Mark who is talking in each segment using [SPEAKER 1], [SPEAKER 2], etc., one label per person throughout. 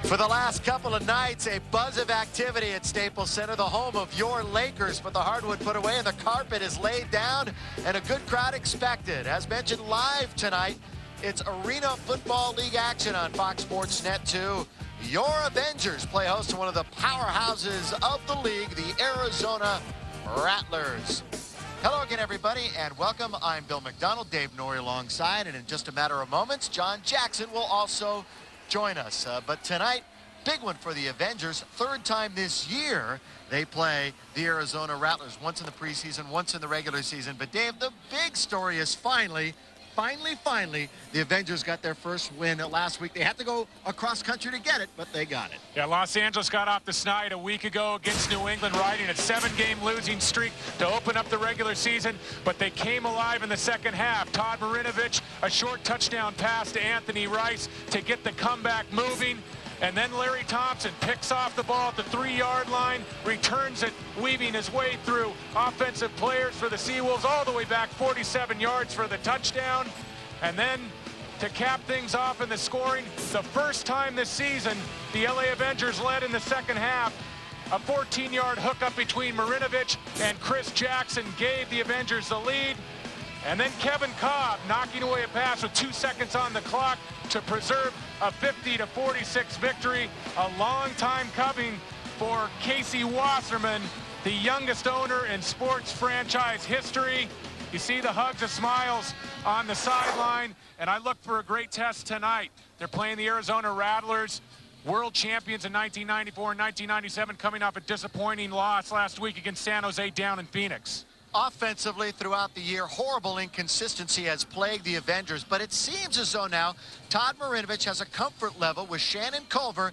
[SPEAKER 1] For the last couple of nights, a buzz of activity at Staples Center, the home of your Lakers, but the hardwood put away and the carpet is laid down and a good crowd expected. As mentioned live tonight, it's Arena Football League action on Fox Sports Net 2. Your Avengers play host to one of the powerhouses of the league, the Arizona Rattlers. Hello again, everybody, and welcome. I'm Bill McDonald, Dave Norrie alongside, and in just a matter of moments, John Jackson will also join us. But tonight, big one for the Avengers. Third time this year they play the Arizona Rattlers. Once in the preseason, once in the regular season. But Dave, the big story is finally, the Avengers got their first win last week. They had to go across country to get it, but they got it.
[SPEAKER 2] Yeah, Los Angeles got off the snide a week ago against New England, riding a 7-game losing streak to open up the regular season, but they came alive in the second half. Todd Marinovich, a short touchdown pass to Anthony Rice to get the comeback moving. And then Larry Thompson picks off the ball at the 3-yard line, returns it, weaving his way through offensive players for the Seawolves, all the way back 47 yards for the touchdown. And then to cap things off in the scoring, the first time this season, the LA Avengers led in the second half. A 14-yard hookup between Marinovich and Chris Jackson gave the Avengers the lead. And then Kevin Cobb knocking away a pass with 2 seconds on the clock to preserve a 50-46 victory. A long time coming for Casey Wasserman, the youngest owner in sports franchise history. You see the hugs and smiles on the sideline, and I look for a great test tonight. They're playing the Arizona Rattlers, world champions in 1994 and 1997, coming off a disappointing loss last week against San Jose down in Phoenix.
[SPEAKER 1] Offensively throughout the year, horrible inconsistency has plagued the Avengers, but it seems as though now Todd Marinovich has a comfort level with Shannon Culver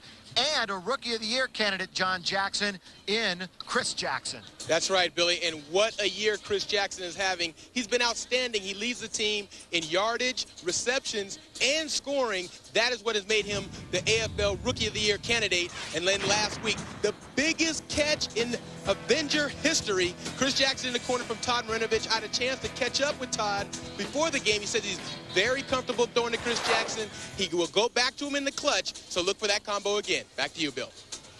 [SPEAKER 1] and a Rookie of the Year candidate, John Jackson, in Chris Jackson.
[SPEAKER 3] That's right, Billy, and what a year Chris Jackson is having. He's been outstanding. He leads the team in yardage, receptions, and scoring. That is what has made him the AFL Rookie of the Year candidate. And then last week, the biggest catch in Avenger history, Chris Jackson in the corner from Todd Marinovich. I had a chance to catch up with Todd before the game. He said he's very comfortable throwing to Chris Jackson. He will go back to him in the clutch, so look for that combo again. Back to you, Bill.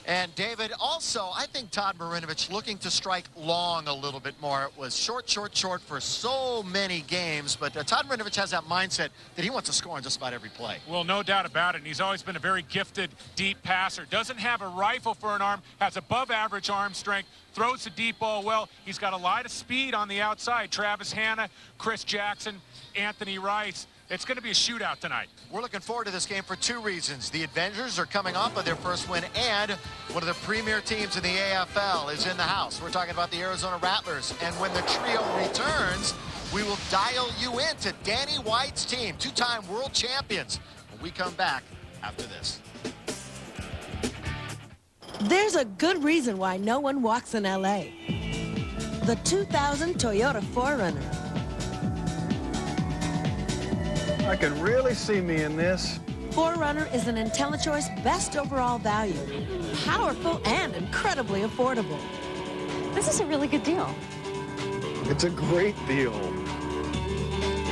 [SPEAKER 1] And David, also, I think Todd Marinovich looking to strike long a little bit more. It was short for so many games, but Todd Marinovich has that mindset that he wants to score on just about every play.
[SPEAKER 2] Well, no doubt about it, and he's always been a very gifted deep passer. Doesn't have a rifle for an arm, has above average arm strength, throws the deep ball well. He's got a lot of speed on the outside. Travis Hanna, Chris Jackson, Anthony Rice. It's going to be a shootout tonight.
[SPEAKER 1] We're looking forward to this game for two reasons. The Avengers are coming off of their first win, and one of the premier teams in the AFL is in the house. We're talking about the Arizona Rattlers. And when the trio returns, we will dial you into Danny White's team, two-time world champions, when we come back after this.
[SPEAKER 4] There's a good reason why no one walks in LA. The 2000 Toyota 4Runner.
[SPEAKER 5] I can really see me in this.
[SPEAKER 4] 4Runner is an IntelliChoice best overall value. Powerful and incredibly affordable.
[SPEAKER 6] This is a really good deal.
[SPEAKER 5] It's a great deal.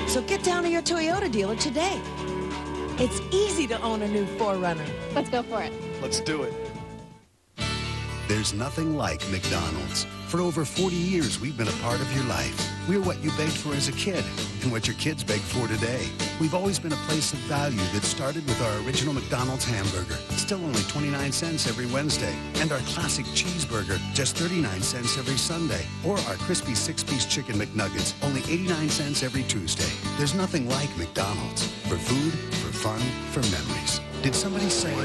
[SPEAKER 4] So get down to your Toyota dealer today. It's easy to own a new 4Runner.
[SPEAKER 6] Let's go for it.
[SPEAKER 5] Let's do it.
[SPEAKER 7] There's nothing like McDonald's. For over 40 years, we've been a part of your life. We're what you begged for as a kid and what your kids beg for today. We've always been a place of value that started with our original McDonald's hamburger, still only 29 cents every Wednesday, and our classic cheeseburger, just 39 cents every Sunday, or our crispy 6-piece chicken McNuggets, only 89 cents every Tuesday. There's nothing like McDonald's. For food, for fun, for memories. Did somebody say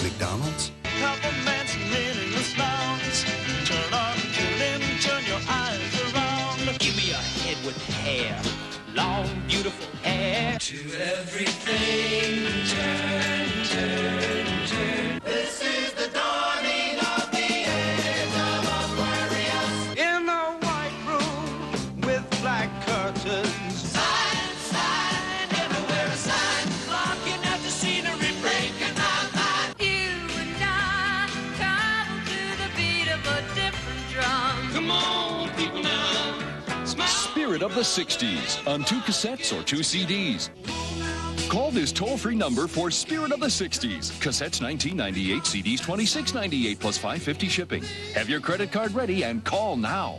[SPEAKER 7] McDonald's?
[SPEAKER 8] Compliments and meaningless nouns. Turn on, tune in, turn your eyes around.
[SPEAKER 9] Give me a head with hair, long, beautiful hair.
[SPEAKER 8] To everything, turn. This is the dawning of the age of Aquarius. In a white room with black curtains. Sign, everywhere a sign. Blocking out the scenery, breaking our mind.
[SPEAKER 10] You and I travel to the beat of a different drum.
[SPEAKER 8] Come on, people now. Smile.
[SPEAKER 11] Spirit of the 60s on 2 cassettes or 2 CDs. Call this toll-free number for Spirit of the 60s. Cassettes $19.98, CDs $26.98 plus $5.50 shipping. Have your credit card ready and call now.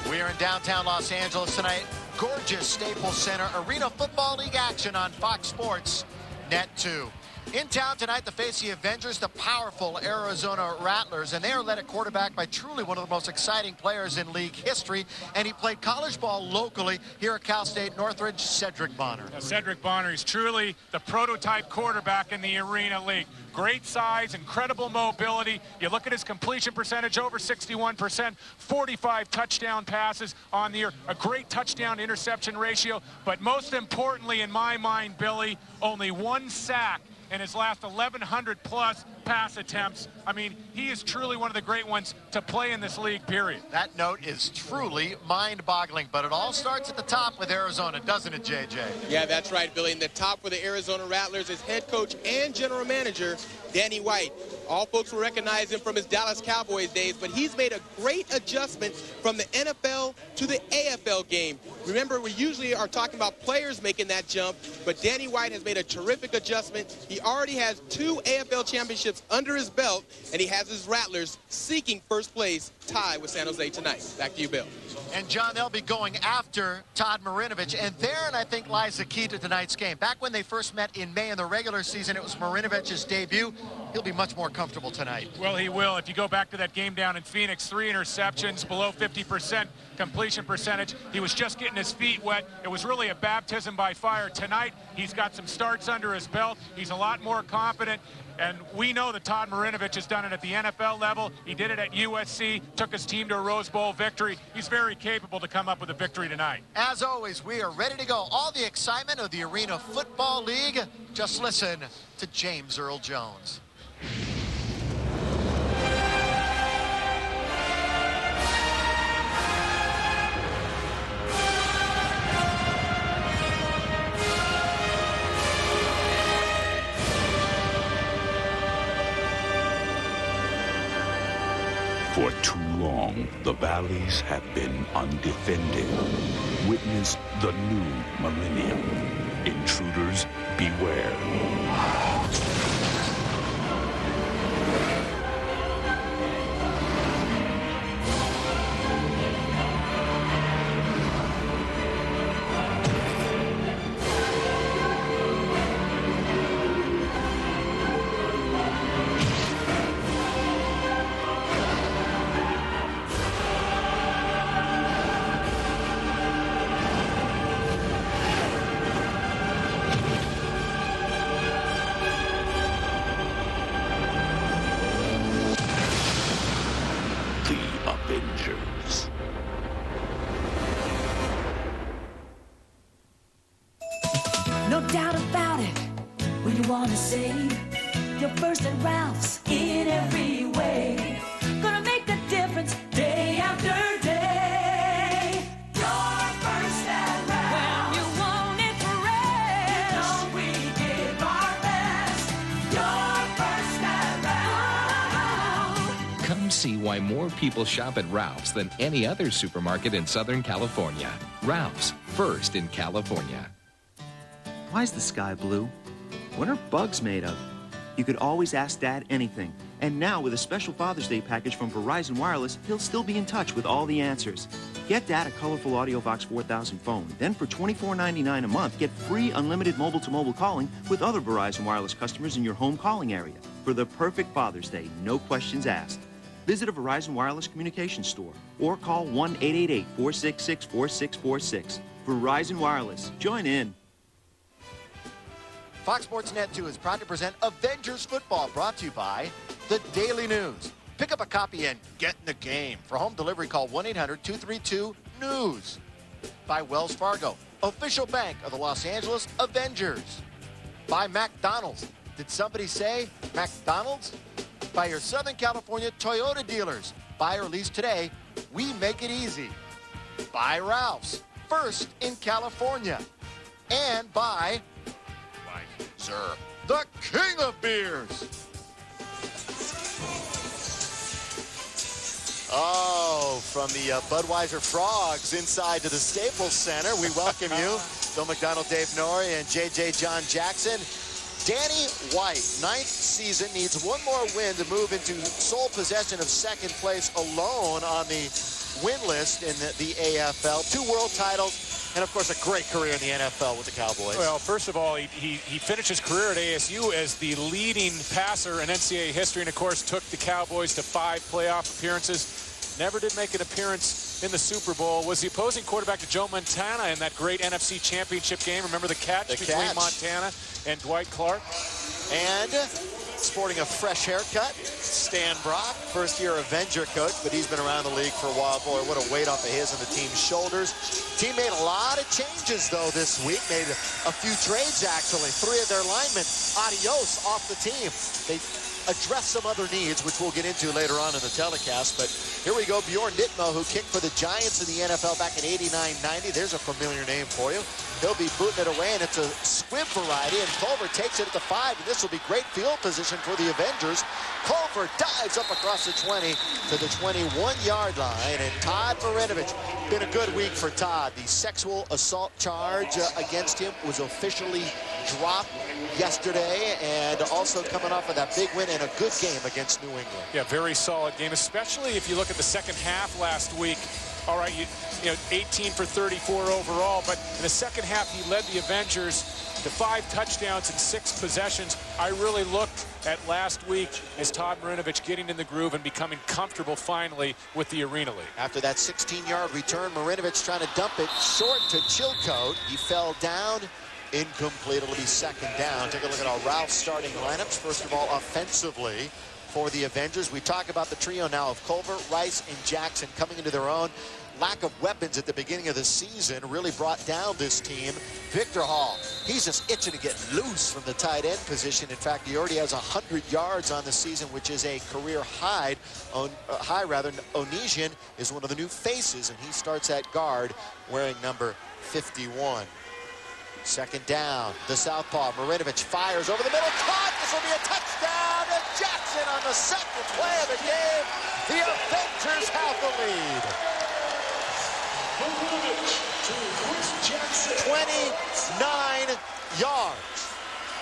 [SPEAKER 1] We are in downtown Los Angeles tonight. Gorgeous Staples Center Arena Football League action on Fox Sports Net 2. In town tonight, the face of the Avengers, the powerful Arizona Rattlers, and they are led at quarterback by truly one of the most exciting players in league history, and he played college ball locally here at Cal State Northridge, Cedric Bonner.
[SPEAKER 2] Now, Cedric Bonner is truly the prototype quarterback in the Arena League. Great size, incredible mobility. You look at his completion percentage, over 61%, 45 touchdown passes on the year, a great touchdown interception ratio, but most importantly in my mind, Billy, only one sack in his last 1,100 plus pass attempts. I mean, he is truly one of the great ones to play in this league, period.
[SPEAKER 1] That note is truly mind-boggling, but it all starts at the top with Arizona, doesn't it, JJ?
[SPEAKER 3] Yeah, that's right, Billy. And the top for the Arizona Rattlers is head coach and general manager Danny White. All folks will recognize him from his Dallas Cowboys days, but he's made a great adjustment from the NFL to the AFL game. Remember, we usually are talking about players making that jump, but Danny White has made a terrific adjustment. He already has 2 AFL championships under his belt, and he has his Rattlers seeking first place, tie with San Jose tonight. Back to you, Bill.
[SPEAKER 1] And, John, they'll be going after Todd Marinovich, and therein, I think, lies the key to tonight's game. Back when they first met in May in the regular season, it was Marinovich's debut. He'll be much more comfortable tonight.
[SPEAKER 2] Well, he will. If you go back to that game down in Phoenix, 3 interceptions, below 50% completion percentage. He was just getting his feet wet. It was really a baptism by fire. Tonight, he's got some starts under his belt. He's a lot more confident. And we know that Todd Marinovich has done it at the NFL level. He did it at USC, took his team to a Rose Bowl victory. He's very capable to come up with a victory tonight.
[SPEAKER 1] As always, we are ready to go. All the excitement of the Arena Football League. Just listen to James Earl Jones.
[SPEAKER 12] For too long, the valleys have been undefended. Witness the new millennium. Intruders, beware. Avengers.
[SPEAKER 13] No doubt about it, when you want to save, you're first at Ralph's in every way. Gonna make a difference day after day. You're first at Ralph's. When you want it for rest, you know we give our best. You're first at Ralph's.
[SPEAKER 14] Come see why more people shop at Ralph's than any other supermarket in Southern California. Ralph's, first in California.
[SPEAKER 15] Why is the sky blue? What are bugs made of? You could always ask Dad anything. And now, with a special Father's Day package from Verizon Wireless, he'll still be in touch with all the answers. Get Dad a colorful AudioVox 4000 phone. Then for $24.99 a month, get free unlimited mobile-to-mobile calling with other Verizon Wireless customers in your home calling area. For the perfect Father's Day, no questions asked. Visit a Verizon Wireless communications store or call 1-888-466-4646. Verizon Wireless. Join in.
[SPEAKER 1] Fox Sports Net 2 is proud to present Avengers Football, brought to you by The Daily News. Pick up a copy and get in the game. For home delivery, call 1-800-232-NEWS. By Wells Fargo, official bank of the Los Angeles Avengers. By McDonald's. Did somebody say McDonald's? By your Southern California Toyota dealers. Buy or lease today. We make it easy. By Ralph's, first in California. And by Sir, the king of beers. Oh, from the Budweiser Frogs inside to the Staples Center. We welcome you. Bill McDonald, Dave Norrie, and J.J. John Jackson. Danny White, 9th season, needs one more win to move into sole possession of second place alone on the win list in the AFL. 2 world titles. And, of course, a great career in the NFL with the Cowboys.
[SPEAKER 2] Well, first of all, he finished his career at ASU as the leading passer in NCAA history, and, of course, took the Cowboys to 5 playoff appearances. Never did make an appearance in the Super Bowl. Was the opposing quarterback to Joe Montana in that great NFC Championship game. Remember the catch between Montana and Dwight Clark?
[SPEAKER 1] And sporting a fresh haircut, Stan Brock, first-year Avenger coach, but he's been around the league for a while. Boy, what a weight off of his and the team's shoulders. Team made a lot of changes, though, this week. Made a few trades, actually. 3 of their linemen, adios, off the team. They addressed some other needs, which we'll get into later on in the telecast. But here we go, Bjorn Nitmo, who kicked for the Giants in the NFL back in 89-90. There's a familiar name for you. He'll be booting it away, and it's a squib variety, and Culver takes it at the 5, and this will be great field position for the Avengers. Culver dives up across the 20 to the 21-yard line, and Todd Marinovich, been a good week for Todd. The sexual assault charge against him was officially dropped yesterday, and also coming off of that big win and a good game against New England.
[SPEAKER 2] Yeah, very solid game, especially if you look at the second half last week. All right, you know, 18 for 34 overall, but in the second half, he led the Avengers to 5 touchdowns and 6 possessions. I really looked at last week as Todd Marinovich getting in the groove and becoming comfortable finally with the Arena League.
[SPEAKER 1] After that 16-yard return, Marinovich trying to dump it short to Chilcote. He fell down. Incomplete. It'll be second down. Take a look at our Ralph starting lineups. First of all, offensively for the Avengers, we talk about the trio now of Culver, Rice, and Jackson coming into their own. Lack of weapons at the beginning of the season really brought down this team. Victor Hall, he's just itching to get loose from the tight end position. In fact, he already has 100 yards on the season, which is a career high. Onesian is one of the new faces, and he starts at guard wearing number 51. Second down, the southpaw, Marinovich fires over the middle, caught, this will be a touchdown to Jackson on the second play of the game. The Avengers have the lead. 29 yards.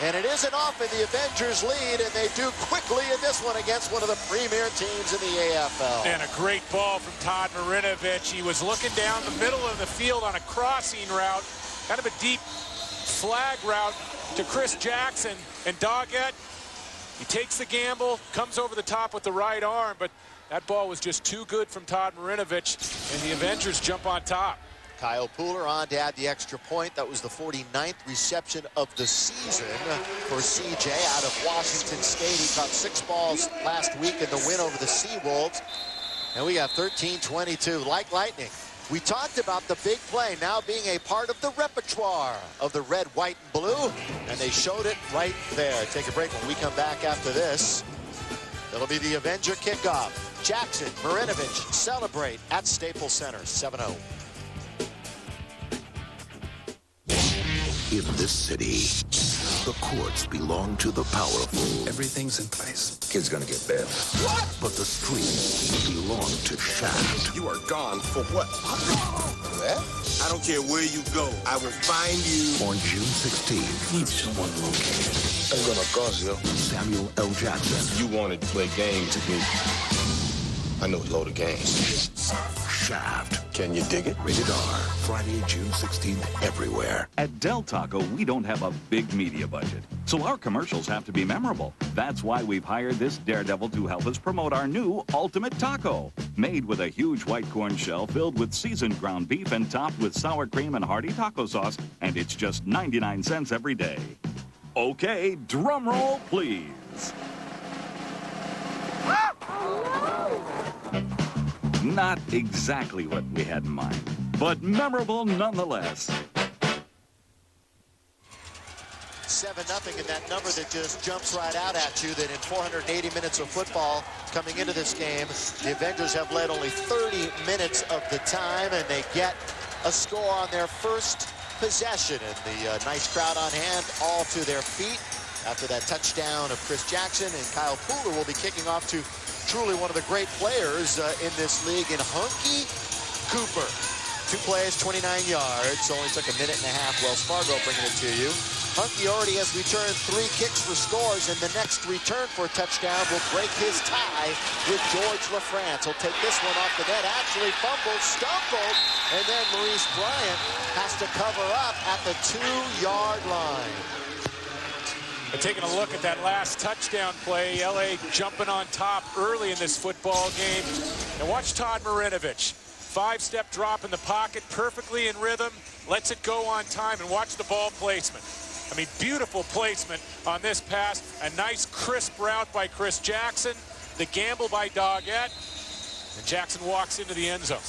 [SPEAKER 1] And it isn't often the Avengers lead, and they do quickly in this one against one of the premier teams in the AFL.
[SPEAKER 2] And a great ball from Todd Marinovich. He was looking down the middle of the field on a crossing route, kind of a deep flag route to Chris Jackson, and Doggett, he takes the gamble, comes over the top with the right arm, but that ball was just too good from Todd Marinovich, and the Avengers jump on top.
[SPEAKER 1] Kyle Pooler on to add the extra point. That was the 49th reception of the season for CJ out of Washington State. He caught 6 balls last week in the win over the Seawolves. And we got 13-22, like lightning. We talked about the big play now being a part of the repertoire of the red, white, and blue, and they showed it right there. Take a break. When we come back after this, it'll be the Avenger kickoff. Jackson, Marinovich celebrate at Staples Center, 7-0.
[SPEAKER 16] In this city, the courts belong to the powerful.
[SPEAKER 17] Everything's in place. Kid's gonna get better.
[SPEAKER 16] What? But the streets belong to Shaft.
[SPEAKER 17] You are gone for what?
[SPEAKER 18] What? I don't care where you go. I will find you.
[SPEAKER 16] On June 16th.
[SPEAKER 17] Need someone located. I'm gonna cost you.
[SPEAKER 16] Samuel L. Jackson.
[SPEAKER 17] You wanted to play games with me. I know a load of games.
[SPEAKER 16] Shaft.
[SPEAKER 17] Can you dig it?
[SPEAKER 16] Rated R. Friday, June 16th, everywhere.
[SPEAKER 19] At Del Taco, we don't have a big media budget, so our commercials have to be memorable. That's why we've hired this daredevil to help us promote our new Ultimate Taco. Made with a huge white corn shell filled with seasoned ground beef and topped with sour cream and hearty taco sauce, and it's just 99 cents every day. Okay, drum roll, please. Not exactly what we had in mind, but memorable nonetheless.
[SPEAKER 1] 7-0 in that number that just jumps right out at you, that in 480 minutes of football coming into this game, the Avengers have led only 30 minutes of the time, and they get a score on their first possession. And the nice crowd on hand, all to their feet after that touchdown of Chris Jackson, and Kyle Pooler will be kicking off to truly one of the great players in this league in Hunky Cooper. 2 plays, 29 yards. Only took a minute and a half. Wells Fargo bringing it to you. Hunky already has returned 3 kicks for scores, and the next return for a touchdown will break his tie with George LaFrance. He'll take this one off the net, actually fumbled, stumbled, and then Maurice Bryant has to cover up at the 2-yard line.
[SPEAKER 2] But taking a look at that last touchdown play, LA jumping on top early in this football game. And watch Todd Marinovich. 5-step drop in the pocket, perfectly in rhythm, lets it go on time, and watch the ball placement. I mean, beautiful placement on this pass. A nice crisp route by Chris Jackson. The gamble by Doggett. And Jackson walks into the end zone.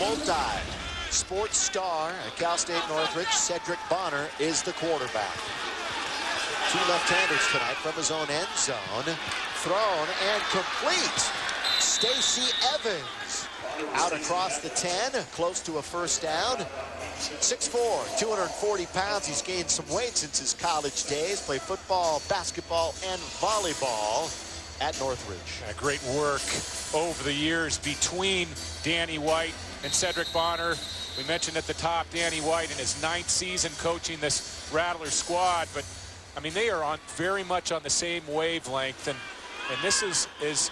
[SPEAKER 1] Multi-sports star at Cal State Northridge, Cedric Bonner, is the quarterback. 2 left-handers tonight from his own end zone. Thrown and complete. Stacey Evans out across the 10, close to a first down. 6'4", 240 pounds. He's gained some weight since his college days. Played football, basketball, and volleyball at Northridge.
[SPEAKER 2] Great work over the years between Danny White and Cedric Bonner. We mentioned at the top Danny White in his 9th season coaching this Rattlers squad, but I mean, they are very much on the same wavelength, and this is as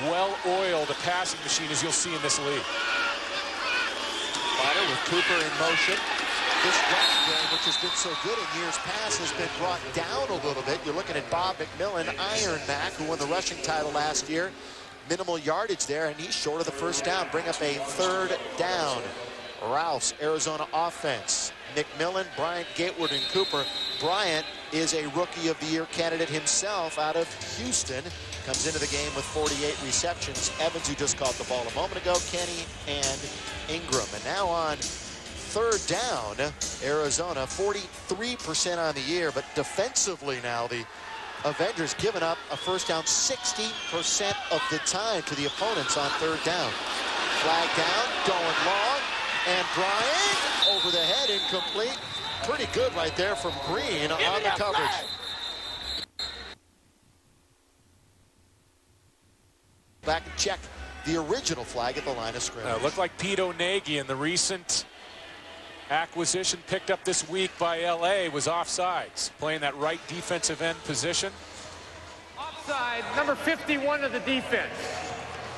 [SPEAKER 2] well-oiled a passing machine as you'll see in this league.
[SPEAKER 1] Bonner with Cooper in motion. This running game, which has been so good in years past, has been brought down a little bit. You're looking at Bob McMillan, Iron Mac, who won the rushing title last year. Minimal yardage there, and he's short of the first down. Bring up a 3rd down. Rouse, Arizona offense. McMillan, Bryant, Gatewood, and Cooper. Bryant is a Rookie of the Year candidate himself out of Houston. Comes into the game with 48 receptions. Evans, who just caught the ball a moment ago, Kenny, and Ingram. And now on 3rd down, Arizona, 43% on the year, but defensively now the Avengers giving up a first down 60% of the time to the opponents on 3rd down. Flag down, going long, and Bryant over the head, incomplete. Pretty good right there from Green on the coverage. Back and check the original flag at the line of scrimmage.
[SPEAKER 2] Looked like Pete Onegi, the recent acquisition picked up this week by LA, was offsides, playing that right defensive end position.
[SPEAKER 20] Offside, number 51 of the defense.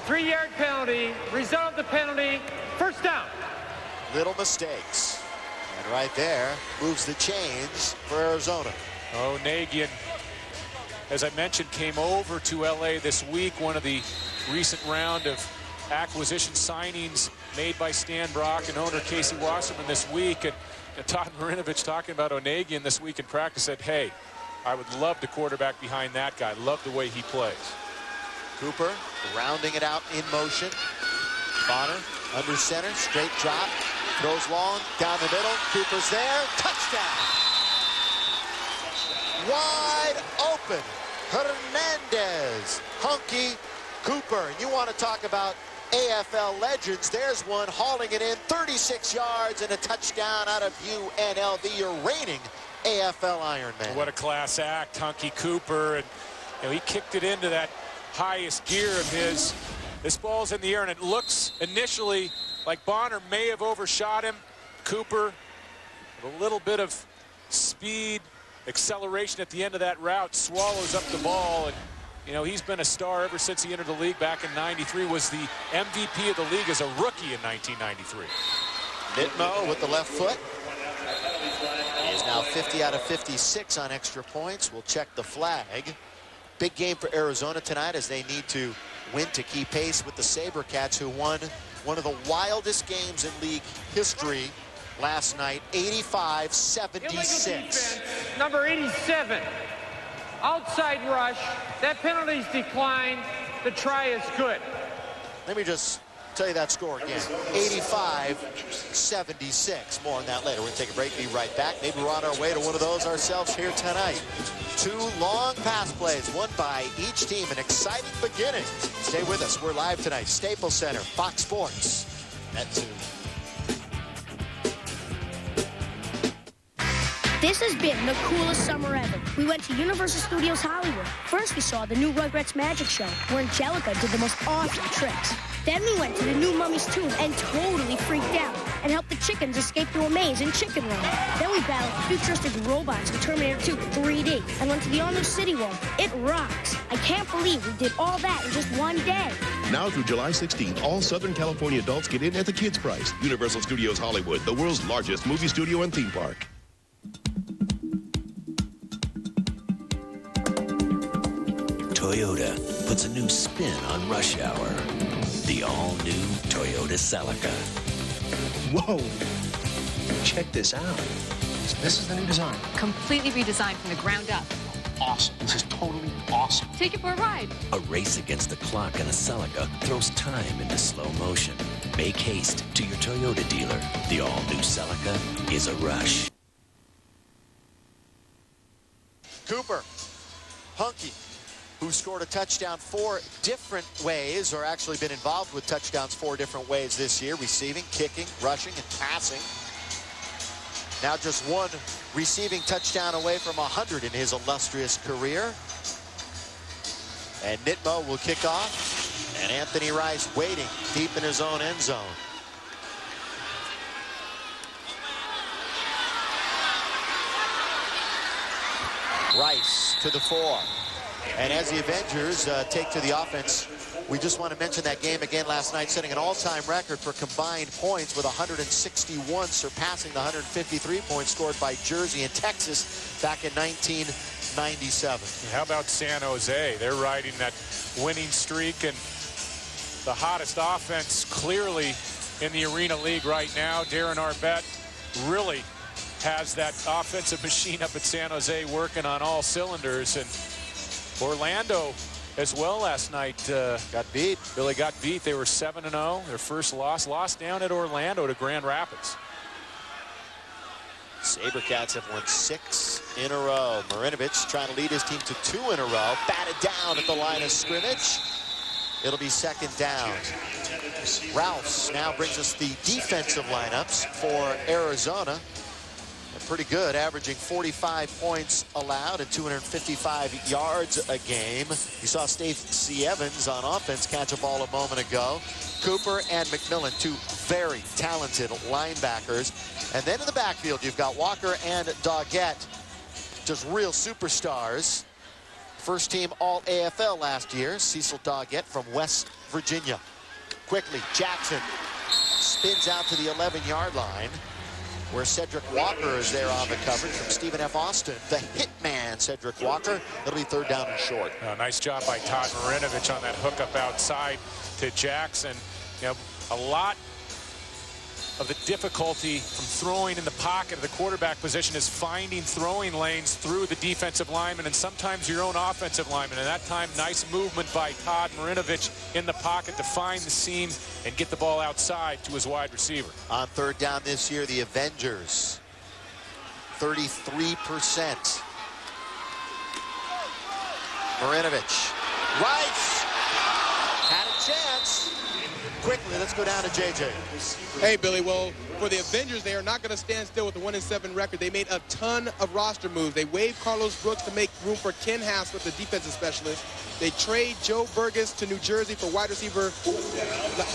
[SPEAKER 20] 3-yard penalty, result of the penalty, first down.
[SPEAKER 1] Little mistakes. And right there moves the chains for Arizona.
[SPEAKER 2] Onegi, as I mentioned, came over to LA this week, one of the recent round of acquisition signings made by Stan Brock and owner Casey Wasserman this week. And Todd Marinovich talking about Onegi this week in practice said, hey, I would love the quarterback behind that guy. Love the way he plays.
[SPEAKER 1] Cooper rounding it out in motion. Bonner under center, straight drop. Throws long, down the middle. Cooper's there. Touchdown. Wide open. Hernandez. Hunky Cooper. And you want to talk about AFL legends. There's one hauling it in 36 yards and a touchdown out of UNLV, your reigning AFL Ironman.
[SPEAKER 2] What a class act, Hunky Cooper. And he kicked it into that highest gear of his. This ball's in the air, and it looks initially like Bonner may have overshot him. Cooper, with a little bit of speed, acceleration at the end of that route, swallows up the ball. And he's been a star ever since he entered the league back in '93. Was the MVP of the league as a rookie in 1993.
[SPEAKER 1] Nitmo with the left foot. He is now 50 out of 56 on extra points. We'll check the flag. Big game for Arizona tonight as they need to win to keep pace with the SaberCats, who won one of the wildest games in league history last night, 85-76.
[SPEAKER 20] Number 87, outside rush. That penalty's declined. The try is good.
[SPEAKER 1] Let me just tell you that score again. 85-76. More on that later. We're going to take a break, be right back. Maybe we're on our way to one of those ourselves here tonight. 2 long pass plays, one by each team. An exciting beginning. Stay with us. We're live tonight. Staples Center, Fox Sports at 2.
[SPEAKER 21] This has been the coolest summer ever. We went to Universal Studios Hollywood. First, we saw the new Rugrats Magic Show, where Angelica did the most awesome tricks. Then we went to the new Mummy's Tomb and totally freaked out and helped the chickens escape through a maze in Chicken Run. Then we battled futuristic robots in Terminator 2 3D and went to the all-new City Walk. It rocks. I can't believe we did all that in just one day.
[SPEAKER 22] Now through July 16th, all Southern California adults get in at the kids' price. Universal Studios Hollywood, the world's largest movie studio and theme park.
[SPEAKER 23] Toyota puts a new spin on rush hour. The all-new Toyota Celica.
[SPEAKER 24] Whoa! Check this out. So this is the new design.
[SPEAKER 6] Completely redesigned from the ground up.
[SPEAKER 24] Awesome. This is totally awesome.
[SPEAKER 6] Take it for a ride.
[SPEAKER 23] A race against the clock in a Celica throws time into slow motion. Make haste to your Toyota dealer. The all-new Celica is a rush.
[SPEAKER 1] Cooper, Hunky, who scored a touchdown 4 different ways, or actually been involved with touchdowns 4 different ways this year, receiving, kicking, rushing, and passing. Now just 1 receiving touchdown away from 100 in his illustrious career. And Nitmo will kick off, and Anthony Rice waiting deep in his own end zone. Rice to the 4. And as the Avengers take to the offense, we just want to mention that game again last night, setting an all-time record for combined points with 161, surpassing the 153 points scored by Jersey and Texas back in 1997.
[SPEAKER 2] How about San Jose? They're riding that winning streak, and the hottest offense clearly in the Arena League right now. Darren Arbette really has that offensive machine up at San Jose working on all cylinders. And Orlando as well last night
[SPEAKER 1] got beat.
[SPEAKER 2] Really got beat. They were 7-0. Their first lost down at Orlando to Grand Rapids.
[SPEAKER 1] SaberCats have won 6 in a row. Marinovich trying to lead his team to 2 in a row. Batted down at the line of scrimmage. It'll be second down. Ralphs now brings us the defensive lineups for Arizona. Pretty good, averaging 45 points allowed and 255 yards a game. You saw Stacey Evans on offense catch a ball a moment ago. Cooper and McMillan, 2 very talented linebackers. And then in the backfield, you've got Walker and Doggett, just real superstars. First team All-AFL last year, Cecil Doggett from West Virginia. Quickly, Jackson spins out to the 11-yard line, where Cedric Walker is there on the coverage from Stephen F. Austin. The hitman, Cedric Walker. It'll be 3rd down and short.
[SPEAKER 2] Nice job by Todd Marinovich on that hookup outside to Jackson. You know, a lot of the difficulty from throwing in the pocket of the quarterback position is finding throwing lanes through the defensive lineman and sometimes your own offensive lineman. And that time, nice movement by Todd Marinovich in the pocket to find the seam and get the ball outside to his wide receiver.
[SPEAKER 1] On 3rd down this year, the Avengers, 33%. Marinovich. Rice had a chance. Quickly, let's go down to JJ.
[SPEAKER 3] Hey, Billy, well, for the Avengers, they are not going to stand still with the 1-7 record. They made a ton of roster moves. They waived Carlos Brooks to make room for Ken Haslett, the defensive specialist. They trade Joe Burgess to New Jersey for wide receiver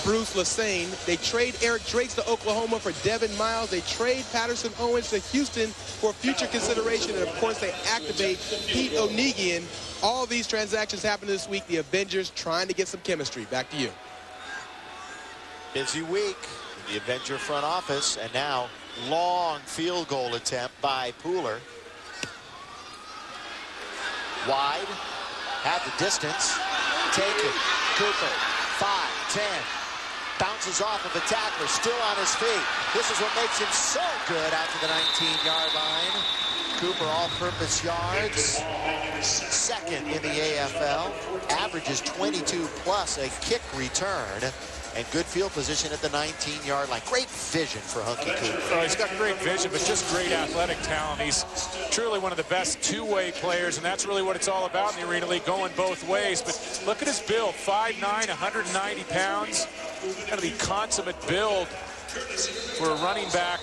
[SPEAKER 3] Bruce Lassane. They trade Eric Drakes to Oklahoma for Devin Miles. They trade Patterson Owens to Houston for future consideration. And, of course, they activate Pete O'Negian. All these transactions happen this week. The Avengers trying to get some chemistry. Back to you.
[SPEAKER 1] Busy week in the Avenger front office, and now long field goal attempt by Pooler. Wide, had the distance, taken. Cooper, 5, 10, bounces off of a tackler, still on his feet. This is what makes him so good out to the 19-yard line. Cooper all-purpose yards, 2nd in the AFL, averages 22 plus a kick return. And good field position at the 19-yard line. Great vision for Hunky Cooper.
[SPEAKER 2] Oh, he's got great vision, but just great athletic talent. He's truly one of the best two-way players, and that's really what it's all about in the Arena League, going both ways. But look at his build, 5'9", 190 pounds. Kind of the consummate build for a running back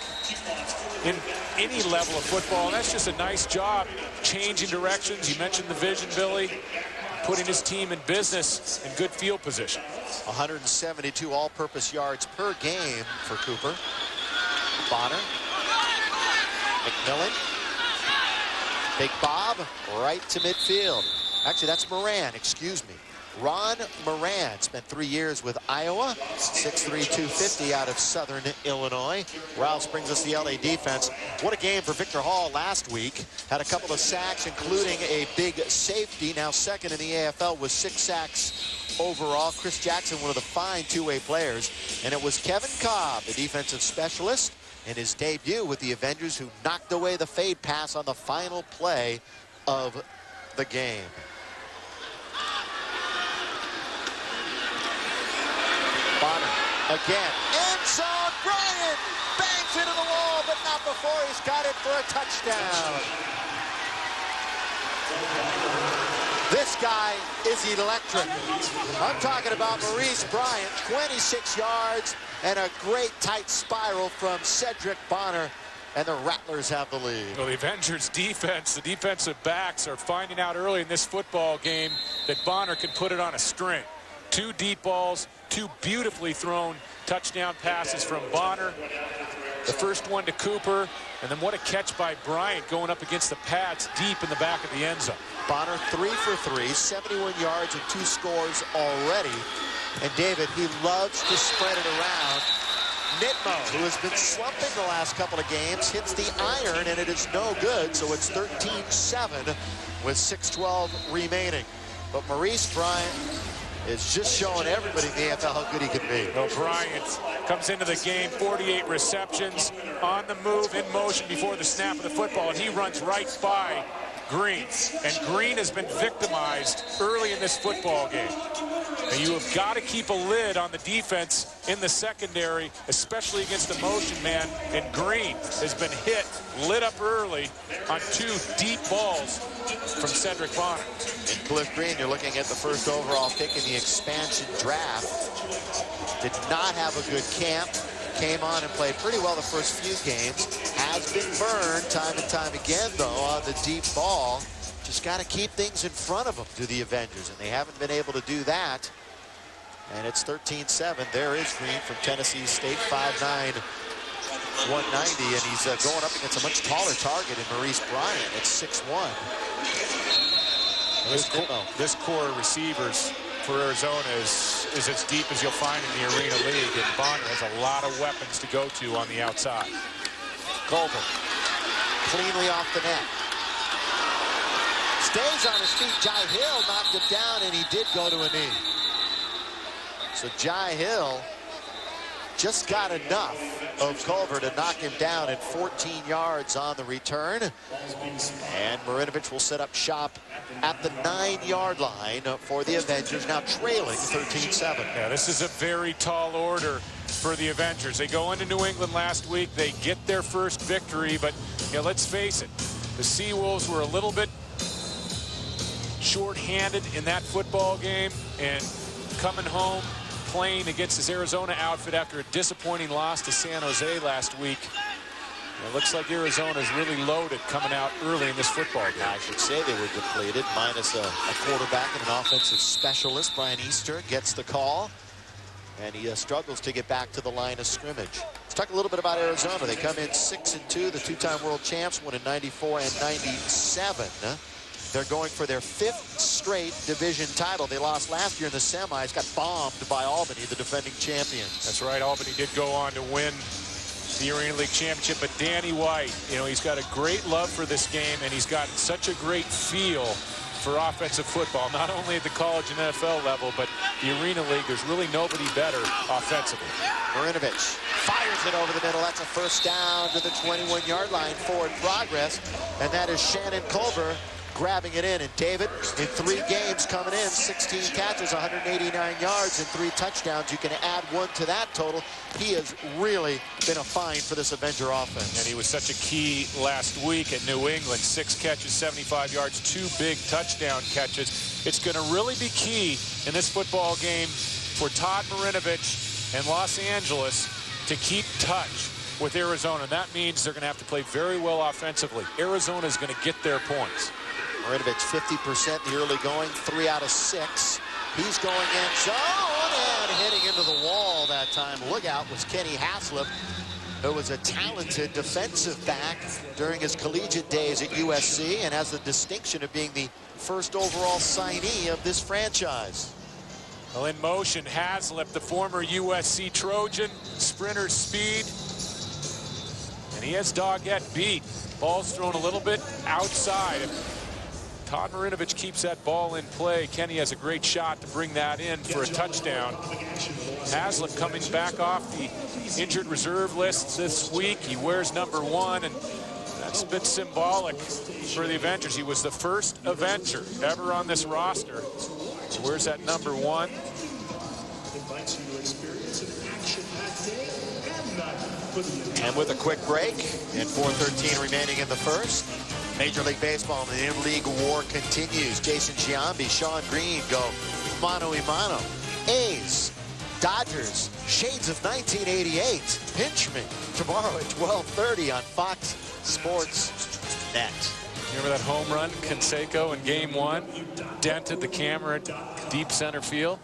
[SPEAKER 2] in any level of football. That's just a nice job changing directions. You mentioned the vision, Billy, putting his team in business in good field position.
[SPEAKER 1] 172 all-purpose yards per game for Cooper. Bonner. McMillan. Big Bob right to midfield. Actually, that's Moran, excuse me. Ron Moran spent 3 years with Iowa, 6'3", 250 out of Southern Illinois. Rouse brings us the LA defense. What a game for Victor Hall last week. Had a couple of sacks, including a big safety. Now second in the AFL with 6 sacks overall. Chris Jackson, one of the fine two-way players. And it was Kevin Cobb, the defensive specialist, in his debut with the Avengers, who knocked away the fade pass on the final play of the game. Bonner again. End zone. Bryant bangs into the wall, but not before he's got it for a touchdown. This guy is electric. I'm talking about Maurice Bryant, 26 yards and a great tight spiral from Cedric Bonner, and the Rattlers have the lead.
[SPEAKER 2] Well, the Avengers defense, the defensive backs are finding out early in this football game that Bonner can put it on a string. 2 deep balls, 2 beautifully thrown touchdown passes from Bonner. The first one to Cooper, and then what a catch by Bryant going up against the pads deep in the back of the end zone.
[SPEAKER 1] Bonner 3 for 3, 71 yards and 2 scores already. And David, he loves to spread it around. Nitmo, who has been slumping the last couple of games, hits the iron, and it is no good, so it's 13-7 with 6:12 remaining. But Maurice Bryant is just showing everybody in the AFL how good he can be.
[SPEAKER 2] Well, Bryant comes into the game, 48 receptions, on the move, in motion before the snap of the football, and he runs right by Green. And Green has been victimized early in this football game. And you have got to keep a lid on the defense in the secondary, especially against the motion man. And Green has been hit, lit up early on 2 deep balls from Cedric Bonner.
[SPEAKER 1] And Cliff Green, you're looking at the first overall pick in the expansion draft. Did not have a good camp. Came on and played pretty well the first few games. Has been burned time and time again, though, on the deep ball. Just got to keep things in front of them to the Avengers, and they haven't been able to do that. And it's 13-7. There is Green from Tennessee State, 5'9", 190, and he's going up against a much taller target in Maurice Bryant at 6'1".
[SPEAKER 2] This core of receivers for Arizona is as deep as you'll find in the Arena League, and Bonner has a lot of weapons to go to on the outside.
[SPEAKER 1] Culver cleanly off the net. Stays on his feet. Jai Hill knocked him down, and he did go to a knee. So Jai Hill just got enough of Culver to knock him down at 14 yards on the return. And Marinovich will set up shop at the 9-yard line for the Avengers, now trailing 13-7.
[SPEAKER 2] Yeah, this is a very tall order for the Avengers. They go into New England last week. They get their first victory, but let's face it, the Seawolves were a little bit short-handed in that football game, and coming home, playing against his Arizona outfit after a disappointing loss to San Jose last week. It looks like Arizona's really loaded coming out early in this football game.
[SPEAKER 1] I should say they were depleted, minus a quarterback and an offensive specialist. Brian Easter gets the call, and he struggles to get back to the line of scrimmage. Let's talk a little bit about Arizona. They come in 6-2, the 2-time world champs, won in 94 and 97. They're going for their 5th straight division title. They lost last year in the semis, got bombed by Albany, the defending champions.
[SPEAKER 2] That's right. Albany did go on to win the Arena League Championship, but Danny White, he's got a great love for this game, and he's got such a great feel for offensive football, not only at the college and NFL level, but the Arena League. There's really nobody better offensively.
[SPEAKER 1] Marinovich fires it over the middle. That's a first down to the 21-yard line, forward progress, and that is Shannon Culver grabbing it in. And David, in 3 games coming in, 16 catches, 189 yards, and 3 touchdowns. You can add 1 to that total. He has really been a find for this Avenger offense.
[SPEAKER 2] And he was such a key last week at New England. 6 catches, 75 yards, 2 big touchdown catches. It's going to really be key in this football game for Todd Marinovich and Los Angeles to keep touch with Arizona. That means they're going to have to play very well offensively. Arizona is going to get their points.
[SPEAKER 1] Marinovich 50% in the early going, 3 out of 6. He's going end zone and hitting into the wall that time. Lookout was Kenny Haslip, who was a talented defensive back during his collegiate days at USC and has the distinction of being the first overall signee of this franchise.
[SPEAKER 2] Well, in motion, Haslip, the former USC Trojan, sprinter speed. And he has Doggett beat. Ball's thrown a little bit outside. If Todd Marinovich keeps that ball in play, Kenny has a great shot to bring that in for a touchdown. Haslip coming back off the injured reserve list this week. He wears number 1, and that's a bit symbolic for the Avengers. He was the first Avenger ever on this roster. He wears that number 1.
[SPEAKER 1] And with a quick break and 4:13 remaining in the first, Major League Baseball and the in-league war continues. Jason Giambi, Sean Green go mano-a-mano. A's, Dodgers, shades of 1988. Pinch me tomorrow at 12:30 on Fox Sports Net.
[SPEAKER 2] Remember that home run, Canseco, in Game 1? Dented the camera at deep center field.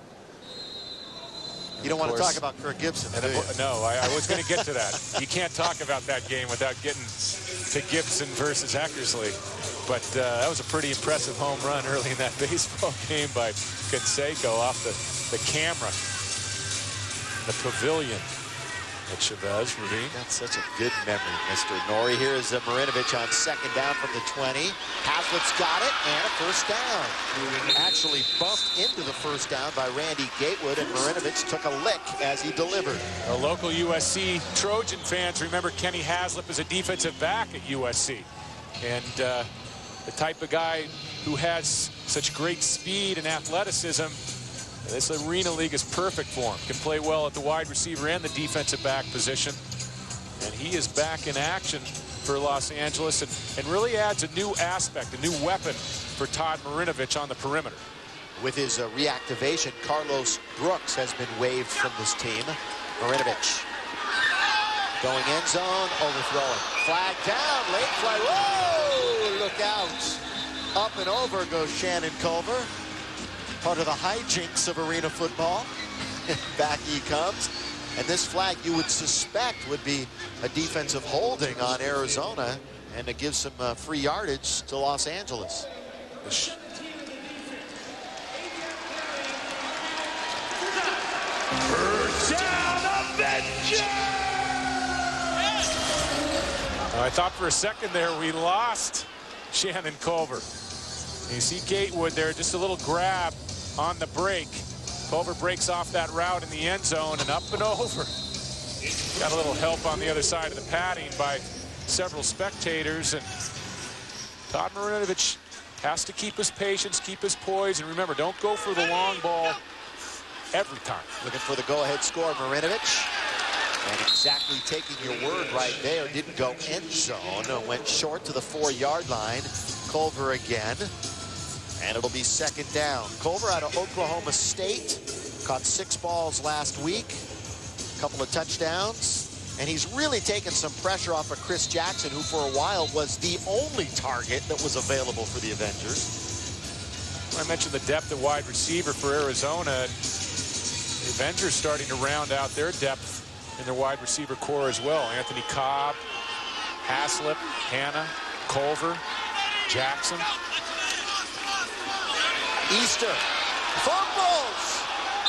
[SPEAKER 1] You don't want to talk about Kirk Gibson, do you?
[SPEAKER 2] No, I was going to get to that. You can't talk about that game without getting to Gibson versus Eckersley. But that was a pretty impressive home run early in that baseball game by Canseco off the camera. The pavilion at Chavez Ravine.
[SPEAKER 1] That's such a good memory, Mr. Norrie. Here is Marinovich on second down from the 20. Haslip's got it, and a first down. Actually bumped into the first down by Randy Gatewood, and Marinovich took a lick as he delivered.
[SPEAKER 2] Local USC Trojan fans remember Kenny Haslip as a defensive back at USC. And the type of guy who has such great speed and athleticism, this Arena League is perfect for him. Can play well at the wide receiver and the defensive back position. And he is back in action for Los Angeles and really adds a new aspect, a new weapon for Todd Marinovich on the perimeter.
[SPEAKER 1] With his reactivation, Carlos Brooks has been waived from this team. Marinovich going end zone, overthrowing. Flag down, late flag. Whoa! Look out. Up and over goes Shannon Culver. Part of the hijinks of arena football. Back he comes. And this flag you would suspect would be a defensive holding on Arizona and to give some free yardage to Los Angeles.
[SPEAKER 8] First down, Avengers!
[SPEAKER 2] I thought for a second there we lost Shannon Culver. You see Gatewood there, just a little grab on the break. Culver breaks off that route in the end zone and up and over. Got a little help on the other side of the padding by several spectators. And Todd Marinovich has to keep his patience, keep his poise. And remember, don't go for the long ball every time.
[SPEAKER 1] Looking for the go-ahead score, Marinovich. And exactly taking your word right there. Didn't go end zone. Went short to the 4-yard line. Culver again. And it'll be second down. Culver out of Oklahoma State. Caught 6 balls last week. A couple of touchdowns. And he's really taken some pressure off of Chris Jackson, who for a while was the only target that was available for the Avengers.
[SPEAKER 2] I mentioned the depth at wide receiver for Arizona. The Avengers starting to round out their depth in their wide receiver core as well. Anthony Cobb, Haslip, Hanna, Culver, Jackson.
[SPEAKER 1] Easter fumbles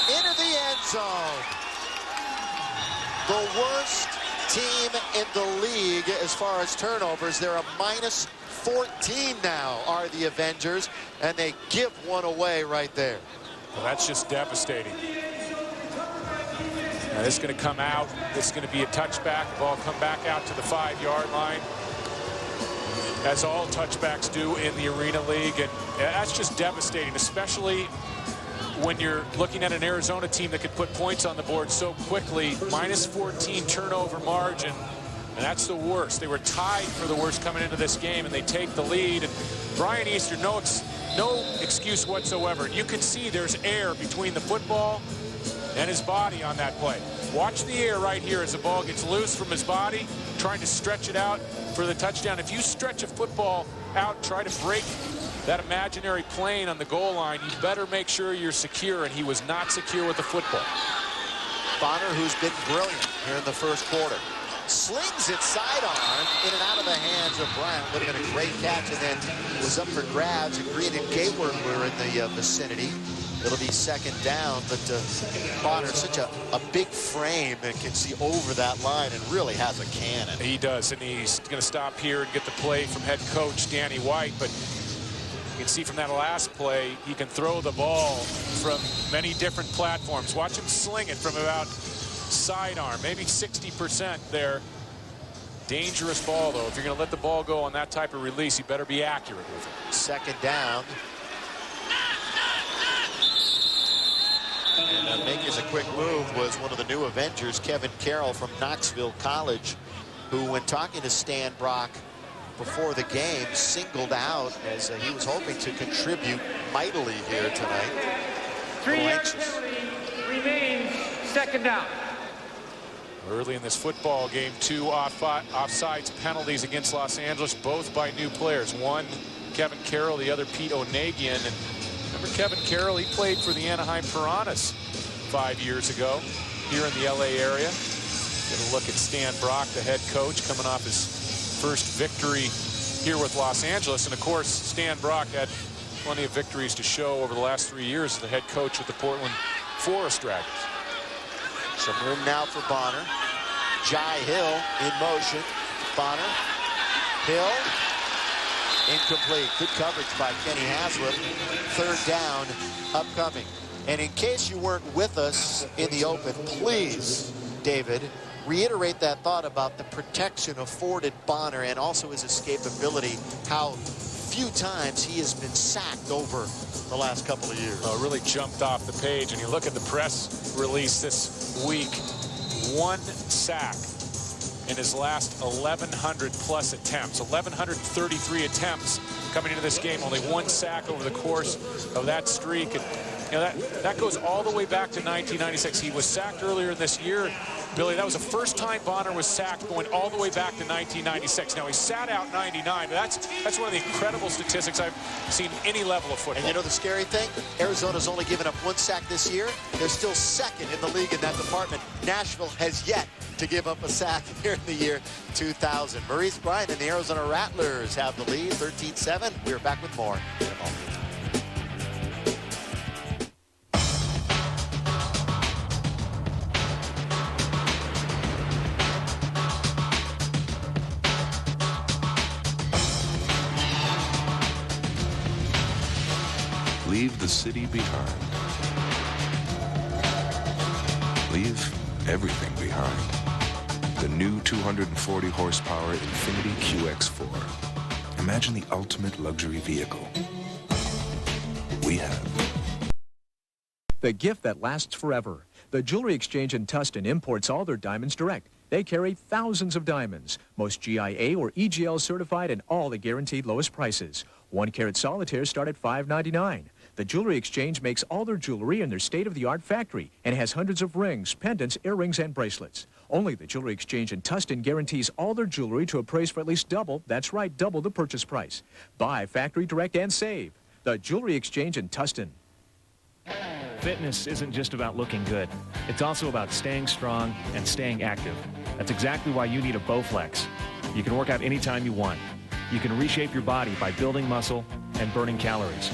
[SPEAKER 1] into the end zone. The worst team in the league as far as turnovers. They're a minus 14 now, are the Avengers, and they give one away right there.
[SPEAKER 2] Well, that's just devastating. Now, this is going to come out. This is going to be a touchback. The ball come back out to the 5-yard line, as all touchbacks do in the Arena League. And that's just devastating, especially when you're looking at an Arizona team that could put points on the board so quickly. Minus 14 turnover margin, and that's the worst. They were tied for the worst coming into this game, and they take the lead. And Brian Easter, no excuse whatsoever. You can see there's air between the football and his body on that play. Watch the air right here as the ball gets loose from his body, trying to stretch it out for the touchdown. If you stretch a football out, try to break that imaginary plane on the goal line, you better make sure you're secure, and he was not secure with the football.
[SPEAKER 1] Bonner, who's been brilliant here in the first quarter, slings it sidearm in and out of the hands of Bryant. Would have been a great catch, and then was up for grabs, and Green and Gatewood were in the vicinity. It'll be second down, but Bonner, such a big frame and can see over that line and really has a cannon.
[SPEAKER 2] He does, and he's going to stop here and get the play from head coach Danny White, but you can see from that last play, he can throw the ball from many different platforms. Watch him sling it from about sidearm, maybe 60% there. Dangerous ball, though. If you're going to let the ball go on that type of release, you better be accurate with it.
[SPEAKER 1] Second down. And making a quick move was one of the new Avengers, Kevin Carroll from Knoxville College, who, when talking to Stan Brock before the game, singled out as he was hoping to contribute mightily here tonight.
[SPEAKER 20] 3-yard penalty remains second down.
[SPEAKER 2] Early in this football game, 2 offsides penalties against Los Angeles, both by new players. One, Kevin Carroll, the other, Pete Onagian. And remember Kevin Carroll, he played for the Anaheim Piranhas 5 years ago here in the LA area. Get a look at Stan Brock, the head coach, coming off his first victory here with Los Angeles. And of course, Stan Brock had plenty of victories to show over the last 3 years as the head coach with the Portland Forest Dragons.
[SPEAKER 1] Some room now for Bonner. Jai Hill in motion. Bonner. Hill. Incomplete. Good coverage by Kenny Haslip. Third down upcoming. And in case you weren't with us in the open, please, David, reiterate that thought about the protection afforded Bonner and also his escapability, how few times he has been sacked over the last couple of years.
[SPEAKER 2] Really jumped off the page, and you look at the press release this week, 1 sack in his last 1,100 plus attempts, 1,133 attempts coming into this game, only 1 sack over the course of that streak. And you know, that goes all the way back to 1996. He was sacked earlier in this year, Billy. That was the first time Bonner was sacked, going all the way back to 1996. Now, he sat out 99, but that's one of the incredible statistics I've seen any level of football.
[SPEAKER 1] And you know the scary thing? Arizona's only given up 1 sack this year. They're still second in the league in that department. Nashville has yet to give up a sack here in the year 2000. Maurice Bryant and the Arizona Rattlers have the lead, 13-7. We're back with more in a moment.
[SPEAKER 4] Leave the city behind. Leave everything behind. The new 240 horsepower Infiniti QX4. Imagine the ultimate luxury vehicle. We have.
[SPEAKER 5] The gift that lasts forever. The Jewelry Exchange in Tustin imports all their diamonds direct. They carry thousands of diamonds, most GIA or EGL certified, and all the guaranteed lowest prices. 1-carat solitaires start at $5.99. The Jewelry Exchange makes all their jewelry in their state-of-the-art factory and has hundreds of rings, pendants, earrings, and bracelets. Only the Jewelry Exchange in Tustin guarantees all their jewelry to appraise for at least double, that's right, double the purchase price. Buy factory direct and save. The Jewelry Exchange in Tustin.
[SPEAKER 7] Fitness isn't just about looking good. It's also about staying strong and staying active. That's exactly why you need a Bowflex. You can work out anytime you want. You can reshape your body by building muscle and burning calories.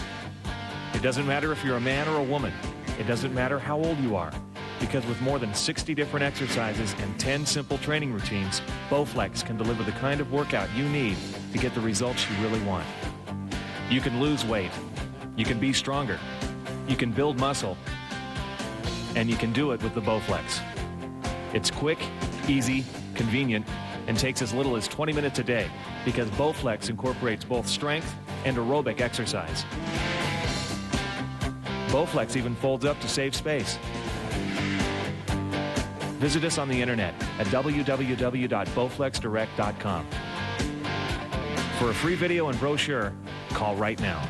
[SPEAKER 7] It doesn't matter if you're a man or a woman. It doesn't matter how old you are. Because with more than 60 different exercises and 10 simple training routines, Bowflex can deliver the kind of workout you need to get the results you really want. You can lose weight. You can be stronger. You can build muscle. And you can do it with the Bowflex. It's quick, easy, convenient, and takes as little as 20 minutes a day because Bowflex incorporates both strength and aerobic exercise. Bowflex even folds up to save space. Visit us on the internet at www.bowflexdirect.com. For a free video and brochure, call right now.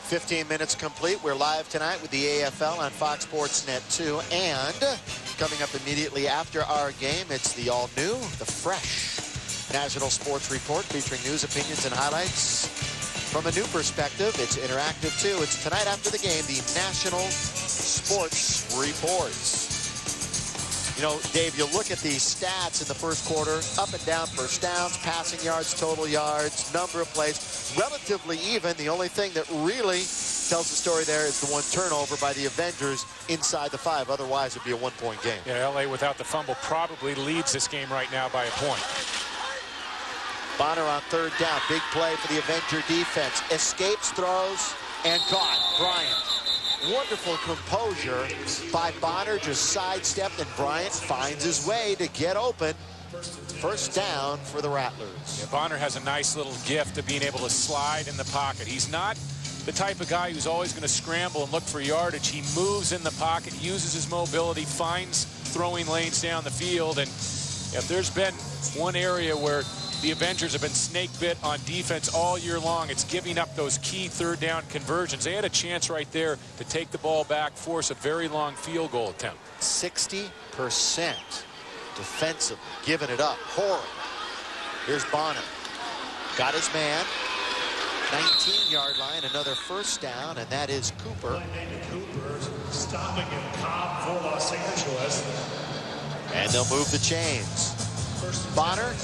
[SPEAKER 1] 15 minutes complete. We're live tonight with the AFL on Fox Sports Net 2. And coming up immediately after our game, it's the all-new, the fresh National Sports Report featuring news, opinions, and highlights from a new perspective. It's interactive, too. It's tonight after the game, the National Sports Reports. You know, Dave, you look at these stats in the first quarter, up and down first downs, passing yards, total yards, number of plays, relatively even. The only thing that really tells the story there is the one turnover by the Avengers inside the 5. Otherwise, it'd be a one-point game.
[SPEAKER 2] Yeah, LA without the fumble probably leads this game right now by a point.
[SPEAKER 1] Bonner on third down. Big play for the Avenger defense. Escapes, throws, and caught. Bryant. Wonderful composure by Bonner, just sidestepped, and Bryant finds his way to get open. First down for the Rattlers.
[SPEAKER 2] Yeah, Bonner has a nice little gift of being able to slide in the pocket. He's not the type of guy who's always going to scramble and look for yardage. He moves in the pocket, uses his mobility, finds throwing lanes down the field. And if there's been one area where the Avengers have been snake bit on defense all year long, it's giving up those key third down conversions. They had a chance right there to take the ball back, force a very long field goal attempt.
[SPEAKER 1] 60% defensively, giving it up. Horrible. Here's Bonner. Got his man. 19-yard line, another first down, and that is Cooper.
[SPEAKER 9] Cooper stopping in Cobb for Los Angeles.
[SPEAKER 1] And they'll move the chains. Bonner,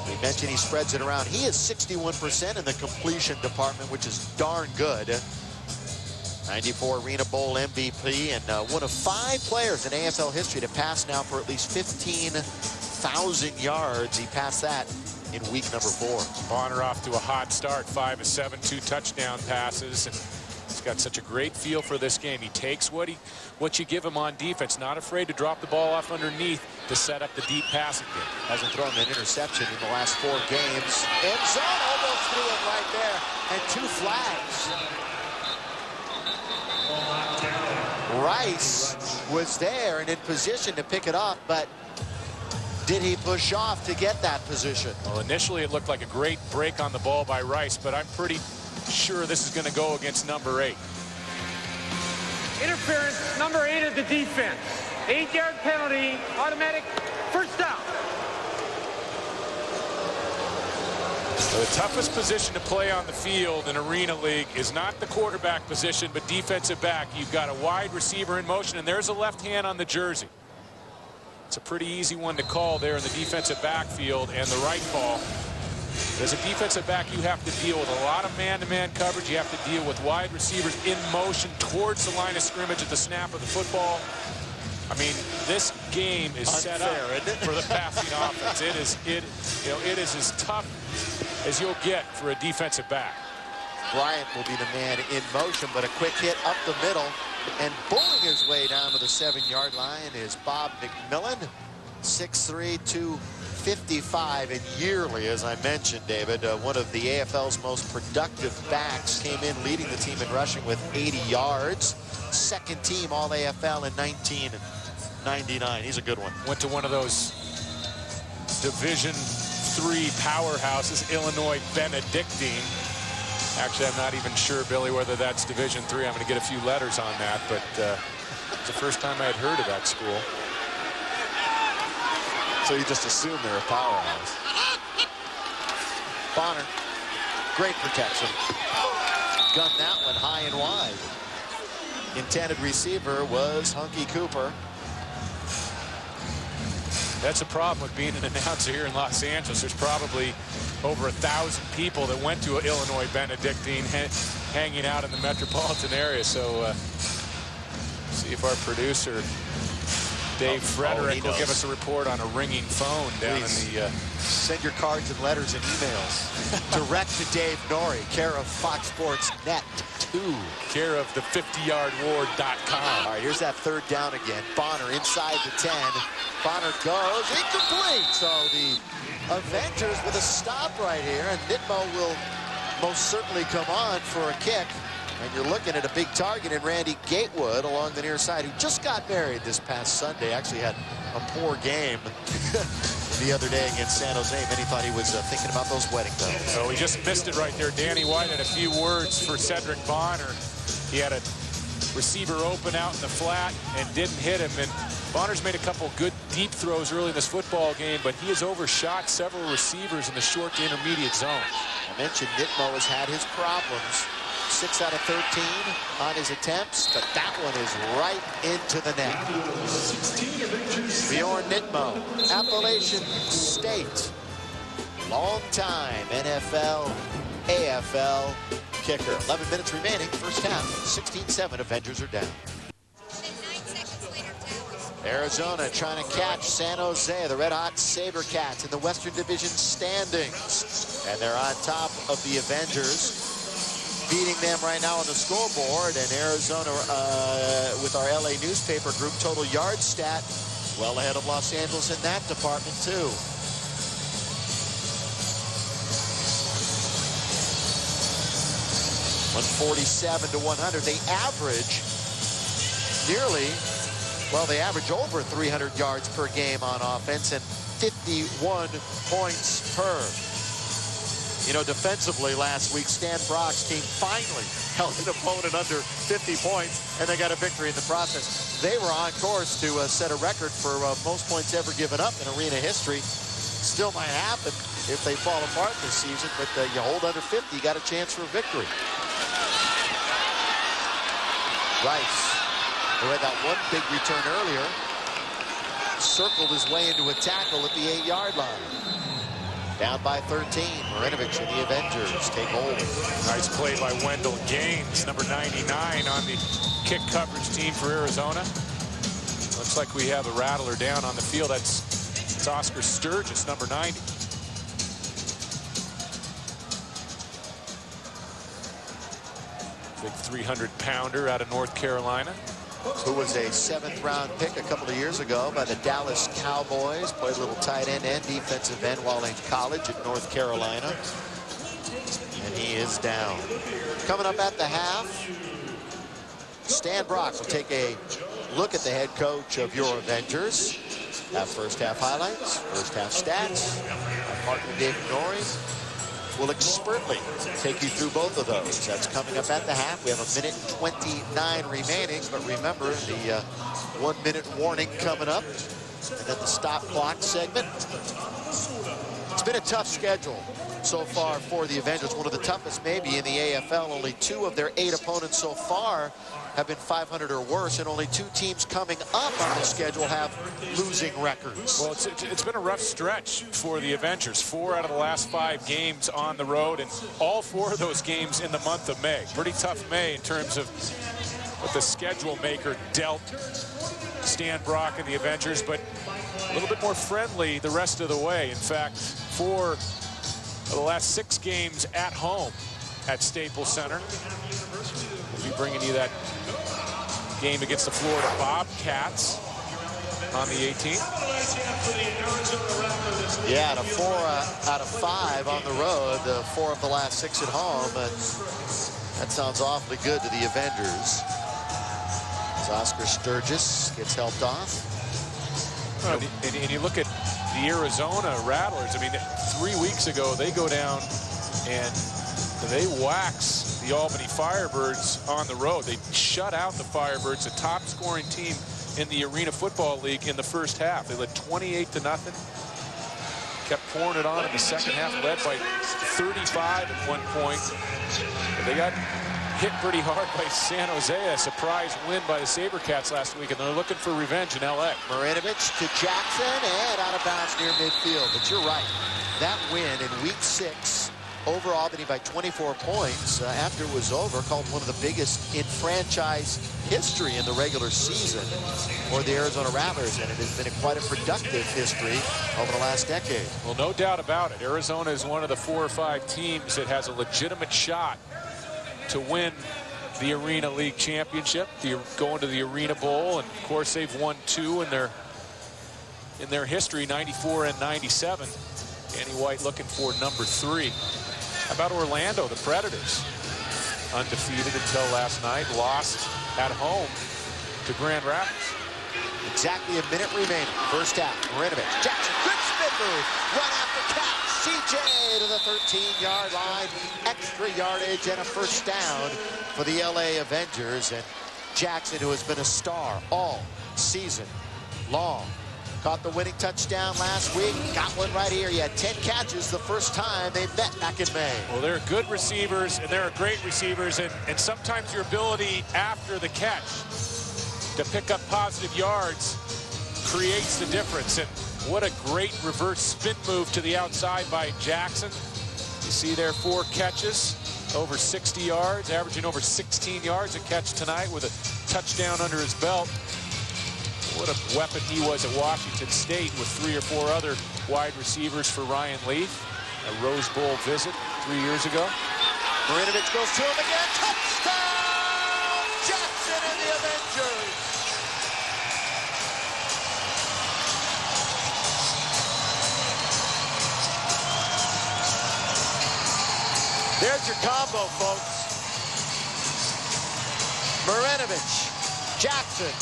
[SPEAKER 1] we mentioned he spreads it around. He is 61% in the completion department, which is darn good. 94 Arena Bowl MVP and one of 5 players in AFL history to pass now for at least 15,000 yards. He passed that in week number 4.
[SPEAKER 2] Bonner off to a hot start, 5 of 7, 2 touchdown passes. And he's got such a great feel for this game. He takes what you give him on defense, not afraid to drop the ball off underneath to set up the deep passing game.
[SPEAKER 1] Hasn't thrown an interception in the last 4 games. End zone, almost threw it right there. And 2 flags. Rice was there and in position to pick it up, but did he push off to get that position?
[SPEAKER 2] Well, initially it looked like a great break on the ball by Rice, but I'm pretty sure this is going to go against number 8.
[SPEAKER 20] Interference, number 8 of the defense. 8-yard penalty, automatic first down.
[SPEAKER 2] The toughest position to play on the field in Arena League is not the quarterback position, but defensive back. You've got a wide receiver in motion, and there's a left hand on the jersey. It's a pretty easy one to call there in the defensive backfield, and the right call. As a defensive back, you have to deal with a lot of man-to-man coverage. You have to deal with wide receivers in motion towards the line of scrimmage at the snap of the football. I mean, this game is set up for the passing offense. It is as tough as you'll get for a defensive back.
[SPEAKER 1] Bryant will be the man in motion, but a quick hit up the middle, and bowling his way down to the 7-yard line is Bob McMillan, 6'3", 255, and yearly, as I mentioned, David, one of the AFL's most productive backs, came in leading the team in rushing with 80 yards. Second team All-AFL in 1999. He's a good one.
[SPEAKER 2] Went to one of those Division III powerhouses, Illinois Benedictine. Actually, I'm not even sure, Billy, whether that's Division III. I'm going to get a few letters on that, but it's the first time I had heard of that school.
[SPEAKER 1] So you just assume they're a powerhouse. Bonner, great protection. Gunned that one high and wide. Intended receiver was Hunky Cooper.
[SPEAKER 2] That's a problem with being an announcer here in Los Angeles. There's probably over 1,000 people that went to Illinois Benedictine hanging out in the metropolitan area. So see if our producer Dave Frederick will give us a report on a ringing phone down in the...
[SPEAKER 1] Send your cards and letters and emails direct to Dave Norrie, care of Fox Sports Net 2.
[SPEAKER 2] Care of the 50yardward.com.
[SPEAKER 1] All right, here's that third down again. Bonner inside the 10. Bonner goes incomplete. So the Avengers with a stop right here, and Nitmo will most certainly come on for a kick. And you're looking at a big target in Randy Gatewood along the near side, who just got married this past Sunday. Actually had a poor game. the other day against San Jose. Many thought he was thinking about those wedding bells.
[SPEAKER 2] So he just missed it right there. Danny White had a few words for Cedric Bonner. He had a receiver open out in the flat and didn't hit him. And Bonner's made a couple good deep throws early in this football game, but he has overshot several receivers in the short to intermediate zone.
[SPEAKER 1] I mentioned Nitmo has had his problems. 6 out of 13 on his attempts, but that one is right into the net. Bjorn Nitmo, Appalachian State. Long time NFL, AFL kicker. 11 minutes remaining, first half, 16-7, Avengers are down. Arizona trying to catch San Jose, the red-hot SaberCats in the Western Division standings. And they're on top of the Avengers, beating them right now on the scoreboard. And Arizona, with our LA newspaper group, total yard stat, well ahead of Los Angeles in that department, too. (147-100). They average nearly, well, they average over 300 yards per game on offense and 51 points per. You know, defensively last week, Stan Brock's team finally held an opponent under 50 points, and they got a victory in the process. They were on course to set a record for most points ever given up in arena history. Still might happen if they fall apart this season, but you hold under 50, you got a chance for a victory. Rice, who had that one big return earlier, circled his way into a tackle at the 8-yard line. Down by 13. Marinovich and the Avengers take hold.
[SPEAKER 2] Nice play by Wendell Gaines, number 99 on the kick coverage team for Arizona. Looks like we have a Rattler down on the field. It's Oscar Sturgis, number 90. Big 300-pounder out of North Carolina.
[SPEAKER 1] Who was a 7th-round pick a couple of years ago by the Dallas Cowboys. Played a little tight end and defensive end while in college at North Carolina. And he is down. Coming up at the half, Stan Brock will take a look at the head coach of your Avengers. Have first half highlights, first half stats. Our partner David Norrie will expertly take you through both of those. That's coming up at the half. We have 1:29 remaining, but remember the 1-minute warning coming up, and then the stop clock segment. It's been a tough schedule so far for the Avengers, one of the toughest maybe in the AFL. Only 2 of their 8 opponents so far have been 500 or worse, and only 2 teams coming up on the schedule have losing records.
[SPEAKER 2] Well, it's been a rough stretch for the Avengers. 4 out of the last 5 games on the road, and all 4 of those games in the month of May. Pretty tough May in terms of what the schedule maker dealt Stan Brock and the Avengers, but a little bit more friendly the rest of the way. In fact, 4 of the last 6 games at home at Staples Center. We'll be bringing you that game against the Florida Bobcats on the 18th.
[SPEAKER 1] Yeah, to 4 out of 5 on the road, 4 of the last 6 at home. And that sounds awfully good to the Avengers. As Oscar Sturgis gets helped off.
[SPEAKER 2] And you look at the Arizona Rattlers. I mean, 3 weeks ago, they go down and they wax the Albany Firebirds on the road. They shut out the Firebirds, a top scoring team in the Arena Football League in the first half. They led 28-0. Kept pouring it on in the second half, led by 35 at one point. But they got hit pretty hard by San Jose, a surprise win by the SaberCats last week, and they're looking for revenge in LA.
[SPEAKER 1] Marinovich to Jackson and out of bounds near midfield. But you're right, that win in week 6 over Albany by 24 points after it was over, called one of the biggest in franchise history in the regular season for the Arizona Rattlers, and it has been quite a productive history over the last decade.
[SPEAKER 2] Well, no doubt about it. Arizona is one of the 4 or 5 teams that has a legitimate shot to win the Arena League Championship, going to the Arena Bowl, and of course they've won 2 in their history, 94 and 97. Danny White looking for number 3. How about Orlando, the Predators? Undefeated until last night, lost at home to Grand Rapids.
[SPEAKER 1] Exactly a minute remaining. First half, Marinovich, Jackson, good spin move. Run after catch. CJ to the 13-yard line. Extra yardage and a first down for the LA Avengers. And Jackson, who has been a star all season long, caught the winning touchdown last week. Got one right here. He had 10 catches the first time they met back in May.
[SPEAKER 2] Well, they're good receivers, and they're great receivers, and sometimes your ability after the catch to pick up positive yards creates the difference. And what a great reverse spin move to the outside by Jackson. You see there 4 catches, over 60 yards, averaging over 16 yards a catch tonight with a touchdown under his belt. What a weapon he was at Washington State with 3 or 4 other wide receivers for Ryan Leaf. A Rose Bowl visit 3 years ago.
[SPEAKER 1] Marinovich goes to him again. Touchdown! Jackson and the Avengers. There's your combo, folks. Marinovich, Jackson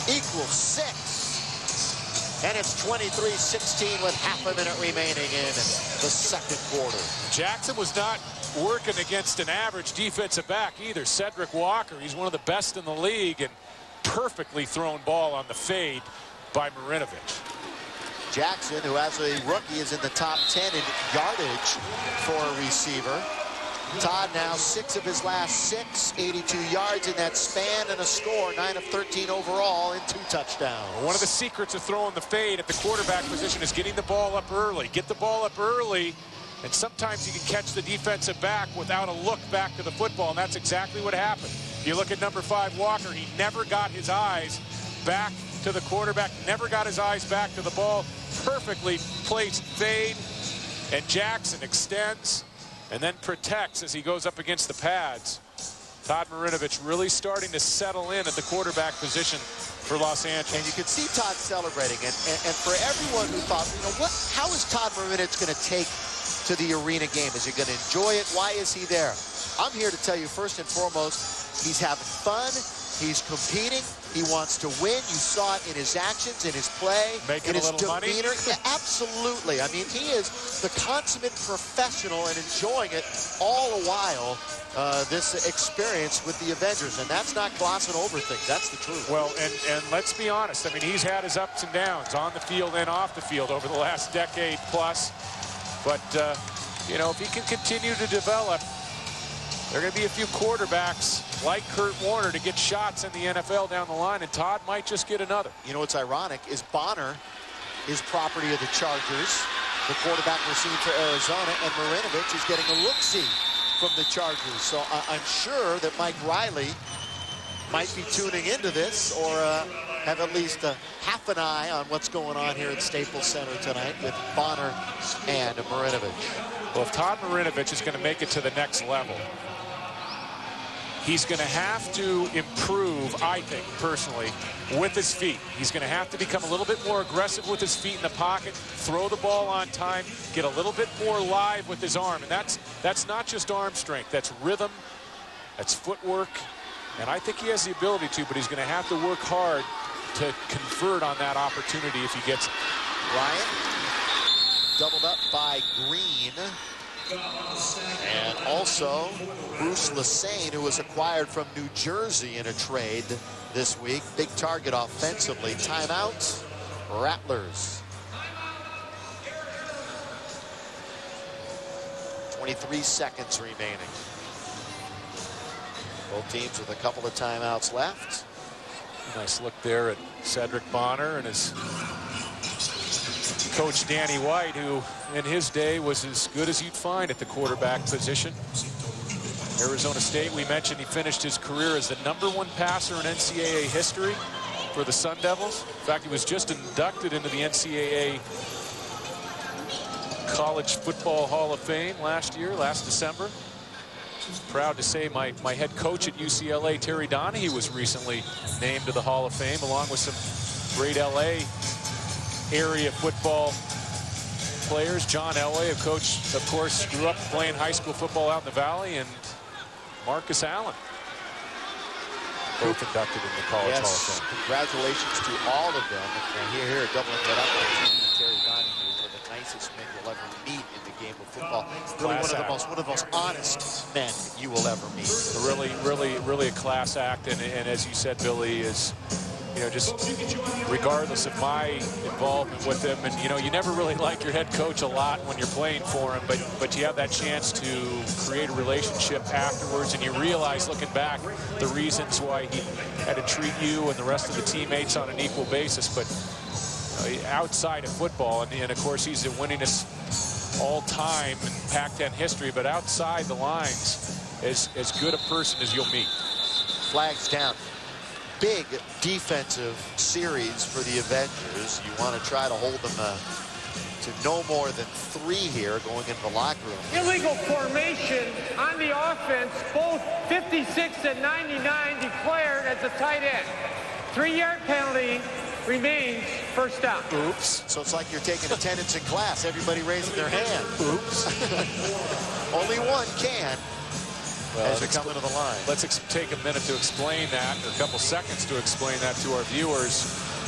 [SPEAKER 1] equals 6. And it's 23-16 with half a minute remaining in the second quarter.
[SPEAKER 2] Jackson was not working against an average defensive back either. Cedric Walker, he's one of the best in the league, and perfectly thrown ball on the fade by Marinovich.
[SPEAKER 1] Jackson, who as a rookie is in the top 10 in yardage for a receiver. Todd now 6 of his last 6, 82 yards in that span and a score, 9 of 13 overall in 2 touchdowns.
[SPEAKER 2] One of the secrets of throwing the fade at the quarterback position is getting the ball up early. Get the ball up early, and sometimes you can catch the defensive back without a look back to the football, and that's exactly what happened. You look at number 5, Walker, he never got his eyes back to the quarterback, never got his eyes back to the ball. Perfectly placed fade, and Jackson extends and then protects as he goes up against the pads. Todd Marinovich really starting to settle in at the quarterback position for Los Angeles.
[SPEAKER 1] And you can see Todd celebrating. And for everyone who thought, you know, how is Todd Marinovich going to take to the arena game? Is he going to enjoy it? Why is he there? I'm here to tell you, first and foremost, he's having fun. He's competing. He wants to win. You saw it in his actions, in his play, in his demeanor. Yeah, absolutely. I mean, he is the consummate professional and enjoying it all the while, this experience with the Avengers. And that's not glossing over things. That's the truth.
[SPEAKER 2] Well, and let's be honest. I mean, he's had his ups and downs on the field and off the field over the last decade plus. But, you know, if he can continue to develop, there are going to be a few quarterbacks like Kurt Warner to get shots in the NFL down the line, and Todd might just get another.
[SPEAKER 1] You know what's ironic is Bonner is property of the Chargers, the quarterback received for Arizona, and Marinovich is getting a look-see from the Chargers. So I'm sure that Mike Riley might be tuning into this or have at least half an eye on what's going on here at Staples Center tonight with Bonner and Marinovich.
[SPEAKER 2] Well, if Todd Marinovich is going to make it to the next level, he's going to have to improve, I think, personally, with his feet. He's going to have to become a little bit more aggressive with his feet in the pocket, throw the ball on time, get a little bit more live with his arm. And that's not just arm strength. That's rhythm. That's footwork. And I think he has the ability to, but he's going to have to work hard to convert on that opportunity if he gets it.
[SPEAKER 1] Ryan, doubled up by Green. And also Bruce Lesane, who was acquired from New Jersey in a trade this week. Big target offensively. Timeout, Rattlers. 23 seconds remaining. Both teams with a couple of timeouts left.
[SPEAKER 2] Nice look there at Cedric Bonner and his coach Danny White, who in his day was as good as you'd find at the quarterback position. Arizona State, we mentioned he finished his career as the #1 passer in NCAA history for the Sun Devils. In fact, he was just inducted into the NCAA College Football Hall of Fame last December. Proud to say my head coach at UCLA, Terry Donahue, was recently named to the Hall of Fame, along with some great LA area football players. John Elway, a coach, of course, grew up playing high school football out in the Valley, and Marcus Allen, both inducted in the College Hall of Fame.
[SPEAKER 1] Congratulations to all of them. And here, doubling it up on Terry Donahue with an nicest men you'll ever meet in the game of football. Really one of the most honest men you will ever meet.
[SPEAKER 2] Really a class act, and as you said, Billy, is, you know, just regardless of my involvement with him, and you know, you never really like your head coach a lot when you're playing for him, but you have that chance to create a relationship afterwards, and you realize, looking back, the reasons why he had to treat you and the rest of the teammates on an equal basis. But outside of football, and of course he's the winningest all-time in Pac-10 history, but outside the lines, as good a person as you'll meet.
[SPEAKER 1] Flags down. Big defensive series for the Avengers. You want to try to hold them to no more than 3 here going into the locker room.
[SPEAKER 20] Illegal formation on the offense, both 56 and 99 declared as a tight end. 3-yard penalty remains first down.
[SPEAKER 1] Oops. So it's like you're taking attendance in class. Everybody raising their hand. Oops. Only one can. Well, as you come into the line.
[SPEAKER 2] Let's take a minute to explain that, or a couple seconds to explain that to our viewers.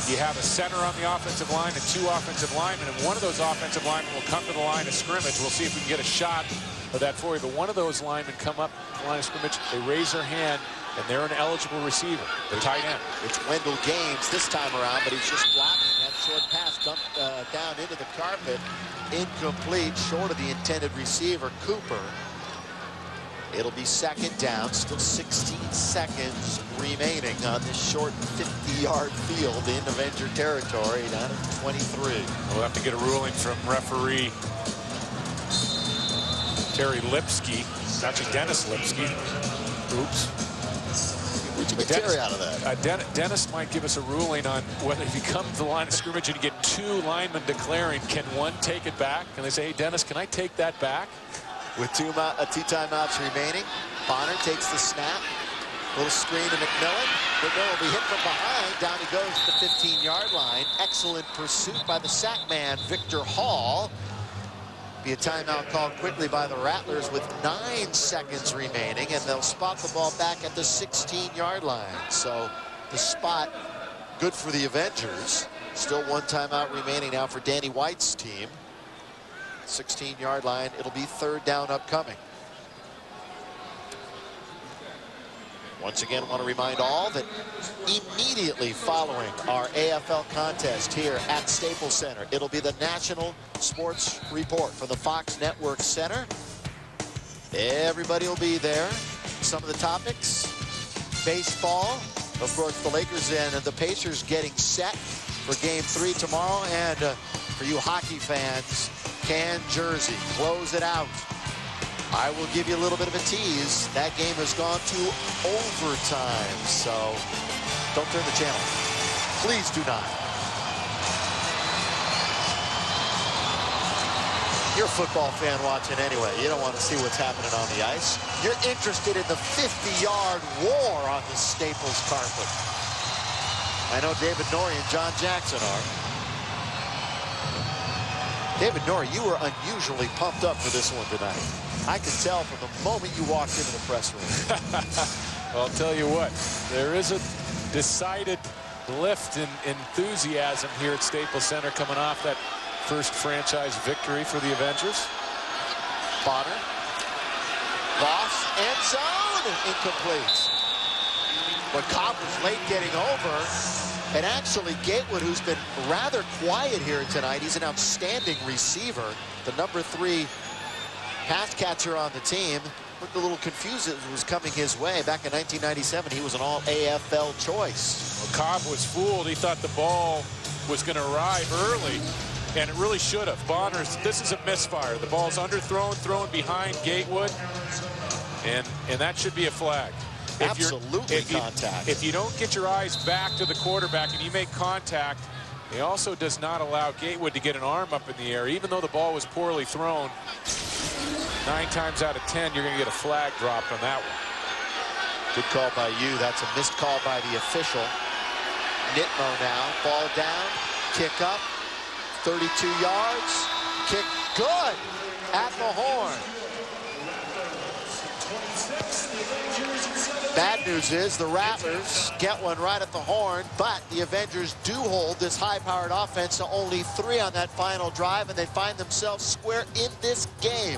[SPEAKER 2] You have a center on the offensive line and 2 offensive linemen, and one of those offensive linemen will come to the line of scrimmage. We'll see if we can get a shot of that for you. But one of those linemen come up to the line of scrimmage, they raise their hand, and they're an eligible receiver, the tight end.
[SPEAKER 1] It's Wendell Gaines this time around, but he's just blocking that short pass dumped down into the carpet. Incomplete, short of the intended receiver, Cooper. It'll be second down, still 16 seconds remaining on this short 50-yard field in Avenger territory, down at 23.
[SPEAKER 2] We'll have to get a ruling from referee Terry Lipsky. It's actually Dennis Lipsky. Oops.
[SPEAKER 1] Where'd you get Terry out of that?
[SPEAKER 2] Dennis might give us a ruling on whether if you come to the line of scrimmage and you get 2 linemen declaring, can one take it back? And they say, hey, Dennis, can I take that back?
[SPEAKER 1] With 2 timeouts remaining, Bonner takes the snap. Little screen to McMillan. McMillan will be hit from behind. Down he goes to the 15-yard line. Excellent pursuit by the sack man, Victor Hall. Be a timeout called quickly by the Rattlers with 9 seconds remaining, and they'll spot the ball back at the 16-yard line. So the spot good for the Avengers. Still 1 timeout remaining now for Danny White's team. 16-yard line. It'll be 3rd down upcoming. Once again, I want to remind all that immediately following our AFL contest here at Staples Center, it'll be the National Sports Report for the Fox Network Center. Everybody will be there. Some of the topics: baseball, of course, the Lakers and the Pacers getting set for Game 3 tomorrow, and for you hockey fans, can Jersey close it out? I will give you a little bit of a tease. That game has gone to overtime, so don't turn the channel. Please do not. You're a football fan watching anyway. You don't want to see what's happening on the ice. You're interested in the 50-yard war on the Staples carpet. I know David Norrie and John Jackson are. David Norrie, you were unusually pumped up for this one tonight. I could tell from the moment you walked into the press room.
[SPEAKER 2] Well, I'll tell you what, there is a decided lift in enthusiasm here at Staples Center coming off that first franchise victory for the Avengers.
[SPEAKER 1] Bonner. Loss, end zone, incomplete. But Cobb was late getting over. And actually, Gatewood, who's been rather quiet here tonight, he's an outstanding receiver. The number 3 pass catcher on the team. Looked a little confused as it was coming his way. Back in 1997, he was an all-AFL choice.
[SPEAKER 2] Well, Cobb was fooled. He thought the ball was going to arrive early, and it really should have. Bonner's, this is a misfire. The ball's underthrown, thrown behind Gatewood, and that should be a flag.
[SPEAKER 1] Absolutely contact.
[SPEAKER 2] If you don't get your eyes back to the quarterback and you make contact, he also does not allow Gatewood to get an arm up in the air. Even though the ball was poorly thrown, 9 times out of 10, you're going to get a flag dropped on that one.
[SPEAKER 1] Good call by you. That's a missed call by the official. Nitmo now. Ball down. Kick up. 32 yards. Kick good at the horn.
[SPEAKER 9] 26, the Avengers,
[SPEAKER 1] Bad news is the Rattlers get one right at the horn, but the Avengers do hold this high-powered offense to only 3 on that final drive, and they find themselves square in this game.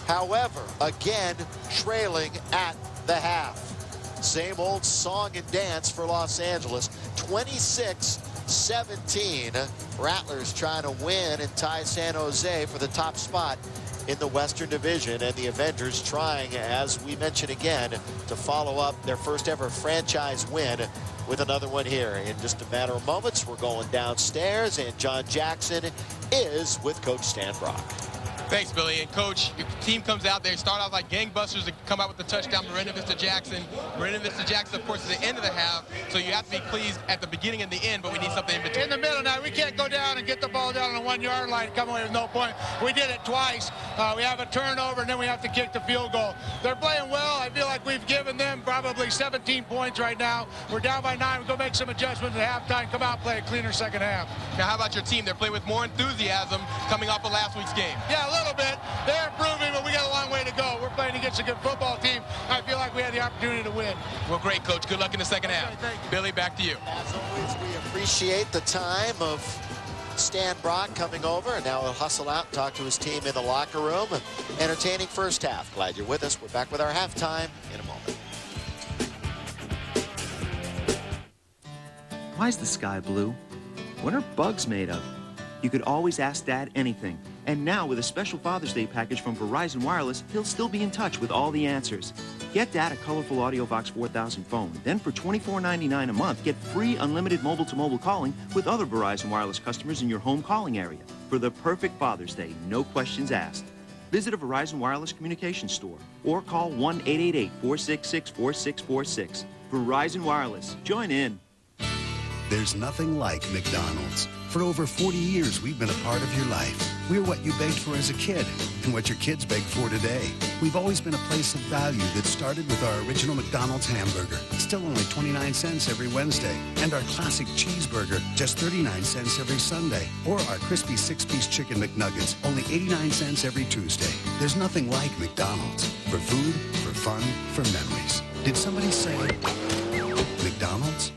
[SPEAKER 1] However, again, trailing at the half. Same old song and dance for Los Angeles. 26-17. Rattlers trying to win and tie San Jose for the top spot in the Western Division, and the Avengers trying, as we mentioned again, to follow up their first ever franchise win with another one here. In just a matter of moments, we're going downstairs, and John Jackson is with Coach Stan Brock.
[SPEAKER 3] Thanks, Billy. And, Coach, your team comes out there, start off like gangbusters to come out with the touchdown. Miranda Vista-Jackson, of course, is the end of the half, so you have to be pleased at the beginning and the end, but we need something in between.
[SPEAKER 10] In the middle now, we can't go down and get the ball down on the 1 yard line and come away with no point. We did it twice. We have a turnover, and then we have to kick the field goal. They're playing well. I feel like we've given them probably 17 points right now. We're down by 9. We'll go make some adjustments at halftime, come out and play a cleaner second half.
[SPEAKER 3] Now, how about your team? They're playing with more enthusiasm coming off of last week's game.
[SPEAKER 10] Yeah, a little bit. They're improving, but we got a long way to go. We're playing against a good football team. I feel like we had the opportunity to win.
[SPEAKER 3] Well, great, Coach. Good luck in the second half.
[SPEAKER 10] Okay, thank you.
[SPEAKER 3] Billy, back to you.
[SPEAKER 1] As always, we appreciate the time of Stan Brock coming over, and now he'll hustle out and talk to his team in the locker room. Entertaining first half. Glad you're with us. We're back with our halftime in a moment.
[SPEAKER 15] Why is the sky blue? What are bugs made of? You could always ask Dad anything. And now, with a special Father's Day package from Verizon Wireless, he'll still be in touch with all the answers. Get Dad a colorful AudioVox 4000 phone. Then for $24.99 a month, get free unlimited mobile-to-mobile calling with other Verizon Wireless customers in your home calling area. For the perfect Father's Day, no questions asked. Visit a Verizon Wireless communications store or call 1-888-466-4646. Verizon Wireless. Join in.
[SPEAKER 11] There's nothing like McDonald's. For over 40 years, we've been a part of your life. We're what you begged for as a kid and what your kids beg for today. We've always been a place of value that started with our original McDonald's hamburger, still only 29 cents every Wednesday, and our classic cheeseburger, just 39 cents every Sunday, or our crispy 6-piece chicken McNuggets, only 89 cents every Tuesday. There's nothing like McDonald's. For food, for fun, for memories. Did somebody say McDonald's?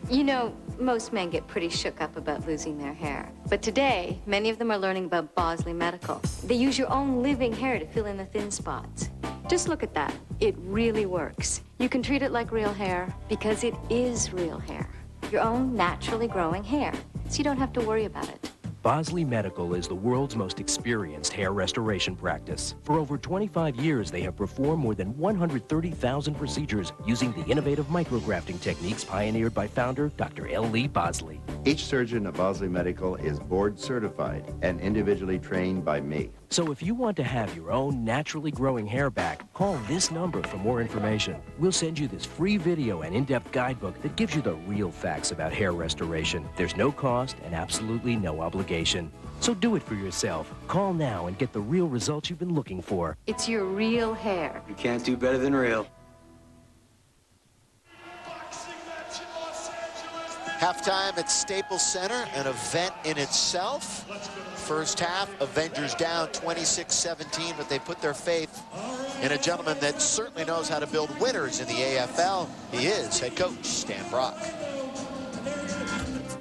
[SPEAKER 12] You know, most men get pretty shook up about losing their hair. But today, many of them are learning about Bosley Medical. They use your own living hair to fill in the thin spots. Just look at that. It really works. You can treat it like real hair because it is real hair. Your own naturally growing hair. So you don't have to worry about it.
[SPEAKER 13] Bosley Medical is the world's most experienced hair restoration practice. For over 25 years, they have performed more than 130,000 procedures using the innovative micrografting techniques pioneered by founder Dr. L. Lee Bosley.
[SPEAKER 25] Each surgeon at Bosley Medical is board certified and individually trained by me.
[SPEAKER 13] So if you want to have your own naturally growing hair back, call this number for more information. We'll send you this free video and in-depth guidebook that gives you the real facts about hair restoration. There's no cost and absolutely no obligation. So do it for yourself. Call now and get the real results you've been looking for.
[SPEAKER 12] It's your real hair.
[SPEAKER 25] You can't do better than real.
[SPEAKER 1] Halftime at Staples Center, an event in itself. First half, Avengers down 26-17, but they put their faith in a gentleman that certainly knows how to build winners in the AFL. He is head coach Stan Brock.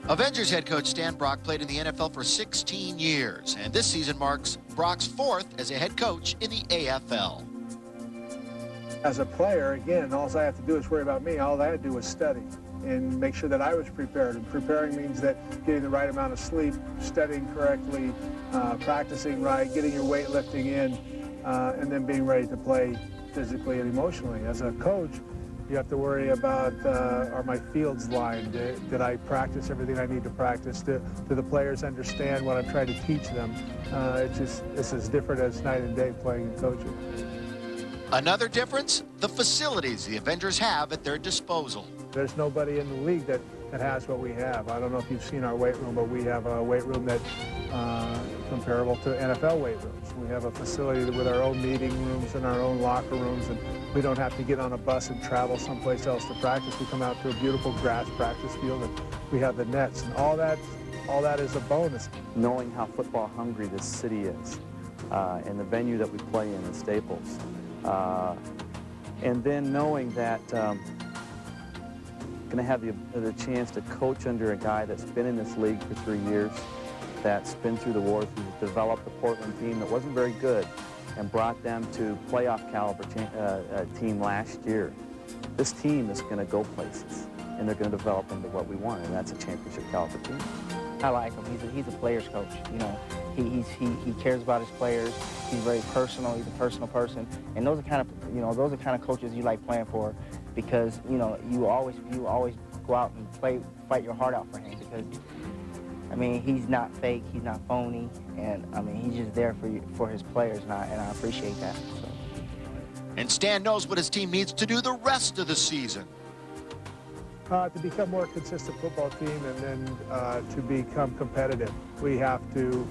[SPEAKER 1] Avengers head coach Stan Brock played in the NFL for 16 years, and this season marks Brock's 4th as a head coach in the AFL.
[SPEAKER 26] As a player, again, all I have to do is worry about me. All I had to do was study and make sure that I was prepared. And preparing means that getting the right amount of sleep, studying correctly, practicing right, getting your weightlifting in, and then being ready to play physically and emotionally. As a coach, you have to worry about, are my fields lined? Did I practice everything I need to practice? Do the players understand what I'm trying to teach them? It's as different as night and day playing and coaching.
[SPEAKER 1] Another difference, the facilities the Avengers have at their disposal.
[SPEAKER 26] There's nobody in the league that has what we have. I don't know if you've seen our weight room, but we have a weight room that's comparable to NFL weight rooms. We have a facility with our own meeting rooms and our own locker rooms, and we don't have to get on a bus and travel someplace else to practice. We come out to a beautiful grass practice field, and we have the nets, and all that is a bonus.
[SPEAKER 27] Knowing how football hungry this city is, and the venue that we play in Staples,
[SPEAKER 14] And then knowing that going to have the chance to coach under a guy that's been in this league for 3 years, that's been through the wars, who's developed a Portland team that wasn't very good and brought them to playoff caliber team last year. This team is going to go places, and they're going to develop into what we want, and that's a championship caliber team.
[SPEAKER 16] I like him. He's a player's coach. You know, he cares about his players. He's very personal. He's a personal person, and those are kind of coaches you like playing for, because you always go out and fight your heart out for him, because I mean, he's not fake, he's not phony, and I mean, he's just there for his players, and I appreciate that. So.
[SPEAKER 1] And Stan knows what his team needs to do the rest of the season.
[SPEAKER 26] To become a more consistent football team, and then to become competitive. We have to,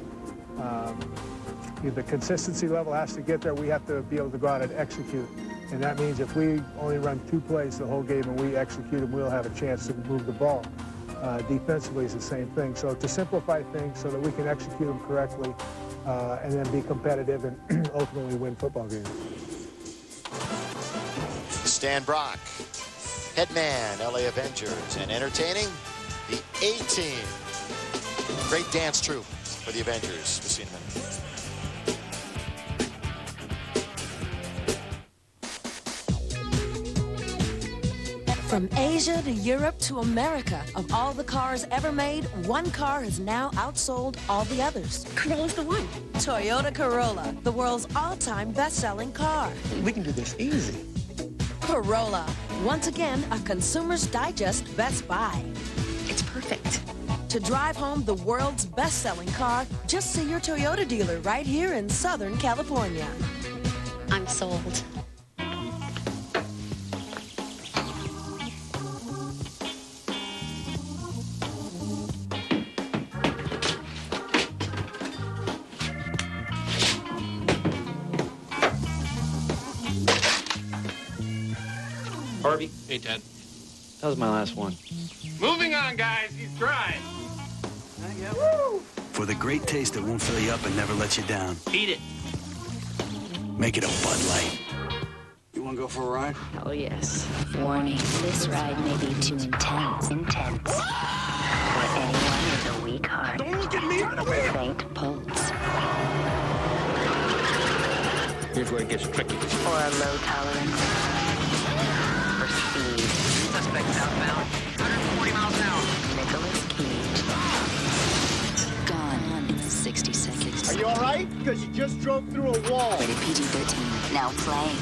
[SPEAKER 26] the consistency level has to get there. We have to be able to go out and execute. And that means if we only run 2 plays the whole game and we execute them, we'll have a chance to move the ball. Defensively is the same thing. So to simplify things so that we can execute them correctly and then be competitive and ultimately win football games.
[SPEAKER 1] Stan Brock, head man, LA Avengers, and entertaining the A-Team. Great dance troupe for the Avengers. We'll see you in a minute.
[SPEAKER 17] From Asia to Europe to America, of all the cars ever made, one car has now outsold all the others. Corolla's the one. Toyota Corolla, the world's all-time best-selling car.
[SPEAKER 24] We can do this easy.
[SPEAKER 17] Corolla, once again, a Consumer's Digest Best Buy.
[SPEAKER 6] It's perfect.
[SPEAKER 17] To drive home the world's best-selling car, just see your Toyota dealer right here in Southern California.
[SPEAKER 6] I'm sold.
[SPEAKER 18] Harvey. Hey, Ted. That was my last one.
[SPEAKER 20] Moving on, guys. He's dry.
[SPEAKER 11] Woo! For the great taste that won't fill you up and never lets you down.
[SPEAKER 18] Eat it.
[SPEAKER 11] Make it a Bud Light. You want to go for a ride?
[SPEAKER 19] Oh, yes. Warning, this ride may be too intense. For anyone with a weak heart.
[SPEAKER 8] Don't look at me!
[SPEAKER 19] Faint pulse.
[SPEAKER 18] Here's where it gets tricky.
[SPEAKER 19] Or a low tolerance. For speed.
[SPEAKER 8] Suspect southbound. 140 miles an hour.
[SPEAKER 19] Nicholas Cage. Gone in 60 seconds.
[SPEAKER 8] Are you all right? Because you just drove through a wall.
[SPEAKER 19] Rated PG-13. Now playing.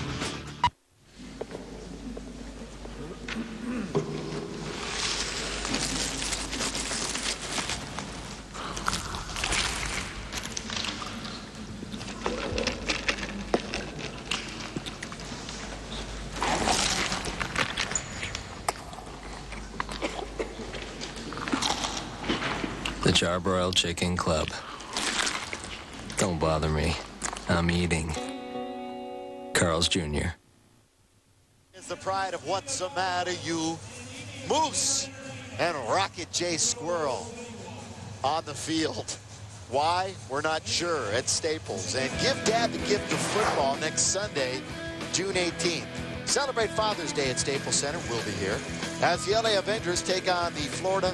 [SPEAKER 21] The Charbroiled Chicken Club. Don't bother me. I'm eating. Carl's Jr.
[SPEAKER 1] Is the pride of What's the Matter You? Moose and Rocket J Squirrel on the field. Why? We're not sure at Staples. And give Dad the gift of football next Sunday, June 18th. Celebrate Father's Day at Staples Center. We'll be here as the LA Avengers take on the Florida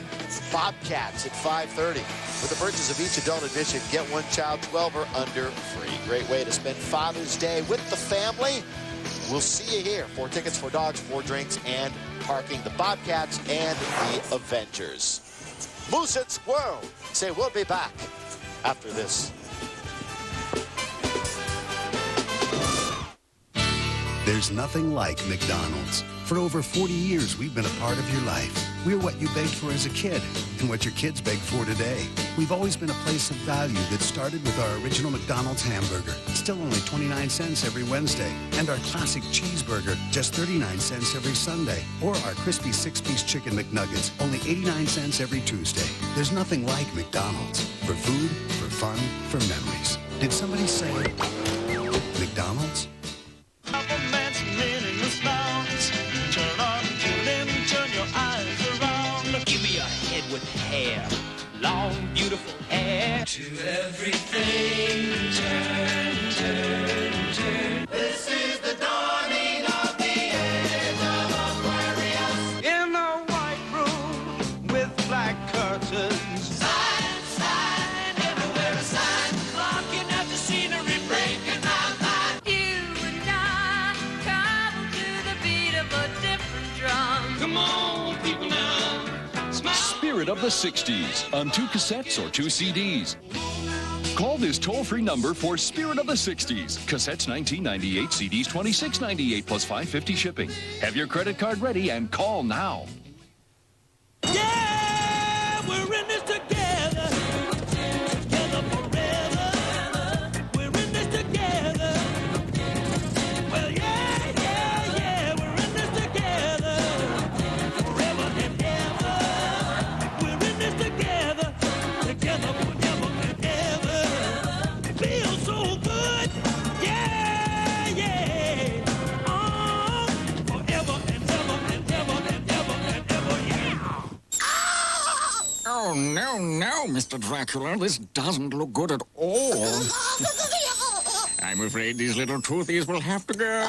[SPEAKER 1] Bobcats at 5:30. With the purchase of each adult admission, get one child 12 or under free. Great way to spend Father's Day with the family. We'll see you here. 4 tickets, 4 dogs, 4 drinks, and parking. The Bobcats and the Avengers. Moose and Squirrel say we'll be back after this.
[SPEAKER 11] There's nothing like McDonald's. For over 40 years, we've been a part of your life. We're what you begged for as a kid and what your kids beg for today. We've always been a place of value that started with our original McDonald's hamburger, still only 29 cents every Wednesday, and our classic cheeseburger, just 39 cents every Sunday, or our crispy 6-piece chicken McNuggets, only 89 cents every Tuesday. There's nothing like McDonald's. For food, for fun, for memories. Did somebody say McDonald's?
[SPEAKER 8] Turn on, tune in, turn your eyes around. Give me a head with hair, long, beautiful hair. To everything, turn, turn, turn. This is the curtains. Sign, sign, everywhere a sign. Blocking out the scenery, breaking my mind.
[SPEAKER 2] You and I travel to the beat of a different drum.
[SPEAKER 8] Come on, people now. Smile.
[SPEAKER 4] Spirit of the 60s on 2 cassettes or 2 CDs. Call this toll-free number for Spirit of the 60s. Cassettes $19.98, CDs $26.98 plus $5.50 shipping. Have your credit card ready and call now.
[SPEAKER 8] Yeah, we're in this together. Together forever. We're in this together. Well, yeah, we're in this together. Forever and ever. We're in this together. Together forever and ever. It feels so good. Yeah. Oh, forever and ever and ever and ever and ever, yeah.
[SPEAKER 5] Oh, no, Mr. Dracula. This doesn't look good at all. I'm afraid these little toothies will have to go.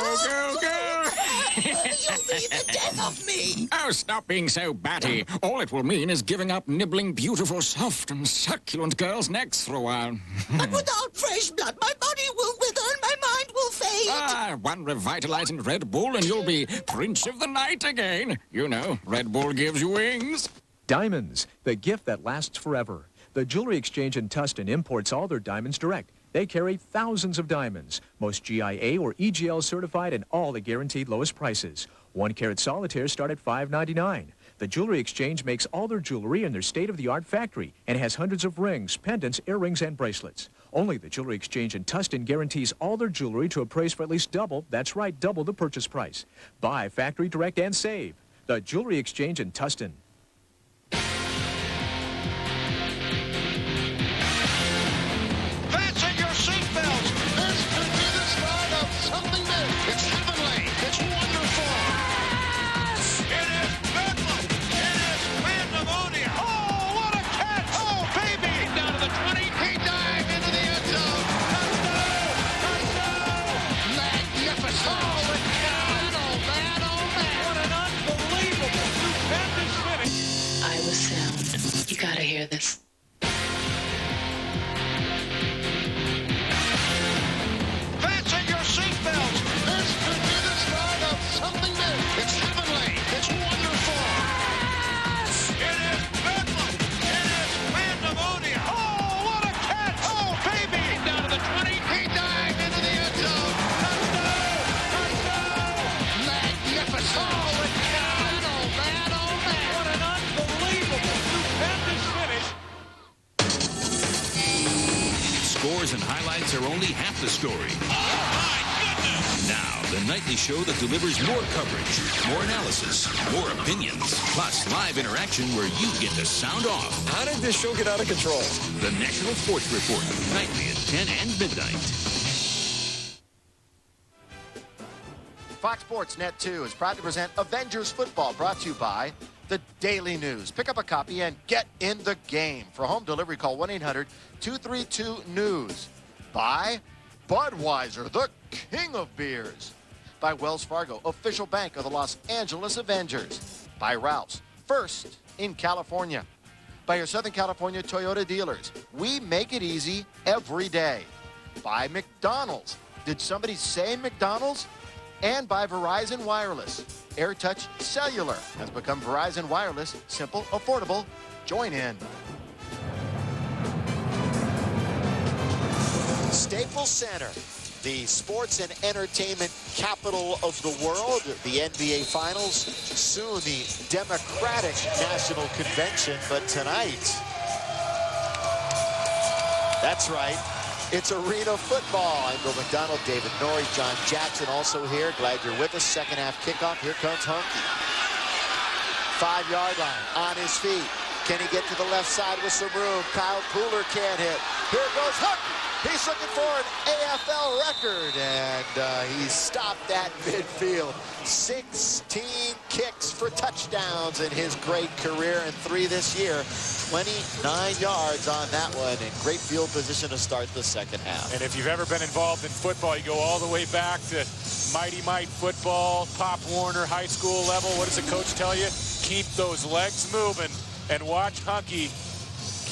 [SPEAKER 8] You'll be the death of me.
[SPEAKER 5] Oh, stop being so batty. All it will mean is giving up nibbling beautiful, soft, and succulent girls' necks for a while.
[SPEAKER 8] But without fresh blood, my body will wither and my mind will fade.
[SPEAKER 5] One revitalizing Red Bull and you'll be Prince of the Night again. You know, Red Bull gives you wings.
[SPEAKER 7] Diamonds, the gift that lasts forever. The Jewelry Exchange in Tustin imports all their diamonds direct. They carry thousands of diamonds, most GIA or EGL certified, and all the guaranteed lowest prices. 1-carat solitaires start at $5.99. The Jewelry Exchange makes all their jewelry in their state-of-the-art factory and has hundreds of rings, pendants, earrings, and bracelets. Only the Jewelry Exchange in Tustin guarantees all their jewelry to a price for at least double, that's right, double the purchase price. Buy factory direct and save. The Jewelry Exchange in Tustin.
[SPEAKER 9] Fasten your seatbelts. This could be the start of something new. It's heavenly. It's wonderful. It is bedlam. It is pandemonium. Oh, what a catch. Oh, baby. Down to the 20. He dived into the end zone. Touchdown. Touchdown. Magnificent. Oh, man. What an unbelievable, stupendous finish.
[SPEAKER 6] I was sound. You gotta hear this.
[SPEAKER 9] Fasten your seatbelts. This could be the start of something new. It's heavenly. It's wonderful. It is bedlam. It is pandemonium. Oh, what a catch. Oh, baby. Down to the 20. He dived into the end zone. Touchdown. Touchdown. Magnificent. Oh, man. What an unbelievable, stupendous finish.
[SPEAKER 22] Scores and highlights are only half the story. Now, the nightly show that delivers more coverage, more analysis, more opinions, plus live interaction where you get to sound off.
[SPEAKER 23] How did this show get out of control?
[SPEAKER 22] The National Sports Report, nightly at 10 and midnight.
[SPEAKER 1] Fox Sports Net 2 is proud to present Avengers Football, brought to you by the Daily News. Pick up a copy and get in the game. For home delivery, call 1-800-232-NEWS. By Budweiser, the king of beers. By Wells Fargo, official bank of the Los Angeles Avengers. By Ralph's, first in California. By your Southern California Toyota dealers. We make it easy every day. By McDonald's. Did somebody say McDonald's? And by Verizon Wireless. AirTouch Cellular has become Verizon Wireless. Simple, affordable. Join in. Staples Center, the sports and entertainment capital of the world. The NBA Finals, soon the Democratic National Convention. But tonight, that's right, it's arena football. I'm Bill McDonald, David Norrie, John Jackson also here. Glad you're with us. Second half kickoff. Here comes Hunky. 5-yard line, on his feet. Can he get to the left side with some room? Kyle Pooler can't hit. Here goes Hunky. He's looking for an AFL record, and he's stopped at midfield. 16 kicks for touchdowns in his great career, and 3 this year. 29 yards on that one, and great field position to start the second half.
[SPEAKER 27] And if you've ever been involved in football, you go all the way back to Mighty Might football, Pop Warner, high school level. What does the coach tell you? Keep those legs moving and watch Hunky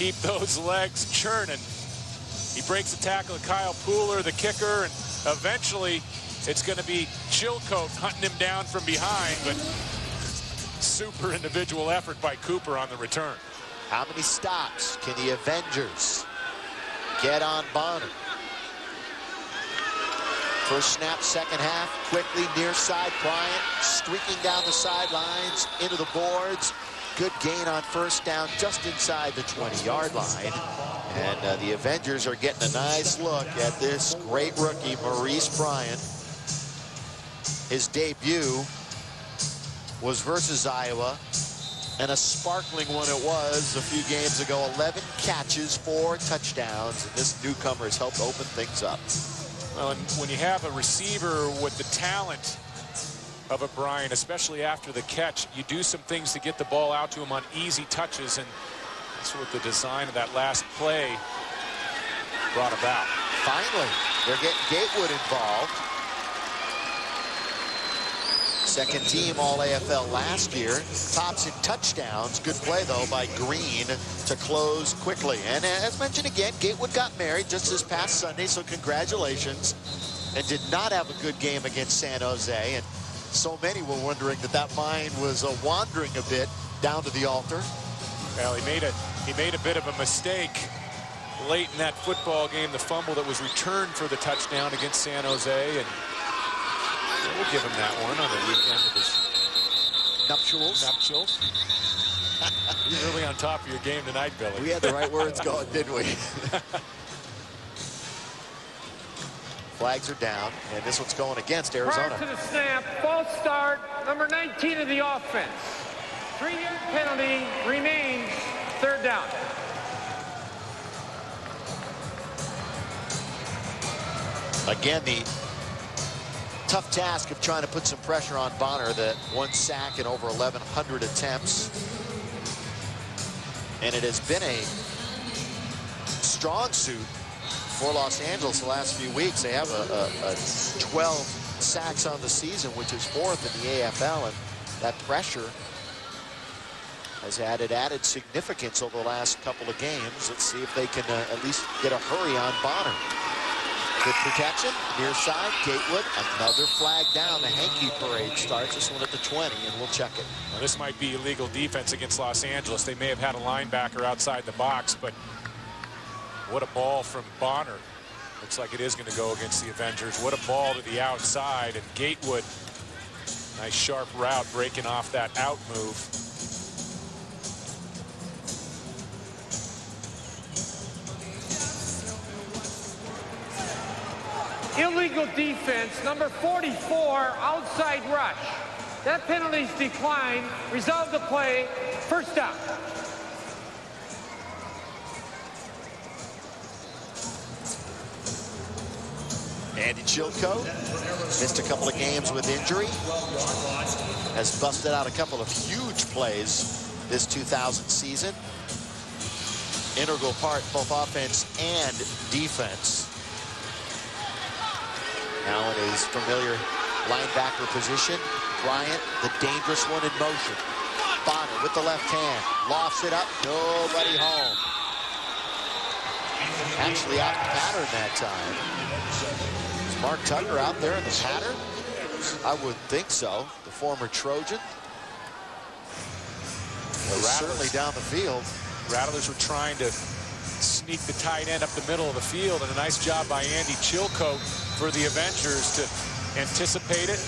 [SPEAKER 27] keep those legs churning. He breaks the tackle of Kyle Pooler, the kicker, and eventually it's going to be Chilcote hunting him down from behind, but super individual effort by Cooper on the return.
[SPEAKER 1] How many stops can the Avengers get on Bonner? First snap, second half, quickly near side, Bryant streaking down the sidelines, into the boards. Good gain on first down, just inside the 20-yard line. And the Avengers are getting a nice look at this great rookie, Maurice Bryant. His debut was versus Iowa, and a sparkling one it was a few games ago. 11 catches, 4 touchdowns, and this newcomer has helped open things up.
[SPEAKER 27] Well, and when you have a receiver with the talent of a Bryant, especially after the catch, you do some things to get the ball out to him on easy touches, and that's what the design of that last play brought about.
[SPEAKER 1] Finally, they're getting Gatewood involved. Second team All-AFL last year. Tops in touchdowns. Good play, though, by Green to close quickly. And as mentioned again, Gatewood got married just this past Sunday, so congratulations. And did not have a good game against San Jose. And so many were wondering that mind was wandering a bit down to the altar.
[SPEAKER 27] Well, he made a bit of a mistake late in that football game, the fumble that was returned for the touchdown against San Jose, and we'll give him that one on the weekend of his nuptials. You're really on top of your game tonight, Billy.
[SPEAKER 1] We had the right words going, didn't we? Flags are down, and this one's going against Arizona.
[SPEAKER 20] Prior to the snap, false start, number 19 of the offense. 3-yard penalty remains, third down.
[SPEAKER 1] Again, the tough task of trying to put some pressure on Bonner, that 1 sack in over 1,100 attempts. And it has been a strong suit for Los Angeles the last few weeks. They have a 12 sacks on the season, which is 4th in the AFL, and that pressure has added significance over the last couple of games. Let's see if they can at least get a hurry on Bonner. Good protection, near side, Gatewood, another flag down. The hanky parade starts, this one at the 20, and we'll check it.
[SPEAKER 27] Well, this might be illegal defense against Los Angeles. They may have had a linebacker outside the box, but what a ball from Bonner. Looks like it is going to go against the Avengers. What a ball to the outside, and Gatewood, nice sharp route breaking off that out move.
[SPEAKER 20] Illegal defense, number 44, outside rush. That penalty's declined. Resolve the play, first down.
[SPEAKER 1] Andy Chilcote missed a couple of games with injury. Has busted out a couple of huge plays this 2000 season. Integral part both offense and defense. Now in his familiar linebacker position, Bryant, the dangerous one in motion. Bonner with the left hand, lofts it up, nobody home. Actually out in pattern that time. Is Mark Tucker out there in the pattern? I wouldn't think so. The former Trojan. Certainly down the field.
[SPEAKER 27] Rattlers were trying to sneak the tight end up the middle of the field, and a nice job by Andy Chilcote for the Avengers to anticipate it,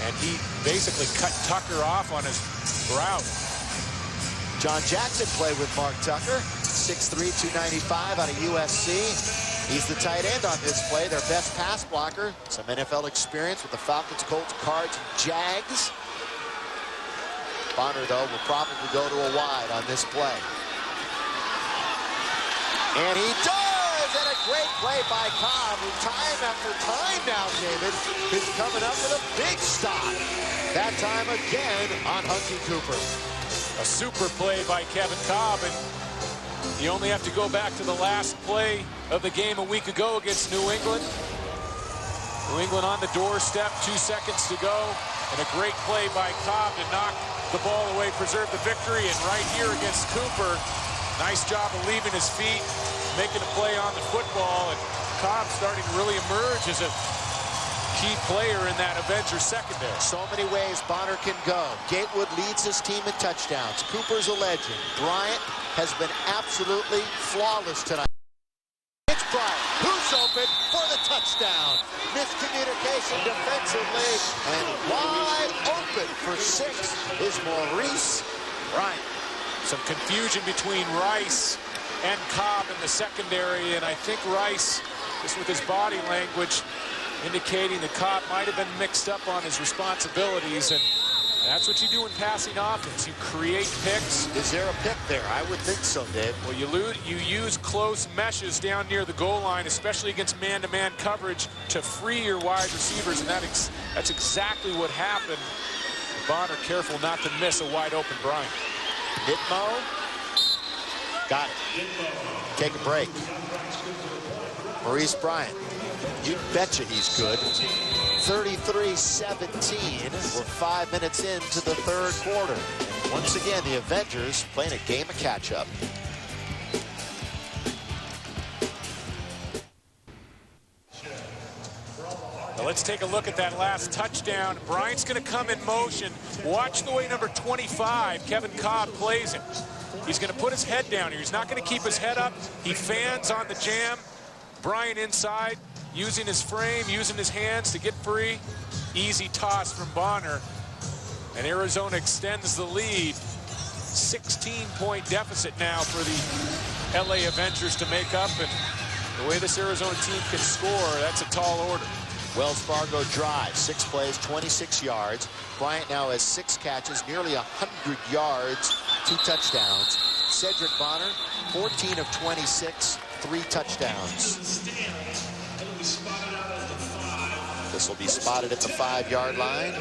[SPEAKER 27] and he basically cut Tucker off on his route.
[SPEAKER 1] John Jackson played with Mark Tucker, 6'3", 295 out of USC. He's the tight end on this play, their best pass blocker. Some NFL experience with the Falcons, Colts, Cards, and Jags. Bonner, though, will probably go to a wide on this play. And he does! And a great play by Cobb, who time after time now, David, is coming up with a big stop. That time again on Hunky Cooper.
[SPEAKER 27] A super play by Kevin Cobb, and you only have to go back to the last play of the game a week ago against New England. New England on the doorstep, 2 seconds to go, and a great play by Cobb to knock the ball away, preserve the victory, and right here against Cooper, Nice job of leaving his feet, making a play on the football, and Cobb starting to really emerge as a key player in that Avengers secondary.
[SPEAKER 1] So many ways Bonner can go. Gatewood leads his team in touchdowns. Cooper's a legend. Bryant has been absolutely flawless tonight. It's Bryant, who's open for the touchdown. Miscommunication defensively, and wide open for 6 is Maurice Bryant.
[SPEAKER 27] Some confusion between Rice and Cobb in the secondary, and I think Rice, just with his body language, indicating that Cobb might have been mixed up on his responsibilities, and that's what you do in passing offense. You create picks.
[SPEAKER 1] Is there a pick there? I would think so, Dave.
[SPEAKER 27] Well, you use close meshes down near the goal line, especially against man-to-man coverage, to free your wide receivers, and that's exactly what happened. Bonner careful not to miss a wide-open Bryant.
[SPEAKER 1] Nitmo. Got it. Take a break. Maurice Bryant. You betcha he's good. 33-17. We're 5 minutes into the third quarter. And once again, the Avengers playing a game of catch-up.
[SPEAKER 27] Now let's take a look at that last touchdown. Bryant's going to come in motion. Watch the way number 25, Kevin Cobb, plays him. He's going to put his head down here. He's not going to keep his head up. He fans on the jam. Bryant inside, using his frame, using his hands to get free. Easy toss from Bonner. And Arizona extends the lead. 16-point deficit now for the LA Avengers to make up. And the way this Arizona team can score, that's a tall order.
[SPEAKER 1] Wells Fargo drive, 6 plays, 26 yards. Bryant now has 6 catches, nearly 100 yards, 2 touchdowns. Cedric Bonner, 14 of 26, 3 touchdowns. This will be spotted at the 5-yard line.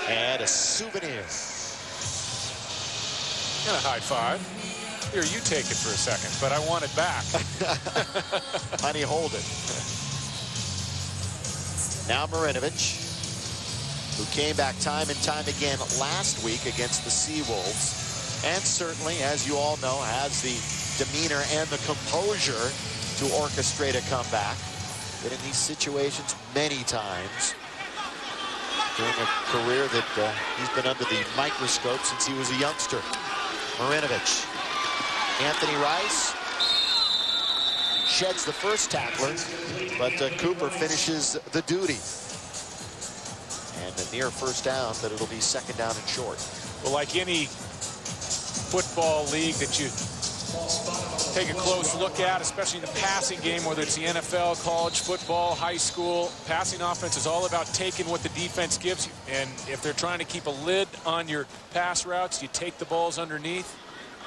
[SPEAKER 1] And a souvenir.
[SPEAKER 27] And a high five. Here, you take it for a second, but I want it back.
[SPEAKER 1] Honey, hold it. Now Marinovich, who came back time and time again last week against the Seawolves, and certainly, as you all know, has the demeanor and the composure to orchestrate a comeback. Been in these situations many times during a career that he's been under the microscope since he was a youngster. Marinovich, Anthony Rice sheds the first tackler, but Cooper finishes the duty. And a near first down, but it'll be 2nd down and short.
[SPEAKER 27] Well, like any football league that you take a close look at, especially in the passing game, whether it's the NFL, college football, high school, passing offense is all about taking what the defense gives you. And if they're trying to keep a lid on your pass routes, you take the balls underneath.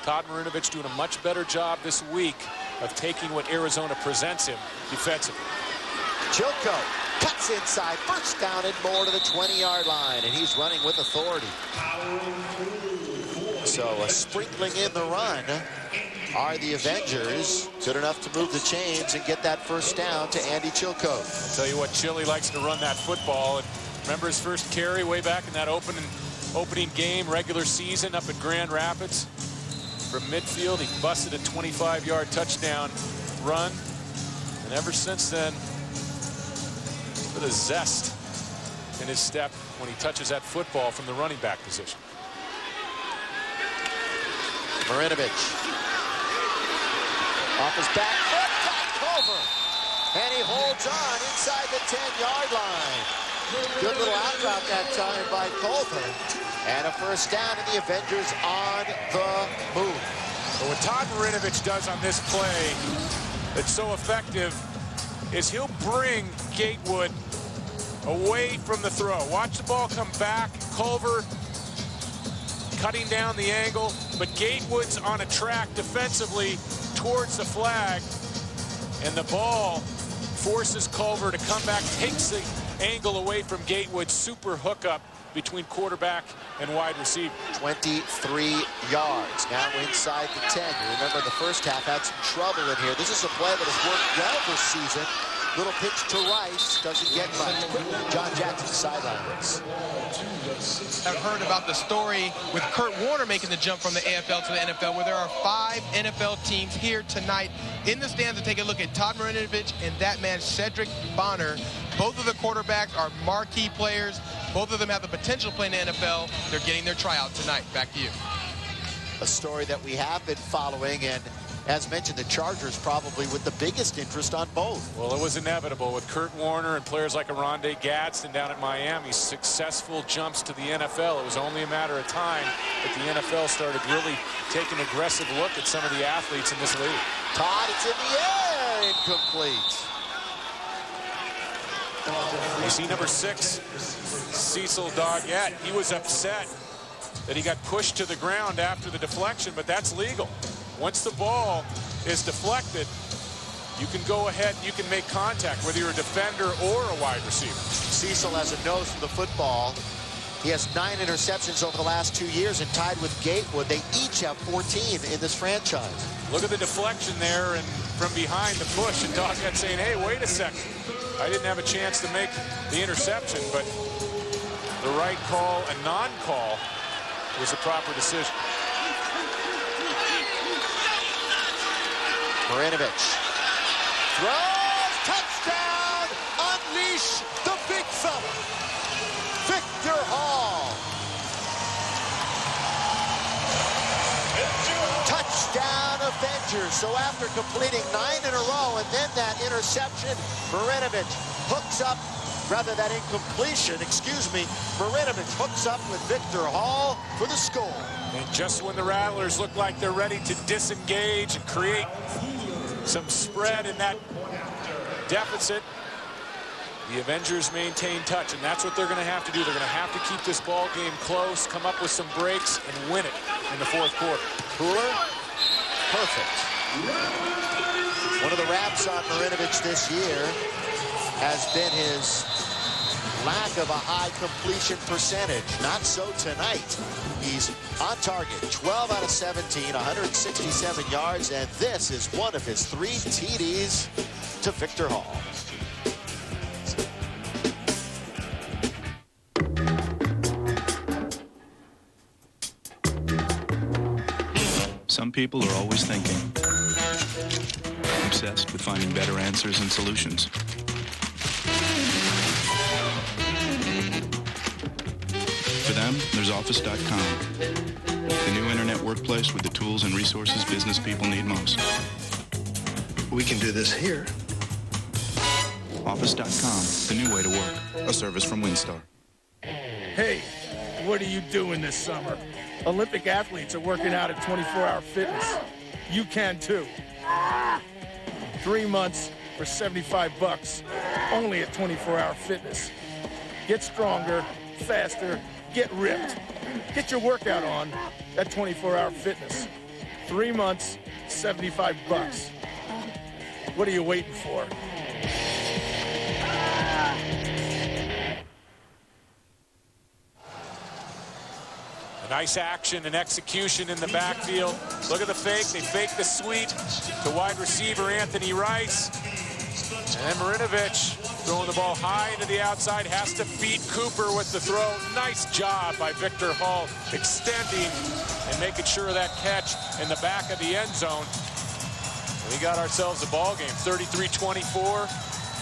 [SPEAKER 27] Todd Marinovich doing a much better job this week of taking what Arizona presents him defensively.
[SPEAKER 1] Chilko cuts inside, 1st down and more to the 20-yard line, and he's running with authority. So a sprinkling in the run are the Avengers. Good enough to move the chains and get that 1st down to Andy Chilko.
[SPEAKER 27] I'll tell you what, Chili likes to run that football. And remember his first carry way back in that opening game, regular season up at Grand Rapids? From midfield, he busted a 25-yard touchdown run. And ever since then, with a zest in his step when he touches that football from the running back position.
[SPEAKER 1] Marinovich. Off his back foot, back over. And he holds on inside the 10-yard line. Good little out route that time by Culver. And a 1st down, and the Avengers on the move.
[SPEAKER 27] But what Todd Marinovich does on this play that's so effective is he'll bring Gatewood away from the throw. Watch the ball come back. Culver cutting down the angle, but Gatewood's on a track defensively towards the flag, and the ball forces Culver to come back, takes the angle away from Gatewood. Super hookup between quarterback and wide receiver.
[SPEAKER 1] 23 yards. Now inside the 10. You remember in the first half had some trouble in here. This is a play that has worked well this season Little pitch to Rice, doesn't get much. John Jackson sidelines.
[SPEAKER 3] I've heard about the story with Kurt Warner making the jump from the AFL to the NFL, where there are 5 NFL teams here tonight in the stands to take a look at Todd Marinovich and that man, Cedric Bonner. Both of the quarterbacks are marquee players. Both of them have the potential to play in the NFL. They're getting their tryout tonight. Back to you.
[SPEAKER 1] A story that we have been following, and as mentioned, the Chargers probably with the biggest interest on both.
[SPEAKER 27] Well, it was inevitable with Kurt Warner and players like Arondé Gadsden down at Miami. Successful jumps to the NFL. It was only a matter of time that the NFL started really taking an aggressive look at some of the athletes in this league.
[SPEAKER 1] Todd, it's in the air, incomplete.
[SPEAKER 27] You see number 6, Cecil Doggett. He was upset that he got pushed to the ground after the deflection, but that's legal. Once the ball is deflected, you can go ahead and you can make contact, whether you're a defender or a wide receiver.
[SPEAKER 1] Cecil has a nose for the football. He has 9 interceptions over the last 2 years and tied with Gatewood. They each have 14 in this franchise.
[SPEAKER 27] Look at the deflection there and from behind the push, and Doggett saying, hey, wait a second. I didn't have a chance to make the interception, but the right call and non-call was the proper decision.
[SPEAKER 1] Marinovich throws, touchdown, unleash the big fella, Victor Hall. Touchdown Avengers. So after completing 9 in a row and then that interception, Marinovich hooks up, rather that incompletion, Marinovich hooks up with Victor Hall for the score.
[SPEAKER 27] And just when the Rattlers look like they're ready to disengage and create some spread in that deficit, the Avengers maintain touch, and that's what they're going to have to do. They're going to have to keep this ball game close, come up with some breaks, and win it in the 4th quarter.
[SPEAKER 1] Cooler, perfect. One of the raps on Marinovich this year has been his lack of a high completion percentage. Not so tonight. He's on target, 12 out of 17, 167 yards, and this is one of his 3 TDs to Victor Hall.
[SPEAKER 10] Some people are always thinking, obsessed with finding better answers and solutions. For them, there's Office.com, the new internet workplace with the tools and resources business people need most.
[SPEAKER 23] We can do this here.
[SPEAKER 10] Office.com, the new way to work. A service from WinStar.
[SPEAKER 12] Hey, what are you doing this summer? Olympic athletes are working out at 24-hour fitness. You can too. 3 months for $75, only at 24-hour fitness. Get stronger, faster, get ripped. Get your workout on at 24-hour fitness. 3 months, $75. What are you waiting for?
[SPEAKER 27] A nice action and execution in the backfield. Look at the fake. They fake the sweep to wide receiver Anthony Rice. And Marinovich throwing the ball high into the outside, has to beat Cooper with the throw. Nice job by Victor Hall, extending and making sure of that catch in the back of the end zone. We got ourselves a ball game, 33-24.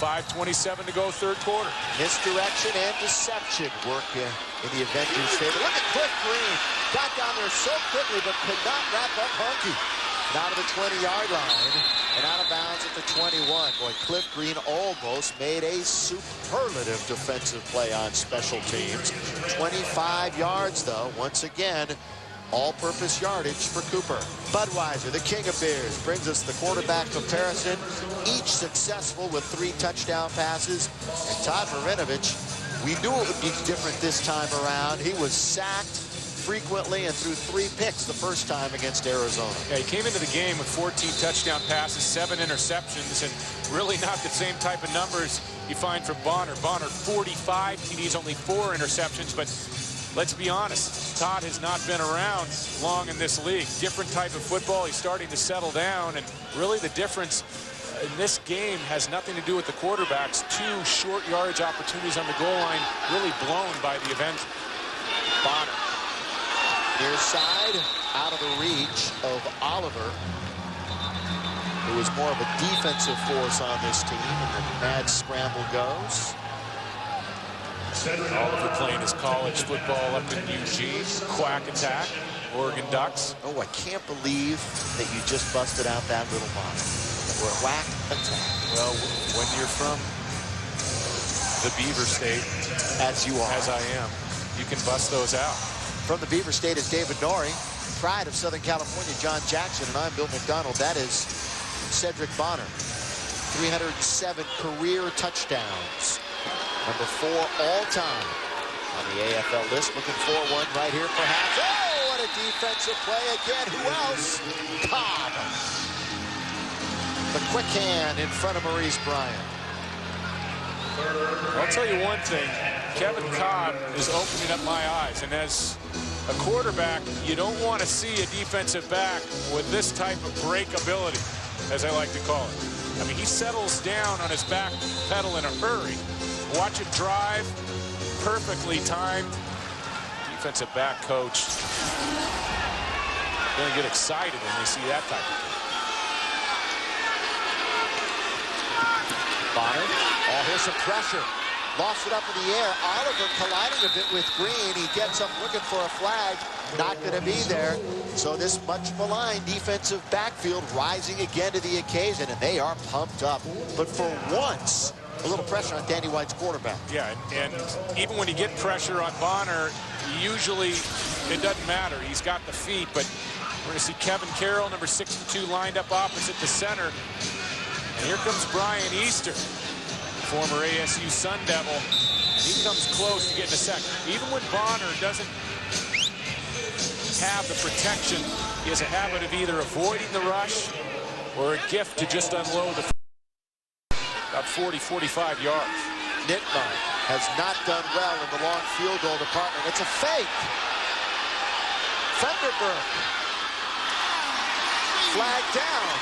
[SPEAKER 27] 5:27 to go, 3rd quarter.
[SPEAKER 1] Misdirection and deception work in the Avengers' favor. Look at Cliff Green. Got down there so quickly, but could not wrap up Hunky. And out of the 20-yard line and out of bounds at the 21. Boy, Cliff Green almost made a superlative defensive play on special teams. 25 yards, though, once again. All-purpose yardage for Cooper. Budweiser, the king of beers, brings us the quarterback comparison. Each successful with 3 touchdown passes. And Todd Marinovich, we knew it would be different this time around. He was sacked frequently and threw 3 picks the first time against Arizona.
[SPEAKER 27] Yeah, he came into the game with 14 touchdown passes, 7 interceptions, and really not the same type of numbers you find from Bonner. Bonner, 45 TDs, only 4 interceptions, but let's be honest, Todd has not been around long in this league. Different type of football. He's starting to settle down, and really the difference in this game has nothing to do with the quarterbacks. 2 short yardage opportunities on the goal line really blown by the Avengers.
[SPEAKER 1] Bonner. Near side, out of the reach of Oliver, who is more of a defensive force on this team, and the mad scramble goes.
[SPEAKER 27] Oliver playing his college football up in Eugene. Quack attack, Oregon Ducks.
[SPEAKER 1] Oh, I can't believe that you just busted out that little motto. Quack attack.
[SPEAKER 27] Well, when you're from the Beaver State,
[SPEAKER 1] as you are,
[SPEAKER 27] as I am, you can bust those out.
[SPEAKER 1] From the Beaver State is David Norrie, pride of Southern California, John Jackson, and I'm Bill McDonald. That is Cedric Bonner. 307 career touchdowns. Number 4 all time on the AFL list. Looking for one right here, perhaps. Oh, what a defensive play again. Who else? Cobb. The quick hand in front of Maurice Bryant.
[SPEAKER 27] I'll tell you one thing. Kevin Cobb is opening up my eyes. And as a quarterback, you don't want to see a defensive back with this type of break ability, as I like to call it. I mean, he settles down on his back pedal in a hurry. Watch it drive, perfectly timed. Defensive back coach going to get excited when they see that type of thing.
[SPEAKER 1] Bonner, oh, here's some pressure. Lost it up in the air. Oliver colliding a bit with Green. He gets up looking for a flag. Not going to be there. So this much maligned defensive backfield rising again to the occasion, and they are pumped up. But for once, a little pressure on Danny White's quarterback.
[SPEAKER 27] Yeah, and even when you get pressure on Bonner, usually it doesn't matter. He's got the feet, but we're going to see Kevin Carroll, number 62, lined up opposite the center. And here comes Brian Easter, former ASU Sun Devil. And he comes close to getting a sack. Even when Bonner doesn't have the protection, he has a habit of either avoiding the rush or a gift to just unload the about 40, 45 yards.
[SPEAKER 1] Nitman has not done well in the long field goal department. It's a fake. Thunderbird. Flag down.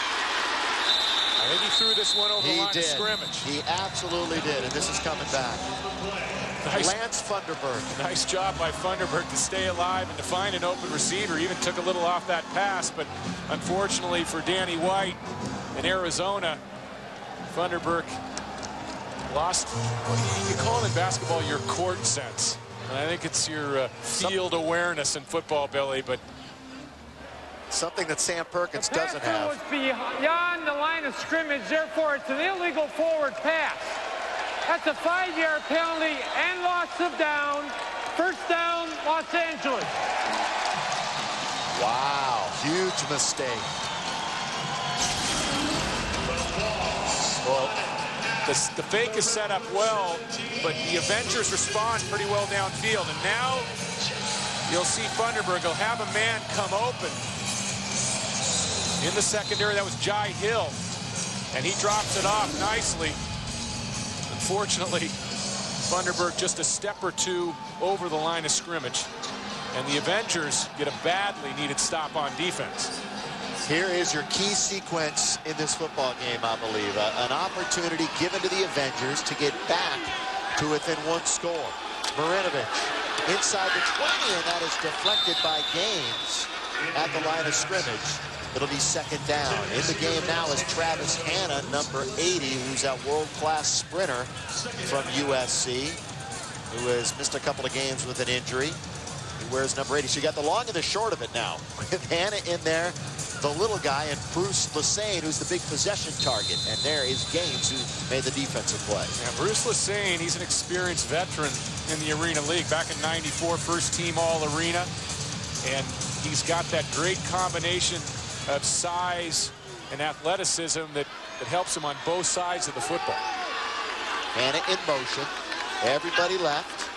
[SPEAKER 27] I think he threw this one over the line of scrimmage.
[SPEAKER 1] He absolutely did, and this is coming back.
[SPEAKER 27] Nice.
[SPEAKER 1] Lance Thunderbird.
[SPEAKER 27] Nice job by Thunderbird to stay alive and to find an open receiver. Even took a little off that pass, but unfortunately for Danny White in Arizona, Thunderbird lost, you call it in basketball your court sense. And I think it's your field awareness in football, Billy, but
[SPEAKER 1] something that Sam Perkins doesn't
[SPEAKER 20] have. Was beyond the line of scrimmage, therefore it's an illegal forward pass. That's a 5-yard penalty and loss of down. First down, Los Angeles.
[SPEAKER 1] Wow, huge mistake.
[SPEAKER 27] Well, the fake is set up well, but the Avengers respond pretty well downfield. And now you'll see Thunderbird. He'll have a man come open. In the secondary, that was Jai Hill. And he drops it off nicely. Unfortunately, Thunderbird just a step or two over the line of scrimmage. And the Avengers get a badly needed stop on defense.
[SPEAKER 1] Here is your key sequence in this football game, I believe. An opportunity given to the Avengers to get back to within one score. Marinovich inside the 20, and that is deflected by Gaines at the line of scrimmage. It'll be second down. In the game now is Travis Hanna, number 80, who's that world-class sprinter from USC, who has missed a couple of games with an injury. He wears number 80. So you got the long and the short of it now. With Hanna in there, the little guy, and Bruce Lesane, who's the big possession target. And there is Gaines, who made the defensive play.
[SPEAKER 27] Yeah, Bruce Lesane, he's an experienced veteran in the Arena League. Back in '94, first team All-Arena. And he's got that great combination of size and athleticism that helps him on both sides of the football.
[SPEAKER 1] Hanna in motion. Everybody left.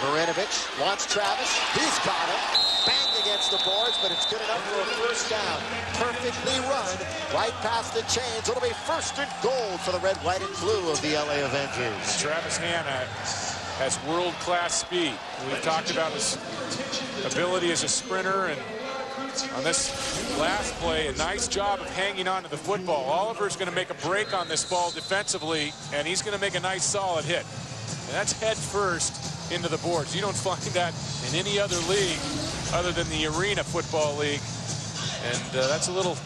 [SPEAKER 1] Marinovich wants Travis. He's got him. Banged against the boards, but it's good enough for a first down. Perfectly run right past the chains. It'll be first and goal for the red, white, and blue of the LA Avengers.
[SPEAKER 27] Travis Hanna has world-class speed. We've talked about his ability as a sprinter and on this last play, a nice job of hanging on to the football. Oliver's going to make a break on this ball defensively, and he's going to make a nice solid hit. And that's head first into the boards. You don't find that in any other league other than the Arena Football League. And that's a little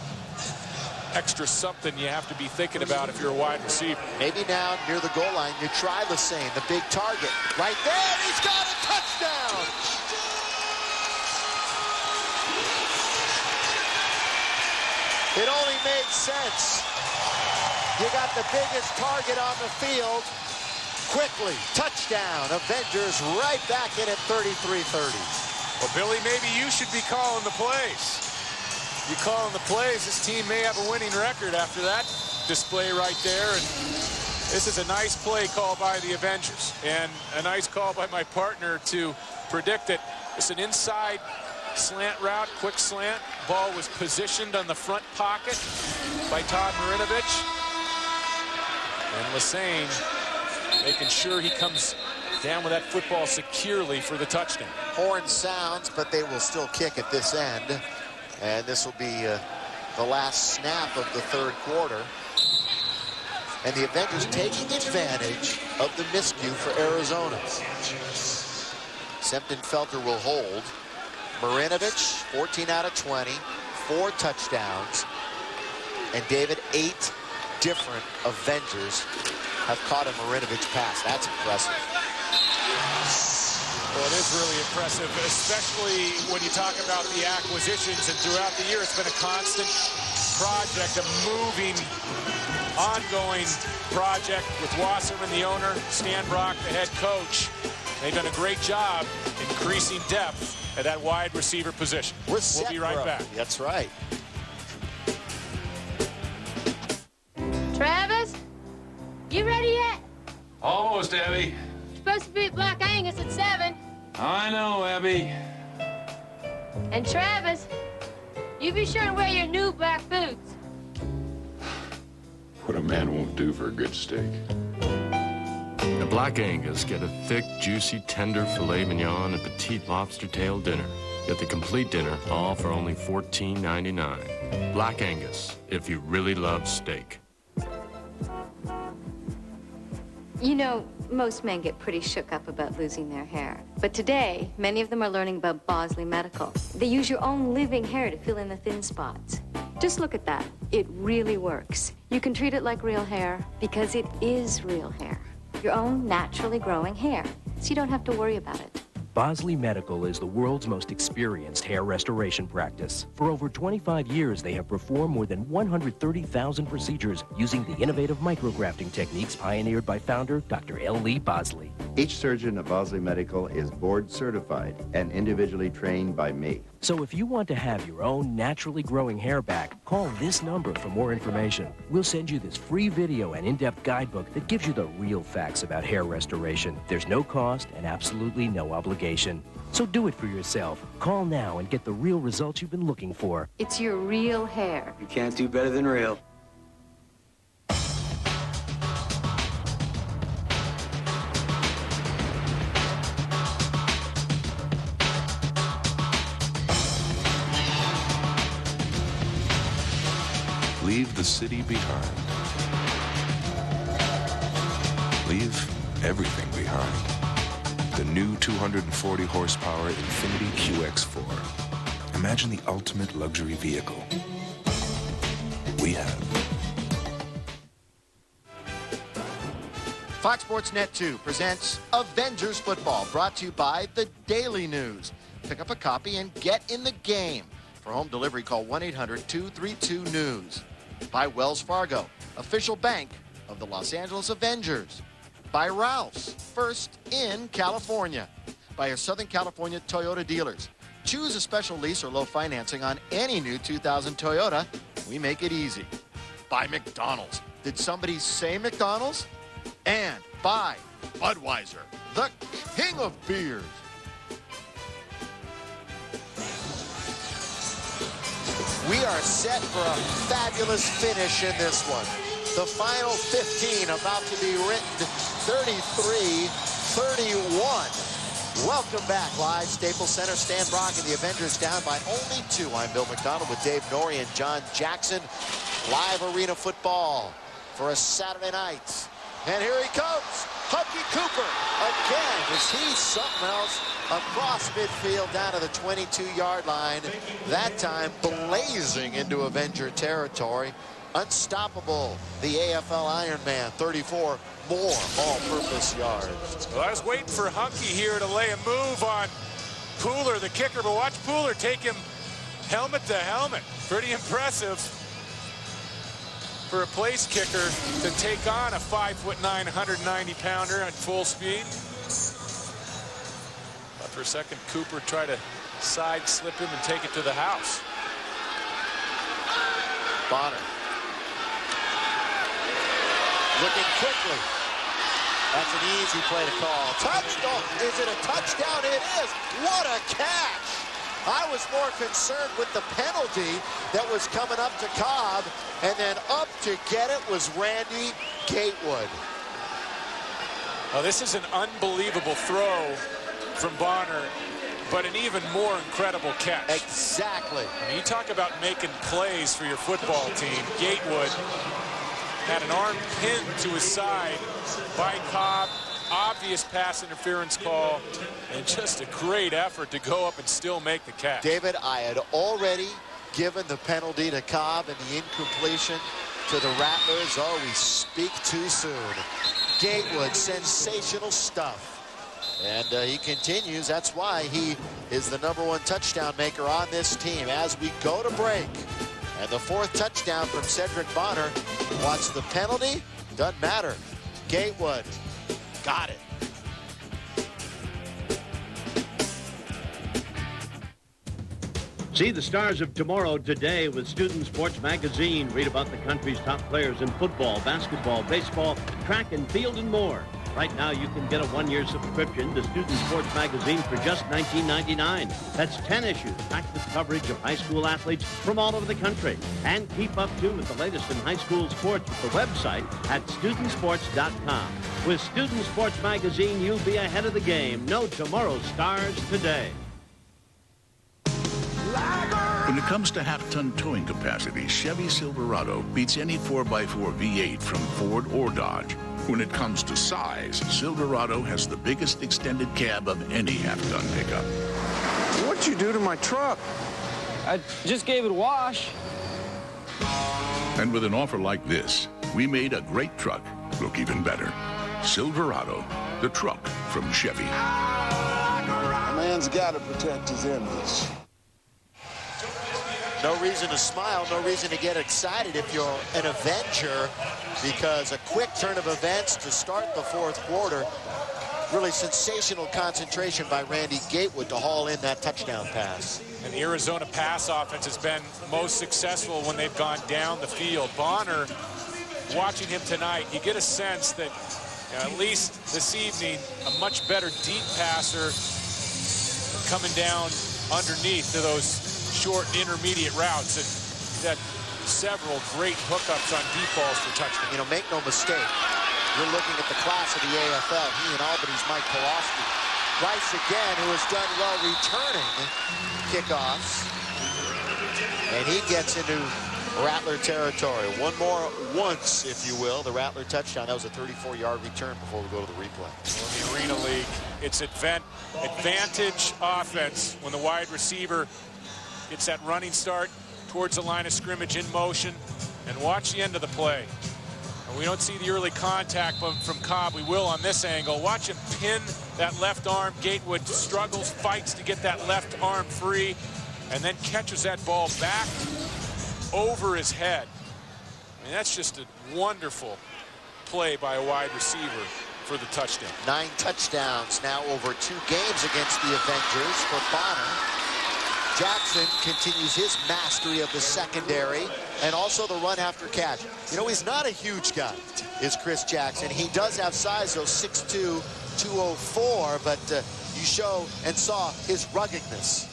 [SPEAKER 27] extra something you have to be thinking about if you're a wide receiver.
[SPEAKER 1] Maybe now near the goal line, you try Lassane, the big target. Right there, he's got a touchdown! It only made sense. You got the biggest target on the field. Quickly, touchdown. Avengers right back in at 33-30.
[SPEAKER 27] Well, Billy, maybe you should be calling the plays. You calling the plays, this team may have a winning record after that display right there. And this is a nice play call by the Avengers. And a nice call by my partner to predict it. It's an inside slant route, quick slant. Ball was positioned on the front pocket by Todd Marinovich. And Lassane making sure he comes down with that football securely for the touchdown.
[SPEAKER 1] Horn sounds, but they will still kick at this end. And this will be the last snap of the third quarter. And the Avengers taking advantage of the miscue for Arizona. Sempton-Felter will hold. Marinovich, 14 out of 20, 4 touchdowns. And David, 8 different Avengers have caught a Marinovich pass. That's impressive.
[SPEAKER 27] Well, it is really impressive, especially when you talk about the acquisitions. And throughout the year, it's been a constant project, a moving, ongoing project with Wasserman, the owner, Stan Brock, the head coach. They've done a great job increasing depth at that wide receiver position.
[SPEAKER 1] We'll
[SPEAKER 27] be right back.
[SPEAKER 1] That's right.
[SPEAKER 2] Travis, you ready yet?
[SPEAKER 13] Almost, Abby.
[SPEAKER 2] You're supposed to be at Black Angus at 7.
[SPEAKER 13] I know, Abby.
[SPEAKER 2] And Travis, you be sure to wear your new black boots.
[SPEAKER 14] What a man won't do for a good steak.
[SPEAKER 15] At Black Angus, get a thick, juicy, tender filet mignon and petite lobster tail dinner. Get the complete dinner, all for only $14.99. Black Angus, if you really love steak.
[SPEAKER 16] You know, most men get pretty shook up about losing their hair. But today, many of them are learning about Bosley Medical. They use your own living hair to fill in the thin spots. Just look at that. It really works. You can treat it like real hair because it is real hair. Your own naturally growing hair, so you don't have to worry about it.
[SPEAKER 24] Bosley Medical is the world's most experienced hair restoration practice. For over 25 years, they have performed more than 130,000 procedures using the innovative micrografting techniques pioneered by founder Dr. L. Lee Bosley.
[SPEAKER 25] Each surgeon at Bosley Medical is board certified and individually trained by me.
[SPEAKER 24] So if you want to have your own naturally growing hair back, call this number for more information. We'll send you this free video and in-depth guidebook that gives you the real facts about hair restoration. There's no cost and absolutely no obligation. So do it for yourself. Call now and get the real results you've been looking for.
[SPEAKER 16] It's your real hair.
[SPEAKER 26] You can't do better than real.
[SPEAKER 28] Leave the city behind. Leave everything behind. The new 240 horsepower Infiniti QX4. Imagine the ultimate luxury vehicle. We have.
[SPEAKER 1] Fox Sports Net 2 presents Avengers Football, brought to you by The Daily News. Pick up a copy and get in the game. For home delivery, call 1-800-232-NEWS. By Wells Fargo, official bank of the Los Angeles Avengers. By Ralph's, first in California. By your Southern California Toyota dealers. Choose a special lease or low financing on any new 2000 Toyota. We make it easy. By McDonald's. Did somebody say McDonald's? And by Budweiser, the king of beers. We are set for a fabulous finish in this one. The final 15 about to be written 33-31. Welcome back. Live Staples Center. Stan Brock and the Avengers down by only 2. I'm Bill McDonald with Dave Norrie and John Jackson. Live arena football for a Saturday night. And here he comes. Hunky Cooper again. Is he something else? Across midfield down to the 22-yard line. That time blazing into Avenger territory. Unstoppable. The AFL Ironman. 34 more all-purpose yards.
[SPEAKER 27] Well, I was waiting for Hunky here to lay a move on Pooler, the kicker, but watch Pooler take him helmet to helmet. Pretty impressive for a place kicker to take on a 5'9", 190-pounder at full speed. But for a second, Cooper tried to side slip him and take it to the house.
[SPEAKER 1] Bonner. Looking quickly. That's an easy play to call. Touchdown. Is it a touchdown? It is. What a catch. I was more concerned with the penalty that was coming up to Cobb, and then up to get it was Randy Gatewood.
[SPEAKER 27] Well, this is an unbelievable throw from Bonner, but an even more incredible catch.
[SPEAKER 1] Exactly.
[SPEAKER 27] I mean, you talk about making plays for your football team. Gatewood had an arm pinned to his side by Cobb. Obvious pass interference call, and just a great effort to go up and still make the catch.
[SPEAKER 1] David, I had already given the penalty to Cobb and the incompletion to the Rattlers. Oh, we speak too soon. Gatewood, sensational stuff. And he continues. That's why he is the #1 touchdown maker on this team. As we go to break, and the 4th touchdown from Cedric Bonner. Watch the penalty. Doesn't matter. Gatewood got it.
[SPEAKER 4] See the stars of tomorrow today with Student Sports Magazine. Read about the country's top players in football, basketball, baseball, track and field, and more. Right now, you can get a 1-year subscription to Student Sports Magazine for just $19.99. That's 10 issues, packed with coverage of high school athletes from all over the country. And keep up, too, with the latest in high school sports with the website at studentsports.com. With Student Sports Magazine, you'll be ahead of the game. Know tomorrow's stars today.
[SPEAKER 8] When it comes to half-ton towing capacity, Chevy Silverado beats any 4x4 V8 from Ford or Dodge. When it comes to size, Silverado has the biggest extended cab of any half-ton pickup.
[SPEAKER 11] What'd you do to my truck? I just gave it a wash.
[SPEAKER 8] And with an offer like this, we made a great truck look even better. Silverado, the truck from Chevy.
[SPEAKER 11] A man's got to protect his image.
[SPEAKER 1] No reason to smile, no reason to get excited if you're an Avenger, because a quick turn of events to start the 4th quarter. Really sensational concentration by Randy Gatewood to haul in that touchdown pass.
[SPEAKER 27] And the Arizona pass offense has been most successful when they've gone down the field. Bonner, watching him tonight, you get a sense that at least this evening, a much better deep passer coming down underneath to those short intermediate routes, and he's had several great hookups on deep balls for touchdowns.
[SPEAKER 1] You know, make no mistake, you're looking at the class of the AFL. He and Albany's Mike Pawlowski. Rice again, who has done well returning kickoffs, and he gets into Rattler territory. One more once, if you will, the Rattler touchdown. That was a 34-yard return before we go to the replay.
[SPEAKER 27] Well, in the Arena League, it's advantage offense when the wide receiver gets that running start towards the line of scrimmage in motion, and watch the end of the play. And we don't see the early contact from Cobb. We will on this angle. Watch him pin that left arm. Gatewood struggles, fights to get that left arm free, and then catches that ball back over his head. I mean, that's just a wonderful play by a wide receiver for the touchdown.
[SPEAKER 1] 9 touchdowns now over 2 games against the Avengers for Bonner. Jackson continues his mastery of the secondary and also the run after catch. You know, he's not a huge guy, is Chris Jackson. He does have size, though, 6'2", 204, but you show and saw his ruggedness.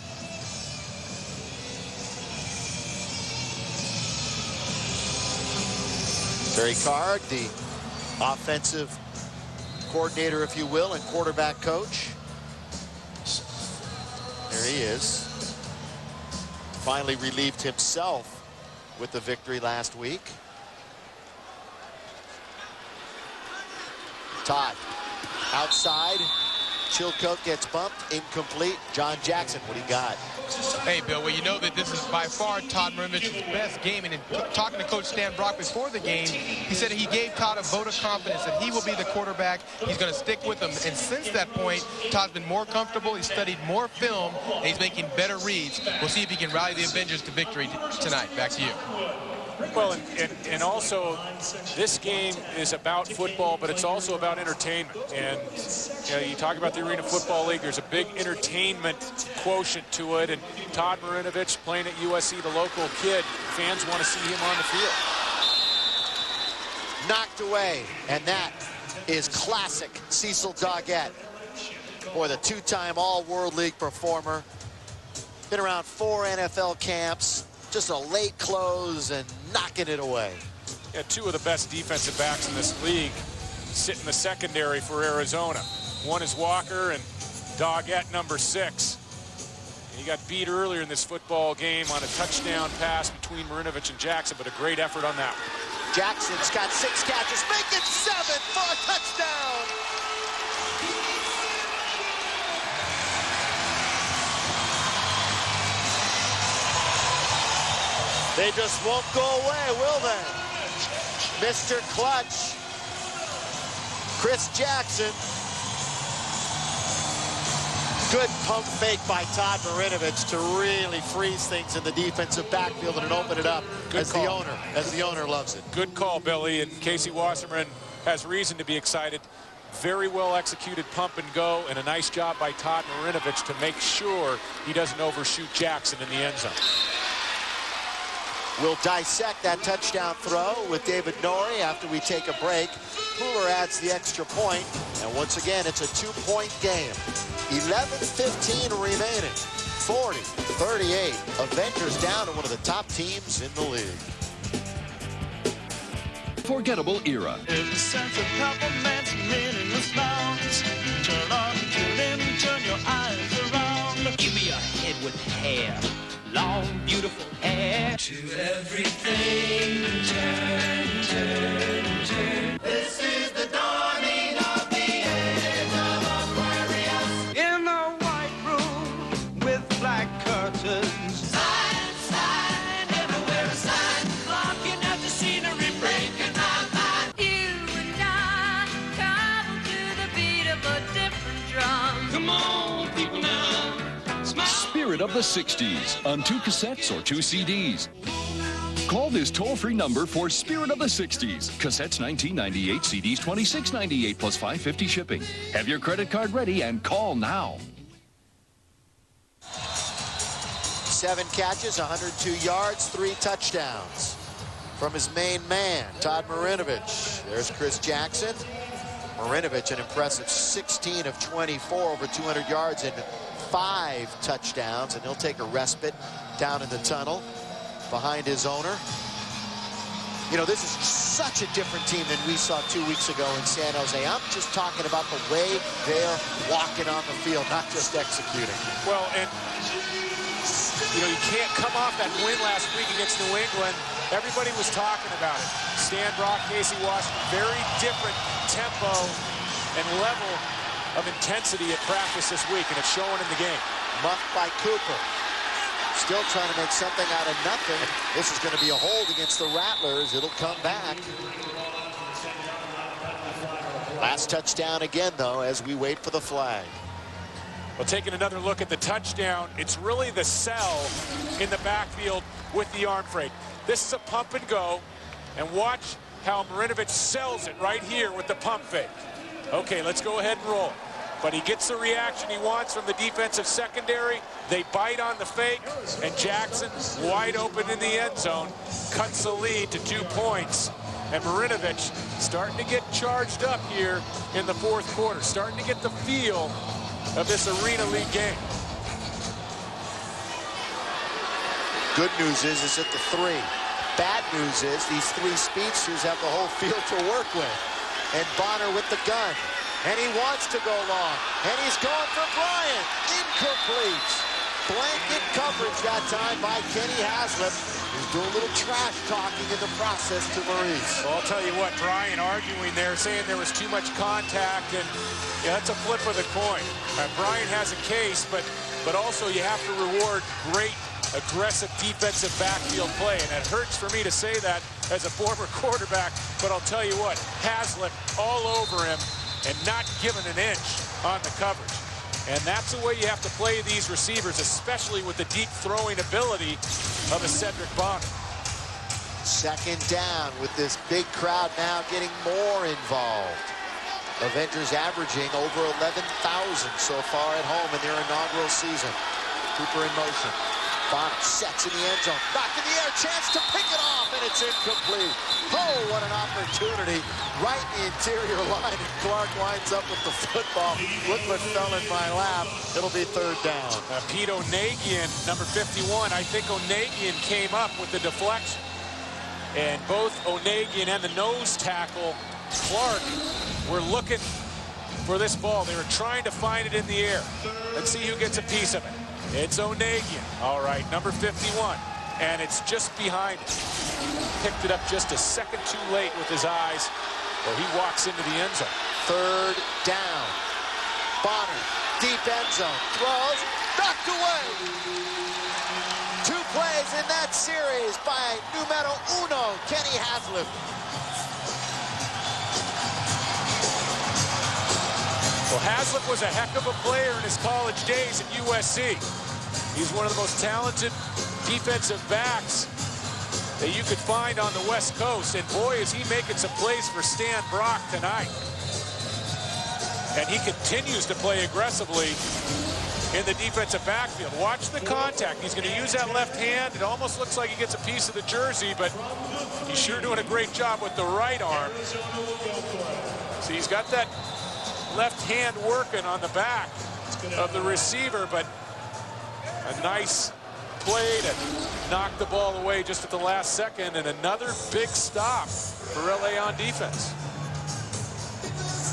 [SPEAKER 1] Barry Card, the offensive coordinator, if you will, and quarterback coach. There he is. Finally relieved himself with the victory last week. Todd outside. Chilcote gets bumped, incomplete. John Jackson, what do you got?
[SPEAKER 3] Hey, Bill, well, you know that this is by far Todd Marinovich's best game. And in talking to Coach Stan Brock before the game, he said he gave Todd a vote of confidence that he will be the quarterback. He's going to stick with him. And since that point, Todd's been more comfortable. He's studied more film, and he's making better reads. We'll see if he can rally the Avengers to victory tonight. Back to you.
[SPEAKER 27] Well, and also, this game is about football, but it's also about entertainment. And you know, you talk about the Arena Football League, there's a big entertainment quotient to it. And Todd Marinovich playing at USC, the local kid, fans want to see him on the field.
[SPEAKER 1] Knocked away, and that is classic Cecil Doggett. Boy, the two-time All-World League performer. Been around 4 NFL camps. Just a late close and knocking it away.
[SPEAKER 27] Yeah, 2 of the best defensive backs in this league sit in the secondary for Arizona. One is Walker and Doggett, number 6. And he got beat earlier in this football game on a touchdown pass between Marinovich and Jackson, but a great effort on that one.
[SPEAKER 1] Jackson's got 6 catches, make it 7 for a touchdown. They just won't go away, will they? Mr. Clutch, Chris Jackson. Good pump fake by Todd Marinovich to really freeze things in the defensive backfield and open it up as the owner loves it.
[SPEAKER 27] Good call, Billy, and Casey Wasserman has reason to be excited. Very well executed pump and go, and a nice job by Todd Marinovich to make sure he doesn't overshoot Jackson in the end zone.
[SPEAKER 1] We'll dissect that touchdown throw with David Norrie after we take a break. Pooler adds the extra point, and once again, it's a 2-point game. 11:15 remaining. 40-38. Avengers down to one of the top teams in the league.
[SPEAKER 5] Forgettable era.
[SPEAKER 9] There's a sense of compliments, meaningless nouns. Turn on, tune in, turn your eyes around.
[SPEAKER 6] Give me a head with hair. Long, beautiful hair. To everything, turn, turn, turn. This is the dawning of the age of Aquarius.
[SPEAKER 9] In a white room with black curtains.
[SPEAKER 6] Sign, sign, everywhere a sign. Blocking out the scenery, breaking my mind. You and I travel to the beat of a different drum.
[SPEAKER 5] Come on, people now. Spirit of the 60s on 2 cassettes or 2 CDs. Call this toll-free number for Spirit of the 60s. Cassettes $19.98, CDs $26.98 plus $5.50 shipping. Have your credit card ready and call now.
[SPEAKER 1] 7 catches, 102 yards, 3 touchdowns from his main man, Todd Marinovich. There's Chris Jackson. Marinovich, an impressive 16 of 24, over 200 yards and 5 touchdowns, and he'll take a respite down in the tunnel behind his owner. You know, this is such a different team than we saw 2 weeks ago in San Jose. I'm just talking about the way they're walking on the field, not just executing.
[SPEAKER 27] Well, and you know, you can't come off that win last week against New England. Everybody was talking about it. Stan Brock, Casey Washington, very different tempo and level of intensity at practice this week, and it's showing in the game.
[SPEAKER 1] Muffed by Cooper. Still trying to make something out of nothing. This is going to be a hold against the Rattlers. It'll come back. Last touchdown again, though, as we wait for the flag.
[SPEAKER 27] Well, taking another look at the touchdown, it's really the sell in the backfield with the arm freight. This is a pump and go, and watch how Marinovich sells it right here with the pump fake. Okay, let's go ahead and roll. But he gets the reaction he wants from the defensive secondary. They bite on the fake, and Jackson, wide open in the end zone, cuts the lead to 2 points. And Marinovich starting to get charged up here in the 4th quarter, starting to get the feel of this Arena League game.
[SPEAKER 1] Good news is it's at the 3. Bad news is these 3 speedsters have the whole field to work with. And Bonner with the gun. And he wants to go long. And he's going for Bryant. Incomplete. blanket coverage that time by Kenny Haslett. He's doing a little trash talking in the process to Maurice.
[SPEAKER 27] Well, I'll tell you what, Brian arguing there, saying there was too much contact, and yeah, that's a flip of the coin. Brian has a case, but also you have to reward great aggressive defensive backfield play, and it hurts for me to say that as a former quarterback, but I'll tell you what, Haslett all over him and not giving an inch on the coverage. And that's the way you have to play these receivers, especially with the deep throwing ability of a Cedric Bonner.
[SPEAKER 1] Second down with this big crowd now getting more involved. Avengers averaging over 11,000 so far at home in their inaugural season. Cooper in motion. Bonner sets in the end zone. Knocked in the air, chance to pick it off, and it's incomplete. Oh, what an opportunity. Right in the interior line, and Clark winds up with the football. Look what fell in my lap. It'll be third down.
[SPEAKER 27] Pete Onagian, number 51. I think Onagian came up with the deflection. And both Onagian and the nose tackle, Clark, were looking for this ball. They were trying to find it in the air. Let's see who gets a piece of it. It's Onagian. All right, number 51. And it's just behind it. Picked it up just a second too late with his eyes, where he walks into the end zone.
[SPEAKER 1] Third down. Bonner, deep end zone. Throws, knocked away. 2 plays in that series by numero uno, Kenny Haslett.
[SPEAKER 27] Well, Haslett was a heck of a player in his college days at USC. He's one of the most talented defensive backs that you could find on the West Coast. And boy, is he making some plays for Stan Brock tonight. And he continues to play aggressively in the defensive backfield. Watch the contact. He's going to use that left hand. It almost looks like he gets a piece of the jersey, but he's sure doing a great job with the right arm. See, he's got that left hand working on the back of the receiver, but a nice play to knock the ball away just at the last second, and another big stop for LA on defense.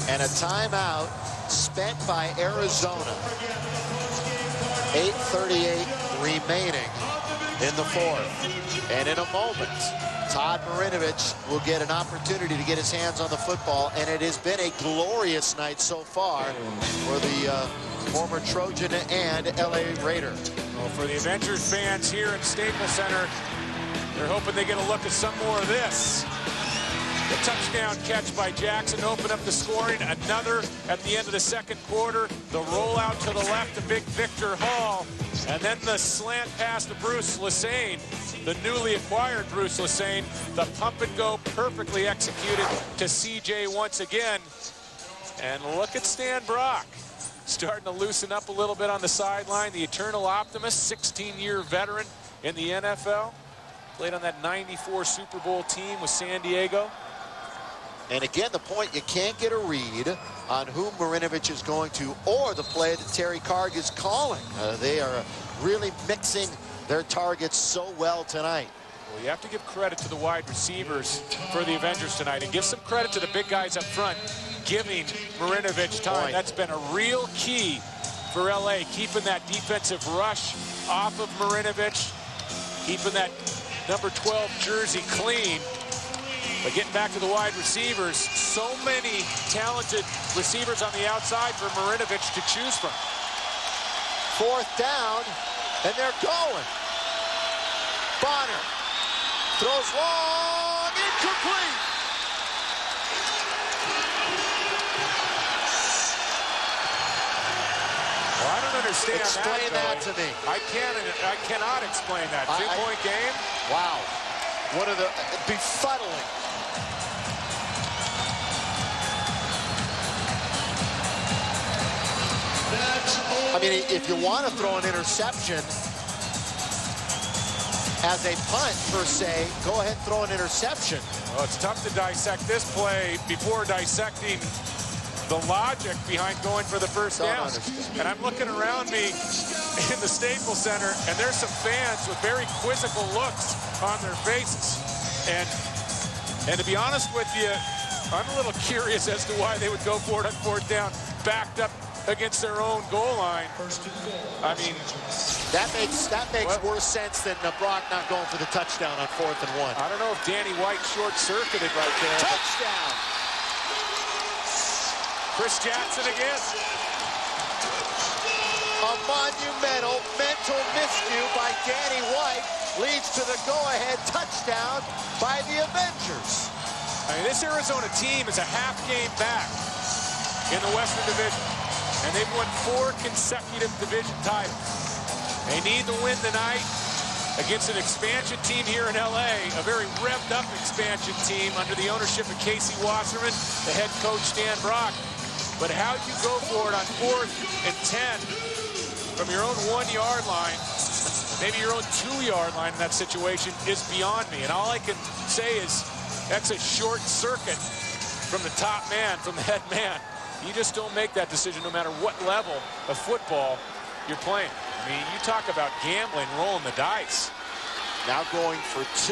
[SPEAKER 1] And a timeout spent by Arizona. 8:38 remaining in the fourth. And in a moment, Todd Marinovich will get an opportunity to get his hands on the football, and it has been a glorious night so far for the former Trojan and LA Raider.
[SPEAKER 27] Well, for the Avengers fans here at Staples Center, they're hoping they get a look at some more of this. The touchdown catch by Jackson to open up the scoring. Another at the end of the second quarter. The rollout to the left to big Victor Hall. And then the slant pass to Bruce Lesane, the newly acquired Bruce Lesane. The pump and go perfectly executed to CJ once again. And look at Stan Brock. Starting to loosen up a little bit on the sideline. The eternal optimist, 16-year veteran in the NFL. Played on that 94 Super Bowl team with San Diego.
[SPEAKER 1] And again, the point, you can't get a read on whom Marinovich is going to, or the play that Terry Karg is calling. They are really mixing their targets so well tonight.
[SPEAKER 27] Well, you have to give credit to the wide receivers for the Avengers tonight, and give some credit to the big guys up front, giving Marinovich time. That's been a real key for LA, keeping that defensive rush off of Marinovich, keeping that number 12 jersey clean. But getting back to the wide receivers, so many talented receivers on the outside for Marinovich to choose from.
[SPEAKER 1] Fourth down, and they're going. Bonner throws long, incomplete.
[SPEAKER 27] Well, I don't understand
[SPEAKER 1] Explain that to me.
[SPEAKER 27] I cannot explain that. 2-point game?
[SPEAKER 1] Wow. One of the befuddling. I mean, if you want to throw an interception as a punt, per se, go ahead and throw an interception.
[SPEAKER 27] Well, it's tough to dissect this play before dissecting the logic behind going for the first down. And I'm looking around me in the Staples Center, and there's some fans with very quizzical looks on their faces. And to be honest with you, I'm a little curious as to why they would go for it on fourth down, backed up against their own goal line. I mean,
[SPEAKER 1] That makes worse sense than Brock not going for the touchdown on 4th and 1.
[SPEAKER 27] I don't know if Danny White short-circuited right there.
[SPEAKER 1] Touchdown!
[SPEAKER 27] Chris Jackson again.
[SPEAKER 1] A monumental mental miscue by Danny White leads to the go-ahead touchdown by the Avengers.
[SPEAKER 27] I mean, this Arizona team is a half game back in the Western Division, and they've won 4 consecutive division titles. They need to win tonight against an expansion team here in LA, a very revved up expansion team under the ownership of Casey Wasserman, the head coach Stan Brock. But how you go for it on 4th and 10 from your own 1-yard line, maybe your own 2-yard line in that situation, is beyond me. And all I can say is that's a short circuit from the top man, from the head man. You just don't make that decision no matter what level of football you're playing. I mean, you talk about gambling, rolling the dice.
[SPEAKER 1] Now going for 2,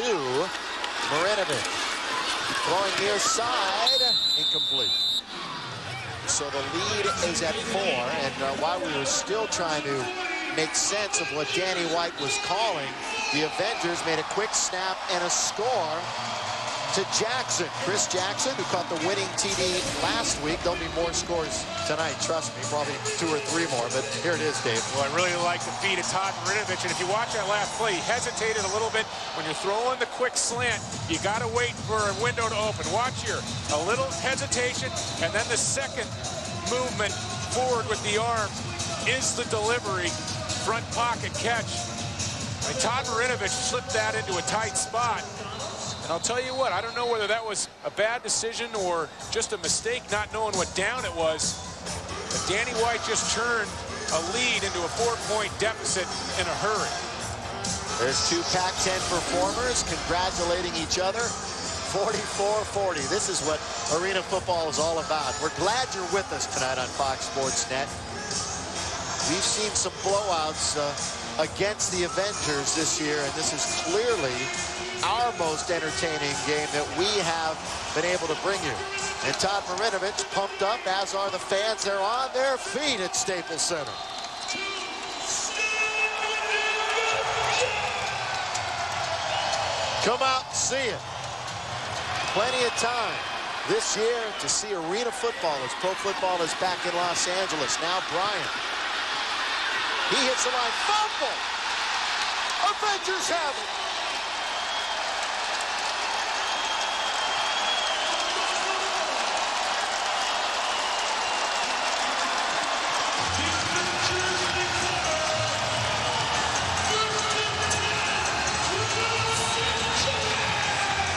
[SPEAKER 1] Marinovic. Throwing near side, incomplete. So the lead is at 4, and while we were still trying to make sense of what Danny White was calling, the Avengers made a quick snap and a score to Jackson. Chris Jackson, who caught the winning TD last week. There'll be more scores tonight, trust me, probably 2 or 3 more, but here it is, Dave.
[SPEAKER 27] Well, I really like the feed of Todd Marinovich, and if you watch that last play, he hesitated a little bit. When you're throwing the quick slant, you got to wait for a window to open. Watch here, a little hesitation, and then the second movement forward with the arm is the delivery, front pocket catch. And Todd Marinovich slipped that into a tight spot. And I'll tell you what, I don't know whether that was a bad decision or just a mistake not knowing what down it was. But Danny White just turned a lead into a 4-point deficit in a hurry.
[SPEAKER 1] There's 2 Pac-10 performers congratulating each other. 44-40. This is what arena football is all about. We're glad you're with us tonight on Fox Sports Net. We've seen some blowouts against the Avengers this year, and this is clearly our most entertaining game that we have been able to bring you. And Todd Marinovich pumped up, as are the fans. They're on their feet at Staples Center. Come out and see it. Plenty of time this year to see arena football as pro football is back in Los Angeles. Now Bryant. He hits the line. Fumble! Avengers have it.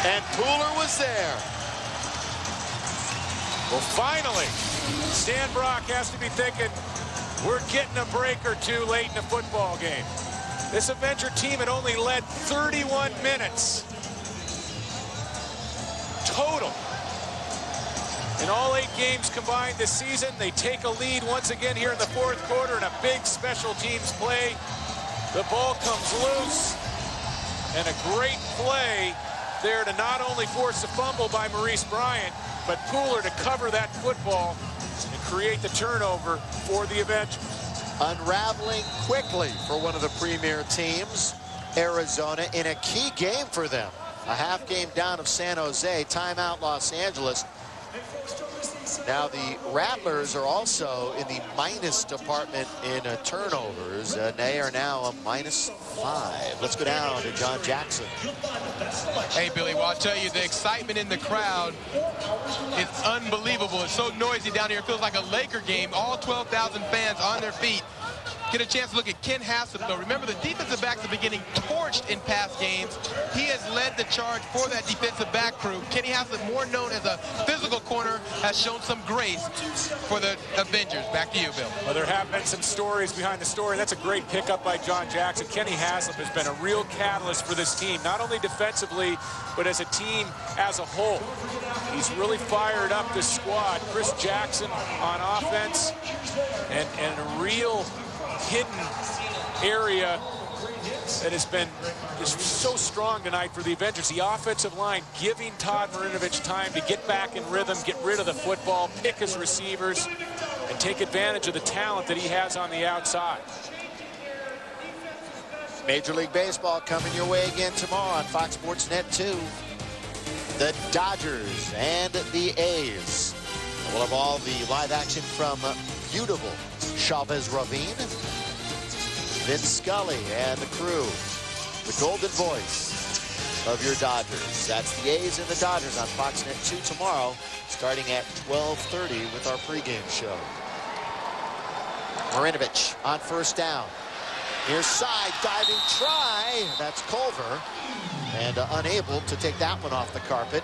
[SPEAKER 1] And Pooler was there.
[SPEAKER 27] Well, finally, Stan Brock has to be thinking, we're getting a break or 2 late in the football game. This Avenger team had only led 31 minutes total. In all 8 games combined this season, they take a lead once again here in the 4th quarter in a big special teams play. The ball comes loose, and a great play there to not only force a fumble by Maurice Bryant, but Pooler to cover that football and create the turnover for the Avengers.
[SPEAKER 1] Unraveling quickly for one of the premier teams, Arizona, in a key game for them. A half game down of San Jose, timeout Los Angeles. Now the Rattlers are also in the minus department in turnovers. They are now a -5. Let's go down to John Jackson.
[SPEAKER 3] Hey, Billy, well, I'll tell you, the excitement in the crowd is unbelievable. It's so noisy down here. It feels like a Laker game. All 12,000 fans on their feet. Get a chance to look at Ken Haslip, though. Remember, the defensive backs have been getting torched in past games. He has led the charge for that defensive back crew. Kenny Haslip, more known as a physical corner, has shown some grace for the Avengers. Back to you, Bill.
[SPEAKER 27] Well, there have been some stories behind the story. That's a great pickup by John Jackson. Kenny Haslip has been a real catalyst for this team, not only defensively, but as a team as a whole. He's really fired up this squad. Chris Jackson on offense, and a real hidden area that has been just so strong tonight for the Avengers. The offensive line giving Todd Marinovich time to get back in rhythm, get rid of the football, pick his receivers, and take advantage of the talent that he has on the outside.
[SPEAKER 1] Major League Baseball coming your way again tomorrow on Fox Sports Net 2. The Dodgers and the A's. We'll have all the live action from beautiful Chavez Ravine, Vince Scully, and the crew. The golden voice of your Dodgers. That's the A's and the Dodgers on Fox Net 2 tomorrow, starting at 12:30 with our pregame show. Marinovich on first down. Near side, diving try. That's Culver. And unable to take that one off the carpet.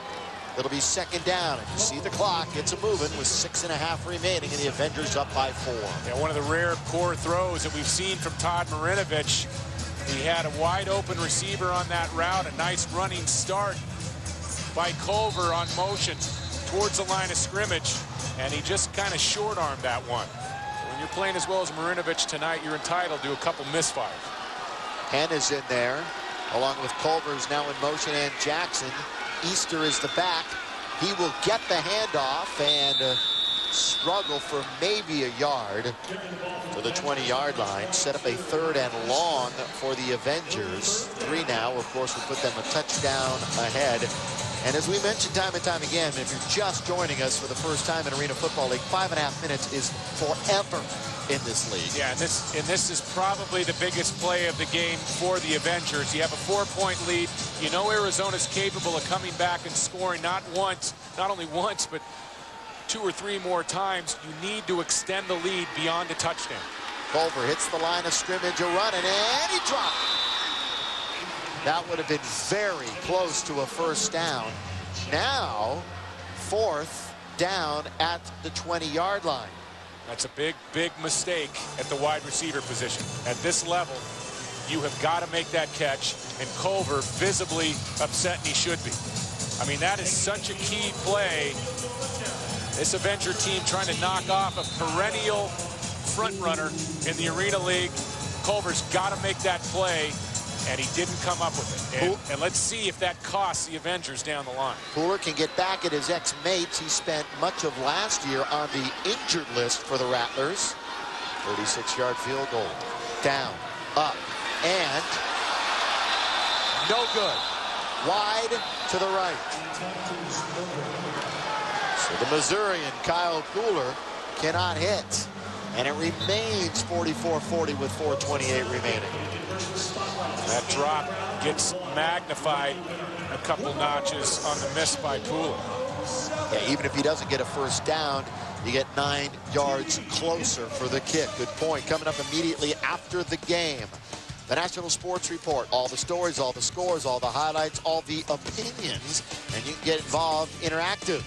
[SPEAKER 1] It'll be second down. And you see the clock. It's a-moving with 6.5 remaining, and the Avengers up by 4.
[SPEAKER 27] Yeah, one of the rare core throws that we've seen from Todd Marinovich. He had a wide-open receiver on that route. A nice running start by Culver on motion towards the line of scrimmage. And he just kind of short-armed that one. When you're playing as well as Marinovich tonight, you're entitled to a couple misfires.
[SPEAKER 1] Penn is in there, along with Culver, who's now in motion, and Jackson. Easter is the back. He will get the handoff and struggle for maybe a yard to the 20-yard line. Set up a 3rd and long for the Avengers. 3 now, of course, will put them a touchdown ahead. And as we mentioned time and time again, if you're just joining us for the first time in Arena Football League, 5.5 minutes is forever in this league.
[SPEAKER 27] Yeah, and this is probably the biggest play of the game for the Avengers. You have a 4-point lead. You know Arizona's capable of coming back and scoring not only once, but 2 or 3 more times. You need to extend the lead beyond a touchdown.
[SPEAKER 1] Culver hits the line of scrimmage, a run, and he dropped. That would have been very close to a first down. Now, 4th down at the 20-yard line.
[SPEAKER 27] That's a big, big mistake at the wide receiver position. At this level, you have got to make that catch, and Culver visibly upset, and he should be. I mean, that is such a key play. This Avenger team trying to knock off a perennial front runner in the Arena League. Culver's got to make that play, and he didn't come up with it. And let's see if that costs the Avengers down the line.
[SPEAKER 1] Pooler can get back at his ex-mates. He spent much of last year on the injured list for the Rattlers. 36-yard field goal. Down, up, and no good. Wide to the right. So the Missourian, Kyle Pooler, cannot hit. And it remains 44-40 with 4:28 remaining.
[SPEAKER 27] That drop gets magnified a couple notches on the miss by Pooler.
[SPEAKER 1] Yeah, even if he doesn't get a first down, you get 9 yards closer for the kick. Good point. Coming up immediately after the game, the National Sports Report. All the stories, all the scores, all the highlights, all the opinions, and you can get involved interactive.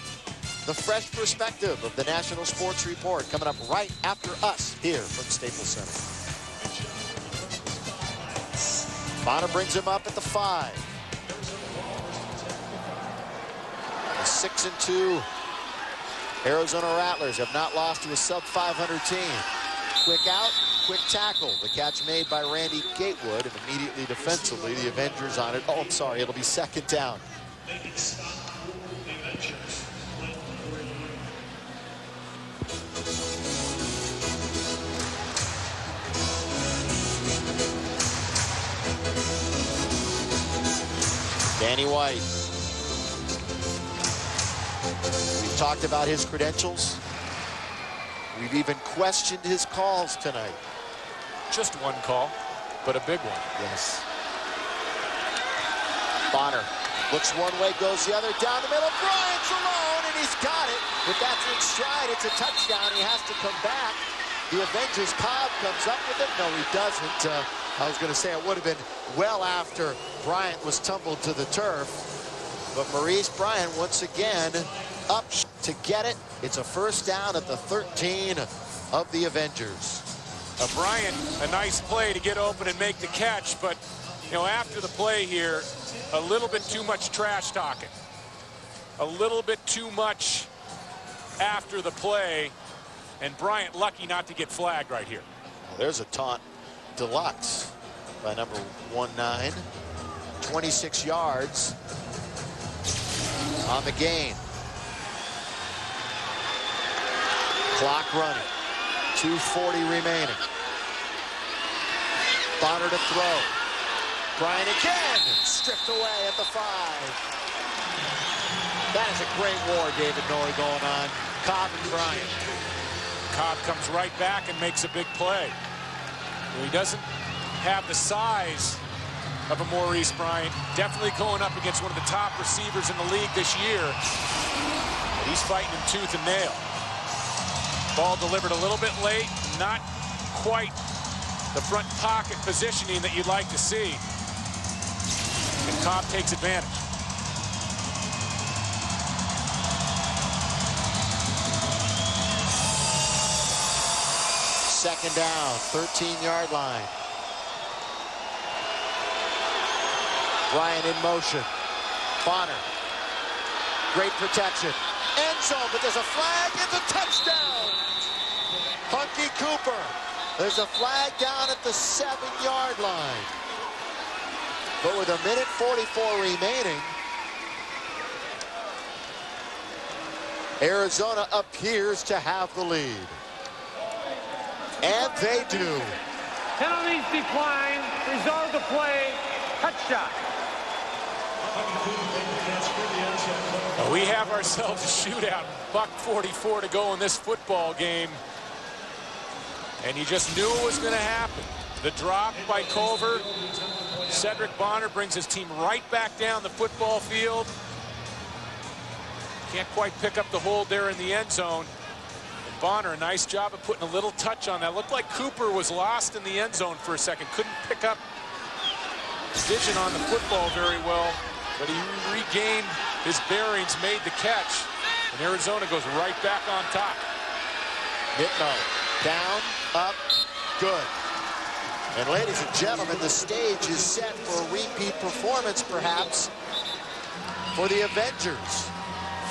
[SPEAKER 1] The fresh perspective of the National Sports Report coming up right after us here from Staples Center. Bonner brings him up at the 5. The 6-2 Arizona Rattlers have not lost to a sub-500 team. Quick out, quick tackle. The catch made by Randy Gatewood, and immediately defensively, the Avengers on it. Oh, I'm sorry, it'll be second down. Danny White. We've talked about his credentials. We've even questioned his calls tonight.
[SPEAKER 27] Just one call, but a big one.
[SPEAKER 1] Yes. Bonner looks one way, goes the other, down the middle. Bryant's alone, and he's got it. If that's in stride, it's a touchdown. He has to come back. The Avengers Cobb comes up with it. No, he doesn't. I was going to say it would have been well after Bryant was tumbled to the turf. But Maurice Bryant once again up to get it. It's a first down at the 13 of the Avengers.
[SPEAKER 27] Bryant, a nice play to get open and make the catch, but you know, after the play here, a little bit too much trash talking. A little bit too much after the play, and Bryant lucky not to get flagged right here.
[SPEAKER 1] Well, there's a taunt deluxe by number 19. 26 yards on the gain. Clock running. 2:40 remaining. Bonner to throw. Bryant again, stripped away at the 5. That is a great war, David Norrie, going on. Cobb and Bryant.
[SPEAKER 27] Cobb comes right back and makes a big play. He doesn't have the size of a Maurice Bryant. Definitely going up against one of the top receivers in the league this year. But he's fighting him tooth and nail. Ball delivered a little bit late. Not quite the front pocket positioning that you'd like to see. And Cobb takes advantage.
[SPEAKER 1] Second down, 13-yard line. Bryant in motion. Bonner. Great protection. End zone, but there's a flag. It's a touchdown. Hunky Cooper. There's a flag down at the 7-yard line. But with 1:44 remaining, Arizona appears to have the lead. And they do.
[SPEAKER 20] Penalties decline. Result of the play. Touchdown.
[SPEAKER 27] We have ourselves a shootout. $1:44 to go in this football game. And you just knew it was going to happen. The drop by Culver. Cedric Bonner brings his team right back down the football field. Can't quite pick up the hold there in the end zone. And Bonner, a nice job of putting a little touch on that. Looked like Cooper was lost in the end zone for a second. Couldn't pick up vision on the football very well. But he regained his bearings, made the catch. And Arizona goes right back on top.
[SPEAKER 1] Mitno, down, up, good. And ladies and gentlemen, the stage is set for a repeat performance, perhaps, for the Avengers.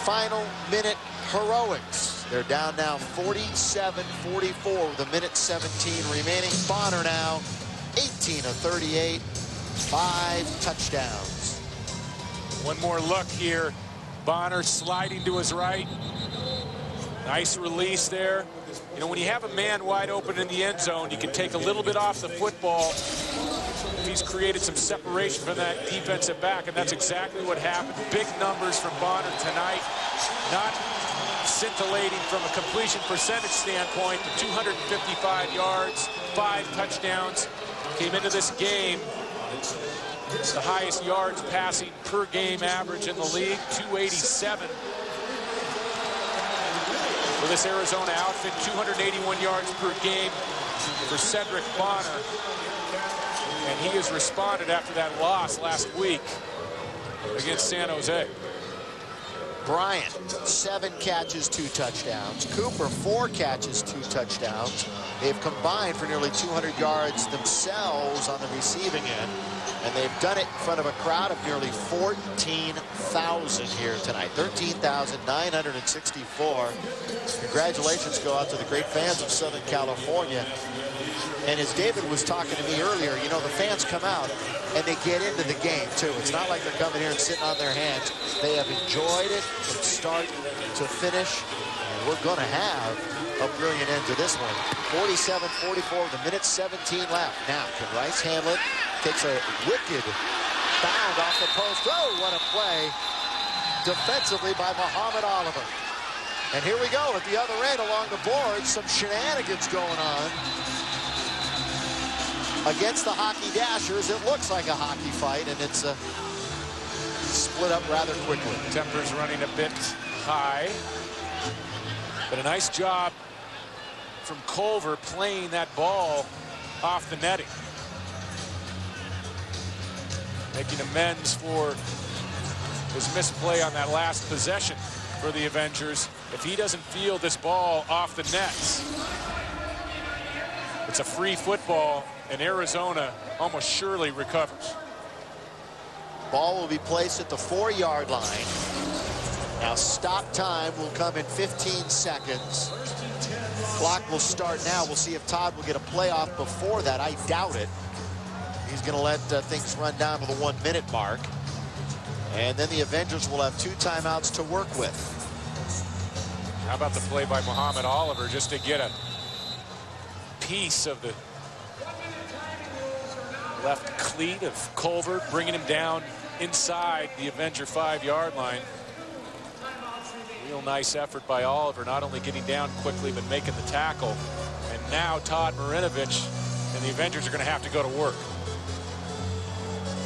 [SPEAKER 1] Final minute heroics. They're down now 47-44 with 1:17 remaining. Bonner now 18 of 38, 5 touchdowns.
[SPEAKER 27] One more look here. Bonner sliding to his right. Nice release there. You know, when you have a man wide open in the end zone, you can take a little bit off the football. He's created some separation from that defensive back, and that's exactly what happened. Big numbers from Bonner tonight. Not scintillating from a completion percentage standpoint, but 255 yards, 5 touchdowns. Came into this game. It's the highest yards passing per game average in the league, 287. For this Arizona outfit, 281 yards per game for Cedric Bonner. And he has responded after that loss last week against San Jose.
[SPEAKER 1] Bryant, 7 catches, 2 touchdowns. Cooper, 4 catches, 2 touchdowns. They've combined for nearly 200 yards themselves on the receiving end. And they've done it in front of a crowd of nearly 14,000 here tonight. 13,964. Congratulations go out to the great fans of Southern California. And as David was talking to me earlier, you know, the fans come out and they get into the game, too. It's not like they're coming here and sitting on their hands. They have enjoyed it from start to finish. And we're going to have a brilliant end to this one. 47-44 with 1:17 left. Now, can Rice handle it? Takes a wicked bound off the post. Oh, what a play defensively by Muhammad Oliver. And here we go at the other end along the board. Some shenanigans going on against the Hockey Dashers. It looks like a hockey fight, and it's split up rather quickly.
[SPEAKER 27] Tempers running a bit high. But a nice job from Culver playing that ball off the netting. Making amends for his misplay on that last possession for the Avengers. If he doesn't feel this ball off the nets, it's a free football, and Arizona almost surely recovers.
[SPEAKER 1] Ball will be placed at the 4-yard line. Now stop time will come in 15 seconds. Clock will start now. We'll see if Todd will get a playoff before that. I doubt it. He's going to let things run down to the 1-minute mark. And then the Avengers will have 2 timeouts to work with.
[SPEAKER 27] How about the play by Muhammad Oliver just to get a piece of the left cleat of Culver, bringing him down inside the Avenger 5-yard line. Real nice effort by Oliver, not only getting down quickly, but making the tackle. And now Todd Marinovich and the Avengers are going to have to go to work.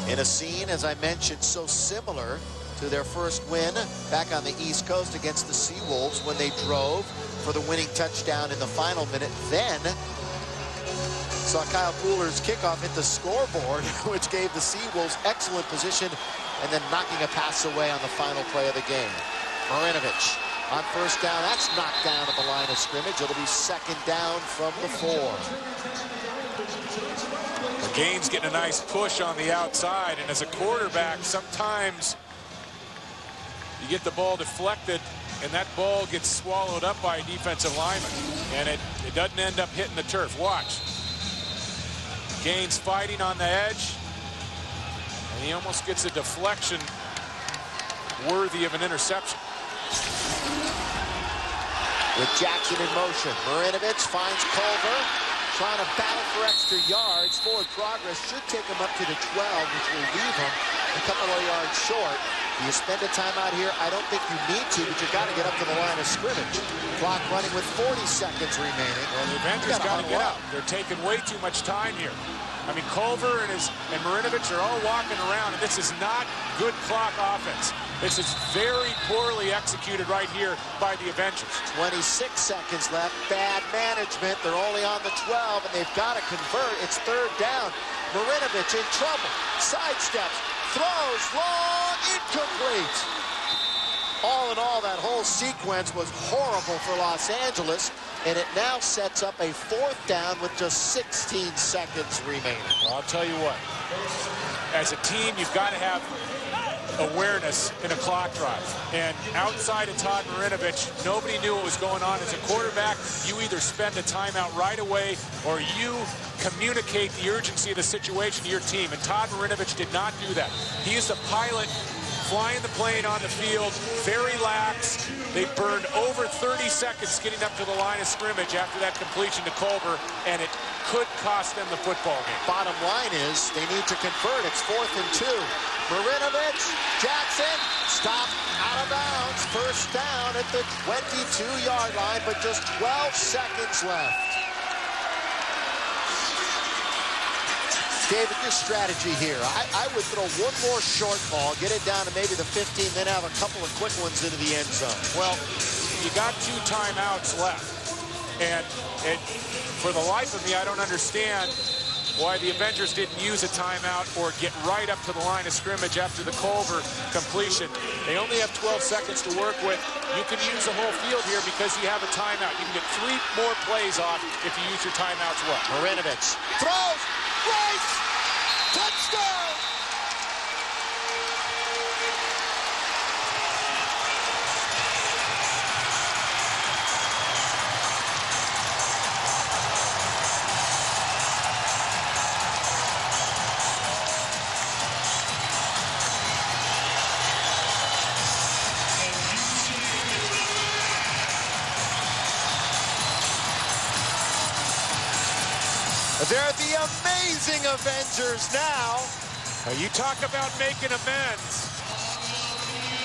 [SPEAKER 1] In a scene, as I mentioned, so similar to their first win back on the East Coast against the Seawolves when they drove for the winning touchdown in the final minute. Then saw Kyle Pooler's kickoff hit the scoreboard, which gave the Seawolves excellent position, and then knocking a pass away on the final play of the game. Marinovich on first down. That's knocked down at the line of scrimmage. It'll be second down from the 4.
[SPEAKER 27] Gaines getting a nice push on the outside, and as a quarterback, sometimes you get the ball deflected, and that ball gets swallowed up by a defensive lineman, and it doesn't end up hitting the turf. Watch. Gaines fighting on the edge, and he almost gets a deflection worthy of an interception.
[SPEAKER 1] With Jackson in motion, Marinovich finds Culver, trying to battle for extra yards. Forward progress should take him up to the 12, which will leave him a couple of yards short. Do you spend a timeout here? I don't think you need to, but you've got to get up to the line of scrimmage. Clock running with 40 seconds remaining.
[SPEAKER 27] Well, the Avengers got to get up. They're taking way too much time here. I mean, Culver and Marinovich are all walking around, and this is not good clock offense. This is very poorly executed right here by the Avengers.
[SPEAKER 1] 26 seconds left. Bad management. They're only on the 12, and they've got to convert. It's third down. Marinovich in trouble. Sidesteps. Throws long. Incomplete. All in all, that whole sequence was horrible for Los Angeles, and it now sets up a fourth down with just 16 seconds remaining.
[SPEAKER 27] Well, I'll tell you what. As a team, you've got to have awareness in a clock drive. And outside of Todd Marinovich, nobody knew what was going on. As a quarterback, you either spend a timeout right away or you communicate the urgency of the situation to your team. And Todd Marinovich did not do that. He used to pilot flying the plane on the field, very lax. They burned over 30 seconds getting up to the line of scrimmage after that completion to Culver, and it could cost them the football game.
[SPEAKER 1] Bottom line is they need to convert. It's 4th and 2. Marinovich, Jackson, stopped out of bounds. First down at the 22-yard line, but just 12 seconds left. David, your strategy here. I would throw one more short ball, get it down to maybe the 15, then have a couple of quick ones into the end zone.
[SPEAKER 27] Well, you got 2 timeouts left. And for the life of me, I don't understand why the Avengers didn't use a timeout or get right up to the line of scrimmage after the Culver completion. They only have 12 seconds to work with. You can use the whole field here because you have a timeout. You can get 3 more plays off if you use your timeouts well.
[SPEAKER 1] Marinovich throws, race, touchdown! They're the amazing Avengers now.
[SPEAKER 27] You talk about making amends.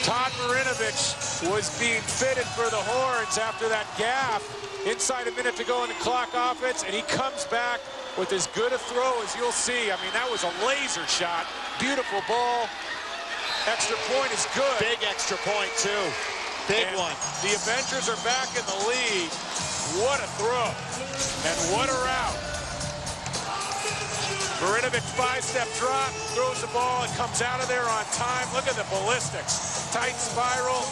[SPEAKER 27] Todd Marinovich was being fitted for the horns after that gaffe. Inside a minute to go in the clock offense, and he comes back with as good a throw as you'll see. I mean, that was a laser shot. Beautiful ball. Extra point is good.
[SPEAKER 1] Big extra point, too. Big one.
[SPEAKER 27] The Avengers are back in the lead. What a throw. And what a route. Marinovich 5-step drop, throws the ball, and comes out of there on time. Look at the ballistics. Tight spiral.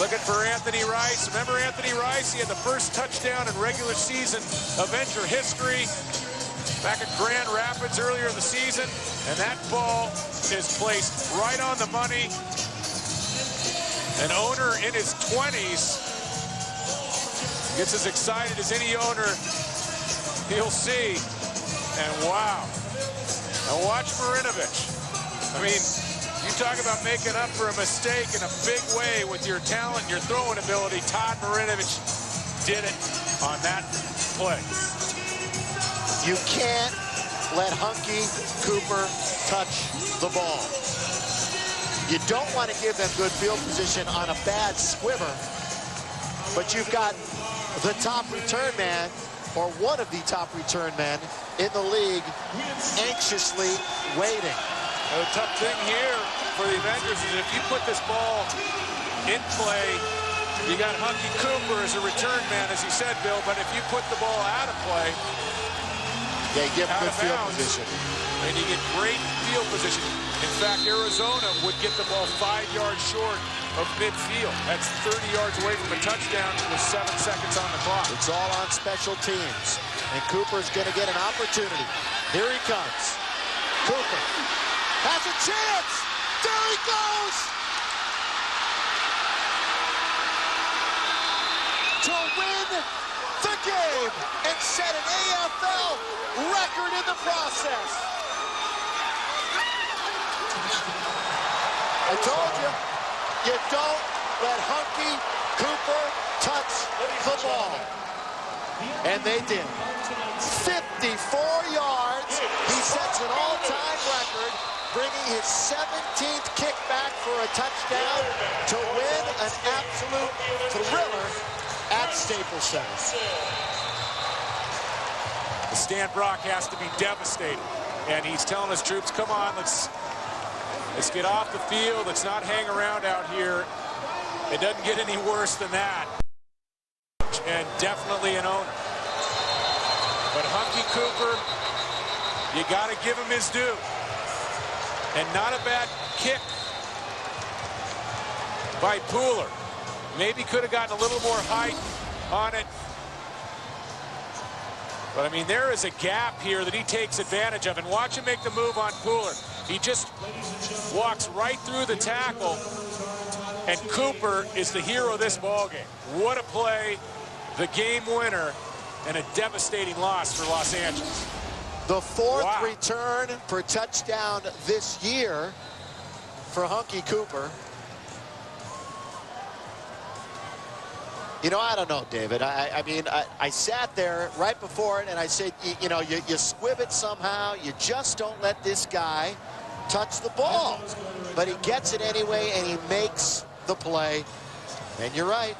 [SPEAKER 27] Looking for Anthony Rice. Remember Anthony Rice? He had the first touchdown in regular season Avenger history back at Grand Rapids earlier in the season. And that ball is placed right on the money. An owner in his 20s gets as excited as any owner he'll see. And wow. Now watch Marinovich. I mean, you talk about making up for a mistake in a big way with your talent and your throwing ability. Todd Marinovich did it on that play.
[SPEAKER 1] You can't let Hunky Cooper touch the ball. You don't want to give them good field position on a bad squiver, but you've got the top return man, or one of the top return men in the league, anxiously waiting.
[SPEAKER 27] The tough thing here for the Avengers is if you put this ball in play, you got Hunky Cooper as a return man, as you said, Bill, but if you put the ball out of play,
[SPEAKER 1] yeah, you give good field position.
[SPEAKER 27] And you get great field position. In fact, Arizona would get the ball 5 yards short of midfield. That's 30 yards away from a touchdown with 7 seconds on the clock.
[SPEAKER 1] It's all on special teams. And Cooper's going to get an opportunity. Here he comes. Cooper has a chance. There he goes. To win the game and set an AFL record in the process. I told you, you don't let Hunky Cooper touch the ball. And they did. 54 yards. He sets an all-time record, bringing his 17th kickback for a touchdown to win an absolute thriller at Staples Center.
[SPEAKER 27] Stan Brock has to be devastated. And he's telling his troops, come on, let's get off the field. Let's not hang around out here. It doesn't get any worse than that. And definitely an owner. But Hunky Cooper, you got to give him his due. And not a bad kick by Pooler. Maybe could have gotten a little more height on it. But, I mean, there is a gap here that he takes advantage of. And watch him make the move on Pooler. He just walks right through the tackle. And Cooper is the hero of this ballgame. What a play, the game winner, and a devastating loss for Los Angeles.
[SPEAKER 1] The fourth return for touchdown this year for Hunky Cooper. You know, I don't know, David. I mean, I sat there right before it, and I said, you know, you squib it somehow. You just don't let this guy touch the ball. But he gets it anyway, and he makes the play. And you're right.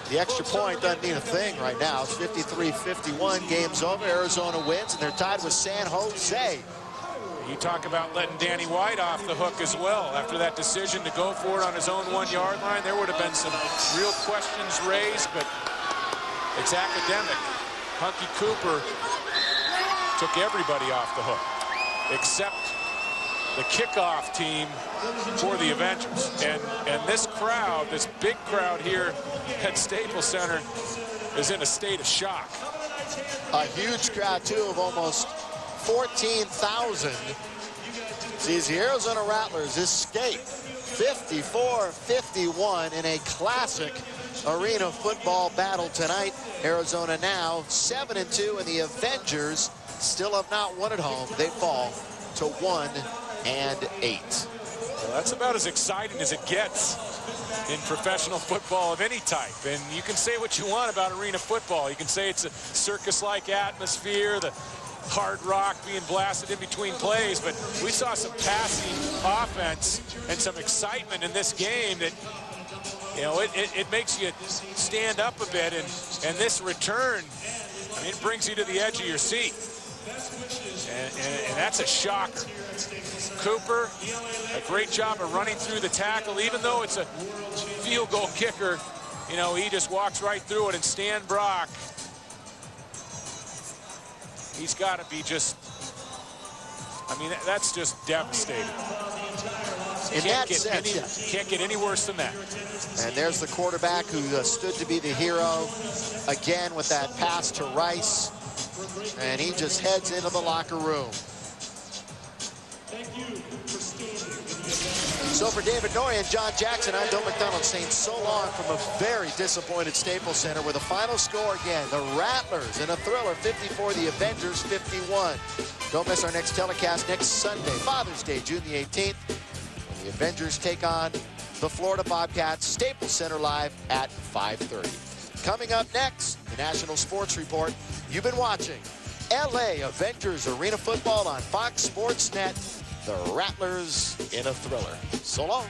[SPEAKER 1] The extra point doesn't mean a thing right now. It's 53-51. Game's over. Arizona wins, and they're tied with San Jose.
[SPEAKER 27] You talk about letting Danny White off the hook as well. After that decision to go for it on his own 1 yard line, there would have been some real questions raised, but it's academic. Hunky Cooper took everybody off the hook, except the kickoff team for the Avengers. And this crowd, this big crowd here at Staples Center, is in a state of shock.
[SPEAKER 1] A huge crowd, too, of almost 14,000 sees the Arizona Rattlers escape 54-51 in a classic arena football battle tonight. Arizona now 7-2, and the Avengers still have not won at home. They fall to 1-8.
[SPEAKER 27] Well, that's about as exciting as it gets in professional football of any type. And you can say what you want about arena football. You can say it's a circus-like atmosphere, the hard rock being blasted in between plays, but we saw some passing offense and some excitement in this game that, you know, it makes you stand up a bit, and this return, I mean, it brings you to the edge of your seat. And that's a shocker. Cooper, a great job of running through the tackle. Even though it's a field goal kicker, you know, he just walks right through it. And Stan Brock, he's got to be just, I mean, that's just devastating. Can't get any worse than that.
[SPEAKER 1] And there's the quarterback who stood to be the hero again with that pass to Rice. And he just heads into the locker room. So for David Norrie and John Jackson, I'm Bill McDonald saying so long from a very disappointed Staples Center, where the final score again, the Rattlers in a thriller, 54, the Avengers 51. Don't miss our next telecast next Sunday, Father's Day, June the 18th. When the Avengers take on the Florida Bobcats, Staples Center live at 5:30. Coming up next, the National Sports Report. You've been watching LA Avengers Arena Football on Fox Sports Net. The Rattlers in a thriller. So long.